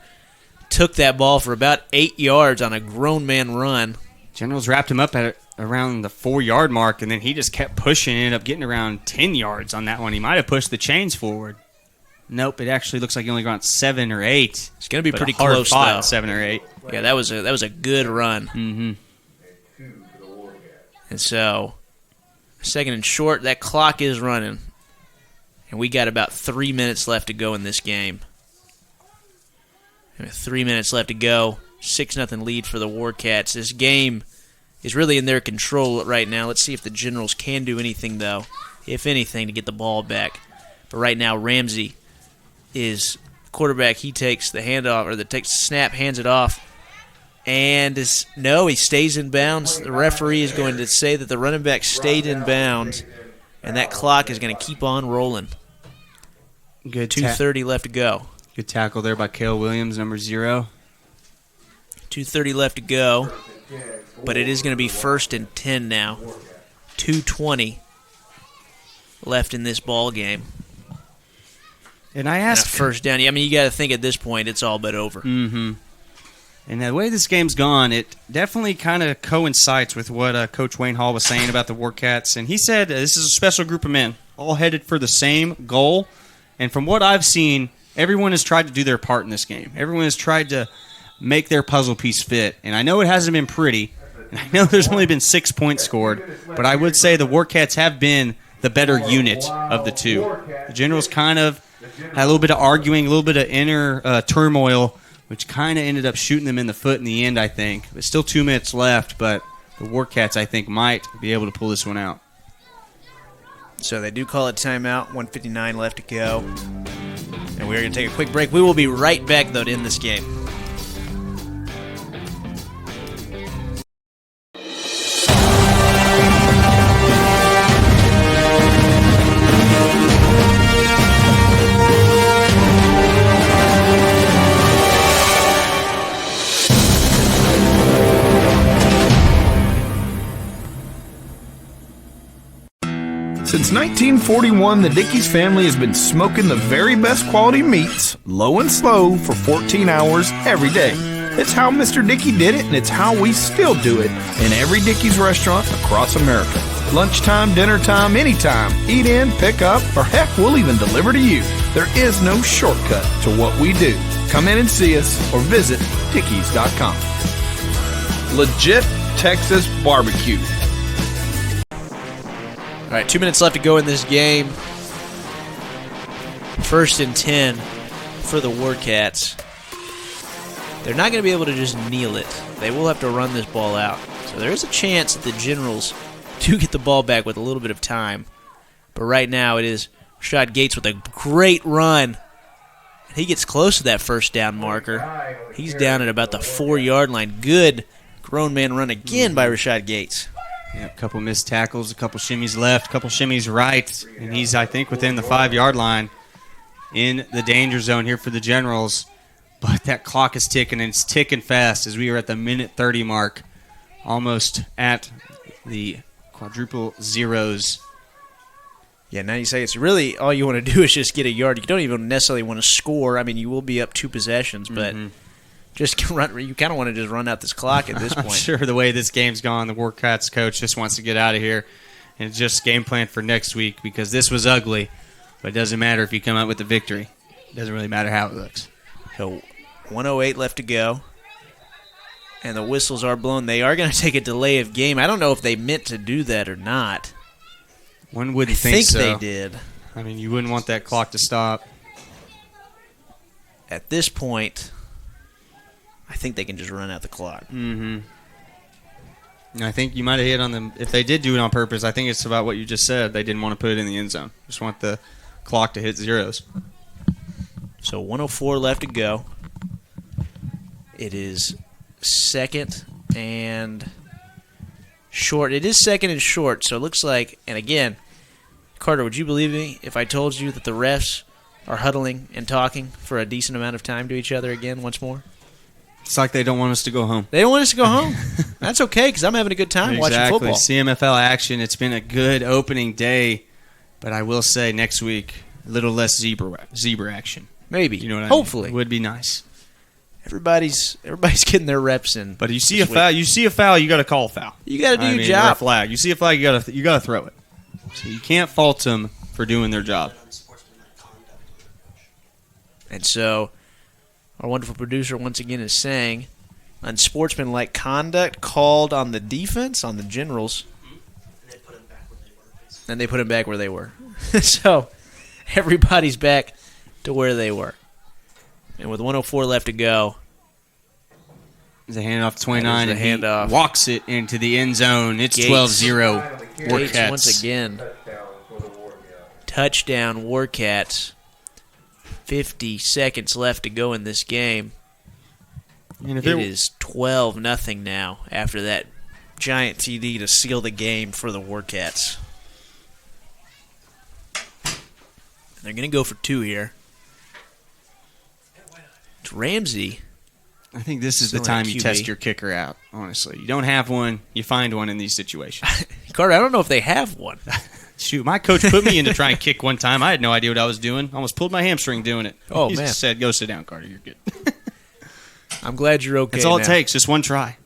took that ball for about 8 yards on a grown man run. Generals wrapped him up at around the 4-yard mark, and then he just kept pushing and ended up getting around 10 yards on that one. He might have pushed the chains forward. Nope, it actually looks like he only got 7 or 8. It's going to be pretty close, though. 7 or 8. Yeah, that was a good run. And so, second and short, that clock is running. And we got about 3 minutes left to go in this game. 3 minutes left to go. 6-0 lead for the Warcats. This game is really in their control right now. Let's see if the Generals can do anything, though, if anything, to get the ball back. But right now, Ramsey is quarterback. He takes the handoff, or takes the snap, hands it off, and he stays in bounds. The referee is going to say that the running back stayed in bounds, and that clock is going to keep on rolling. Good 2:30 left to go. Good tackle there by Cale Williams, number 0. 2:30 left to go, but it is going to be 1st and 10 now. 2:20 left in this ball game. And I asked, first down. I mean, you got to think at this point it's all but over. And the way this game's gone, it definitely kind of coincides with what Coach Wayne Hall was saying about the Warcats. And he said this is a special group of men, all headed for the same goal. And from what I've seen, everyone has tried to do their part in this game. Everyone has tried to make their puzzle piece fit. And I know it hasn't been pretty. And I know there's only been 6 points scored. But I would say the Warcats have been the better unit of the two. The Generals kind of had a little bit of arguing, a little bit of inner turmoil, which kind of ended up shooting them in the foot in the end, I think. There's still 2 minutes left, but the Warcats, I think, might be able to pull this one out. So they do call it timeout, 1:59 left to go. And we're going to take a quick break. We will be right back, though, to end this game. Since 1941, the Dickey's family has been smoking the very best quality meats, low and slow, for 14 hours every day. It's how Mr. Dickey did it, and it's how we still do it in every Dickey's restaurant across America. Lunchtime, dinner time, anytime. Eat in, pick up, or heck, we'll even deliver to you. There is no shortcut to what we do. Come in and see us or visit Dickeys.com. Legit Texas barbecue. All right, 2 minutes left to go in this game. 1st and 10 for the Warcats. They're not going to be able to just kneel it. They will have to run this ball out. So there is a chance that the Generals do get the ball back with a little bit of time. But right now it is Rashad Gates with a great run. He gets close to that first down marker. He's down at about the 4-yard line. Good grown man run again by Rashad Gates. Yeah, a couple missed tackles, a couple shimmies left, a couple shimmies right, and he's, I think, within the 5-yard line in the danger zone here for the Generals. But that clock is ticking, and it's ticking fast as we are at the minute 30 mark, almost at the quadruple zeros. Yeah, 90 seconds. Really, all you want to do is just get a yard. You don't even necessarily want to score. I mean, you will be up 2 possessions, but just run. You kind of want to just run out this clock at this point. I'm sure the way this game's gone, the Warcats coach just wants to get out of here and just game plan for next week because this was ugly, but it doesn't matter if you come out with the victory. It doesn't really matter how it looks. So 1:08 left to go, and the whistles are blown. They are going to take a delay of game. I don't know if they meant to do that or not. One wouldn't think so. They did. I mean, you wouldn't want that clock to stop. At this point, I think they can just run out the clock. And I think you might have hit on them. If they did do it on purpose, I think it's about what you just said. They didn't want to put it in the end zone. Just want the clock to hit zeros. So 1:04 left to go. It is 2nd and short. It is 2nd and short, so it looks like, and again, Carter, would you believe me if I told you that the refs are huddling and talking for a decent amount of time to each other again once more? It's like they don't want us to go home. They don't want us to go home. That's okay, because I'm having a good time watching football. CMFL action. It's been a good opening day, but I will say next week, a little less zebra action. Maybe. You know what I Hopefully. mean? Would be nice. Everybody's getting their reps in. But you see a foul, you got to call a foul. You got to do your job. Or a flag. You see a flag, you got to throw it. So you can't fault them for doing their job. And so our wonderful producer once again is saying unsportsmanlike conduct called on the defense, on the Generals. And they put him back where they were. So everybody's back to where they were. And with 1:04 left to go, there's a handoff to 29. And handoff. He walks it into the end zone. It's 12-0 Warcats. Gates once again. Touchdown Warcats. 50 seconds left to go in this game. And it is 12-0 now after that giant TD to seal the game for the Warcats. They're going to go for 2 here. It's Ramsey. I think this is the time you test your kicker out, honestly. You don't have one, you find one in these situations. Carter, I don't know if they have one. Shoot, my coach put me in to try and kick one time. I had no idea what I was doing. Almost pulled my hamstring doing it. Oh, he man. Just said, go sit down, Carter. You're good. I'm glad you're okay. That's all now. it takes, just one try.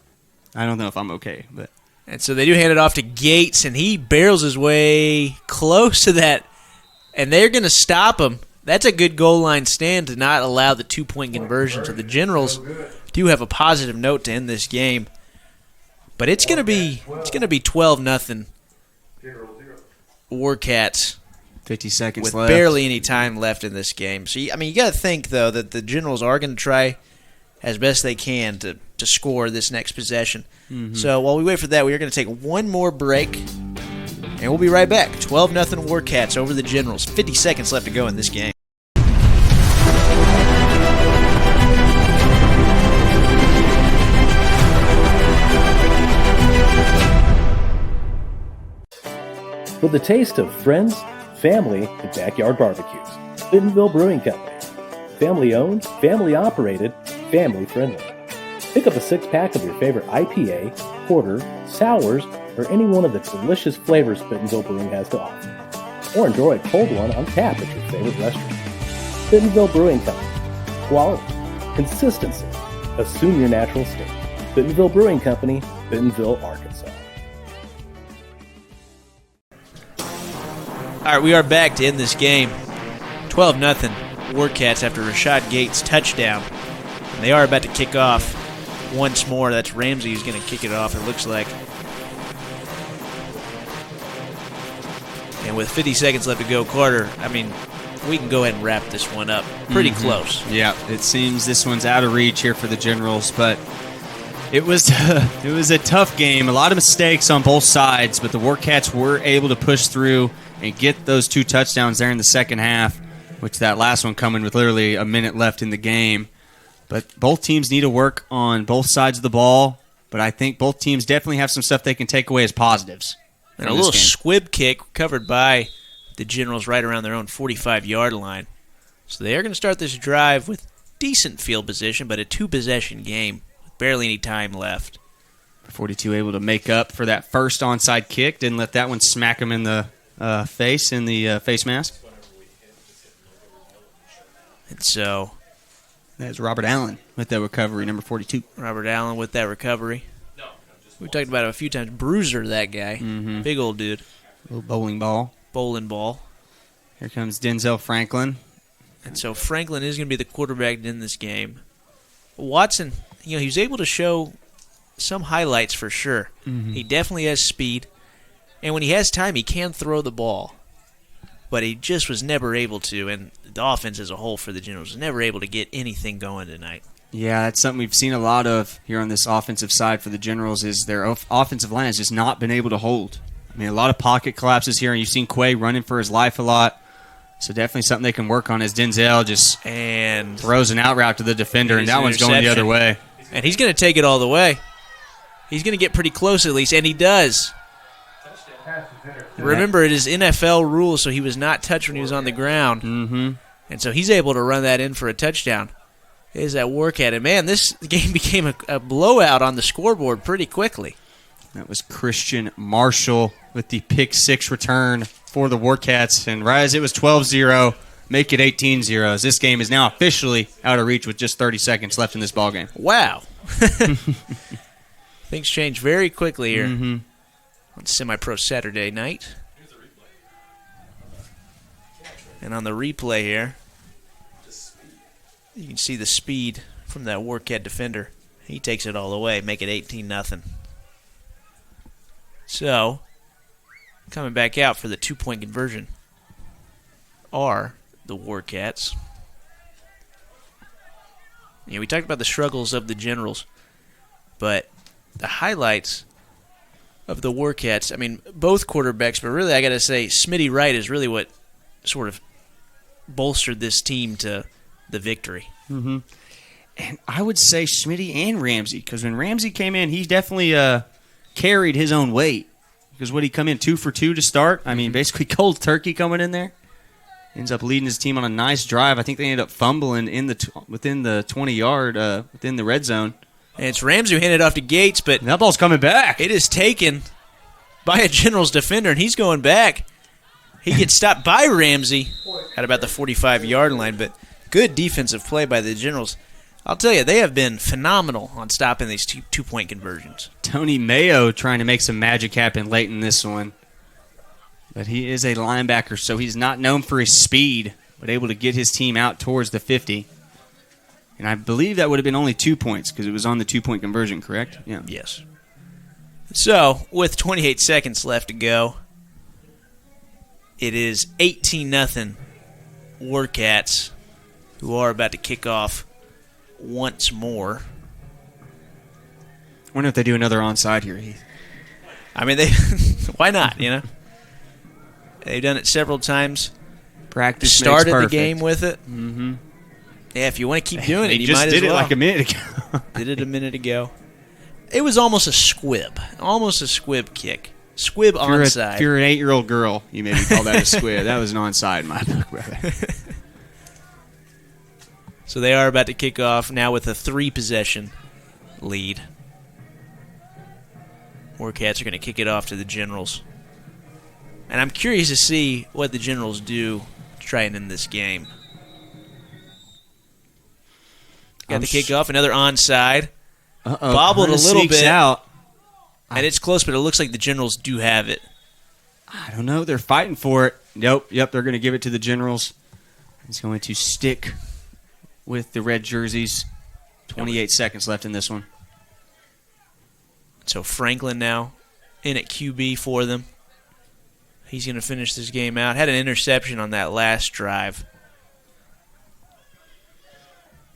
I don't know if I'm okay, but. And so they do hand it off to Gates, and he barrels his way close to that, and they're going to stop him. That's a good goal line stand to not allow the 2-point conversion. So the Generals do have a positive note to end this game. But it's going to be 12-0 Warcats. 50 seconds with left. Barely any time left in this game. So you got to think though that the Generals are going to try as best they can to score this next possession. So while we wait for that, we are going to take one more break. And we'll be right back. 12-0 Warcats over the Generals. 50 seconds left to go in this game. With the taste of friends, family, and backyard barbecues. Bentonville Brewing Company. Family owned, family operated, family friendly. Pick up a 6-pack of your favorite IPA, porter, sours, or any one of the delicious flavors Bentonville Brewing has to offer. or enjoy a cold one on tap at your favorite restaurant. Bentonville Brewing Company. Quality. Consistency. Assume your natural state. Bentonville Brewing Company, Bentonville, Arkansas. All right, we are back to end this game. 12-0 Warcats after Rashad Gates' touchdown. And they are about to kick off once more. That's Ramsey who's going to kick it off, it looks like. And with 50 seconds left to go, Carter, I mean, we can go ahead and wrap this one up. Pretty close. Yeah, it seems this one's out of reach here for the Generals, but it was a tough game. A lot of mistakes on both sides, but the Warcats were able to push through and get those 2 touchdowns there in the second half, which that last one coming with literally a minute left in the game. But both teams need to work on both sides of the ball, but I think both teams definitely have some stuff they can take away as positives. And a little squib kick covered by the Generals right around their own 45-yard line. So they are going to start this drive with decent field position, but a 2-possession game with barely any time left. 42 able to make up for that first onside kick. Didn't let that one smack him in the face, in the face mask. And so that's Robert Allen with that recovery, number 42. Robert Allen with that recovery. We talked about it a few times. Bruiser, that guy. Big old dude. Little bowling ball. Bowling ball. Here comes Denzel Franklin. And so Franklin is going to be the quarterback in this game. Watson, he was able to show some highlights for sure. He definitely has speed. And when he has time, he can throw the ball. But he just was never able to, and the offense as a whole for the Generals was never able to get anything going tonight. Yeah, that's something we've seen a lot of here on this offensive side for the Generals is their offensive line has just not been able to hold. I mean, a lot of pocket collapses here, and you've seen Quay running for his life a lot. So definitely something they can work on as Denzel just throws an out route to the defender, and that one's going the other way. And he's going to take it all the way. He's going to get pretty close at least, and he does. Remember, it is NFL rules, so he was not touched when he was on the ground. And so he's able to run that in for a touchdown. Is that Warcat? And, man, this game became a blowout on the scoreboard pretty quickly. That was Christian Marshall with the pick-6 return for the Warcats. And right as it was 12-0, make it 18-0, as this game is now officially out of reach with just 30 seconds left in this ballgame. Wow. Things change very quickly here on Semi-Pro Saturday night. And on the replay here, you can see the speed from that Warcat defender. He takes it all the way, make it 18-0. So, coming back out for the 2-point conversion are the Warcats. We talked about the struggles of the Generals, but the highlights of the Warcats, I mean, both quarterbacks, but really I got to say Smitty Wright is really what sort of bolstered this team to the victory. And I would say Smitty and Ramsey, because when Ramsey came in, he definitely carried his own weight. Because what he come in 2 for 2 to start? I mean, basically cold turkey coming in there. Ends up leading his team on a nice drive. I think they ended up fumbling in within the 20-yard, within the red zone. And it's Ramsey who handed it off to Gates, but that ball's coming back. It is taken by a Generals defender, and he's going back. He gets stopped by Ramsey at about the 45-yard line, but good defensive play by the Generals. I'll tell you, they have been phenomenal on stopping these two-point conversions. Tony Mayo trying to make some magic happen late in this one. But he is a linebacker, so he's not known for his speed, but able to get his team out towards the 50. And I believe that would have been only 2 points because it was on the 2-point conversion, correct? Yeah. Yes. So, with 28 seconds left to go, it is 18-0 Warcats, who are about to kick off once more. I wonder if they do another onside here, Heath. I mean, why not, They've done it several times. Practice started makes the game with it. Yeah, if you want to keep doing it, you might as well. They just did it like a minute ago. Did it a minute ago. It was almost a squib. Almost a squib kick. Squib onside. If you're an 8-year-old girl, you maybe call that a squib. That was an onside in my book, brother. So they are about to kick off now with a 3-possession lead. Warcats are going to kick it off to the Generals. And I'm curious to see what the Generals do to try and end this game. Got the kickoff, another onside. Bobbled a little bit. Out. And it's close, but it looks like the Generals do have it. I don't know. They're fighting for it. Yep, they're going to give it to the Generals. It's going to stick with the red jerseys. 28 seconds left in this one. So Franklin now in at QB for them. He's going to finish this game out. Had an interception on that last drive.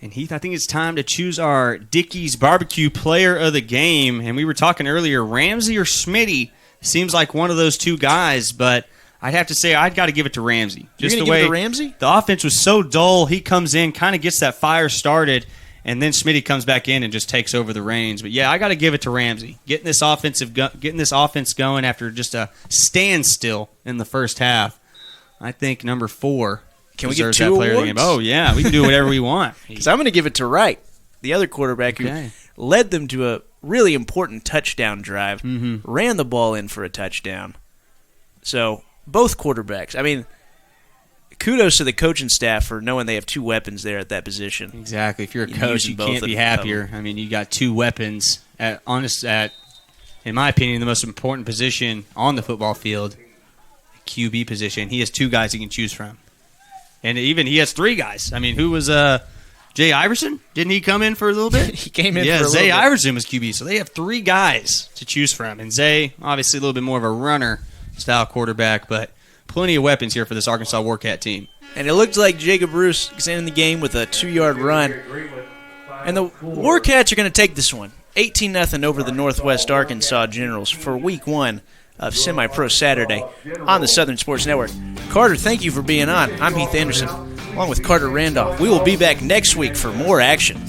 And Heath, I think it's time to choose our Dickey's Barbecue Player of the Game. And we were talking earlier, Ramsey or Smitty. Seems like one of those two guys, but I'd have to say I'd got to give it to Ramsey. Just the way give it to Ramsey? The offense was so dull. He comes in, kind of gets that fire started, and then Smitty comes back in and just takes over the reins. But yeah, I got to give it to Ramsey. Getting this offense going after just a standstill in the first half. I think number 4. Can we get 2 player awards? Of the game. Oh yeah, we can do whatever we want. Because I'm going to give it to Wright, the other quarterback who led them to a really important touchdown drive, ran the ball in for a touchdown. So both quarterbacks. I mean, kudos to the coaching staff for knowing they have 2 weapons there at that position. Exactly. If you're a coach, you can't be happier. I mean, you got 2 weapons at, in my opinion, the most important position on the football field, QB position. He has 2 guys he can choose from. And even he has 3 guys. I mean, who was Jay Iverson? Didn't he come in for a little bit? He came in for a little bit. Zay Iverson was QB. So they have 3 guys to choose from. And Zay, obviously a little bit more of a runner-style quarterback, but plenty of weapons here for this Arkansas Warcat team. And it looked like Jacob Bruce is in the game with a 2-yard run. And the Warcats are going to take this one. 18-0 over the Northwest Arkansas Generals for Week 1 of Semi-Pro Saturday on the Southern Sports Network. Carter, thank you for being on. I'm Heath Anderson, along with Carter Randolph. We will be back next week for more action.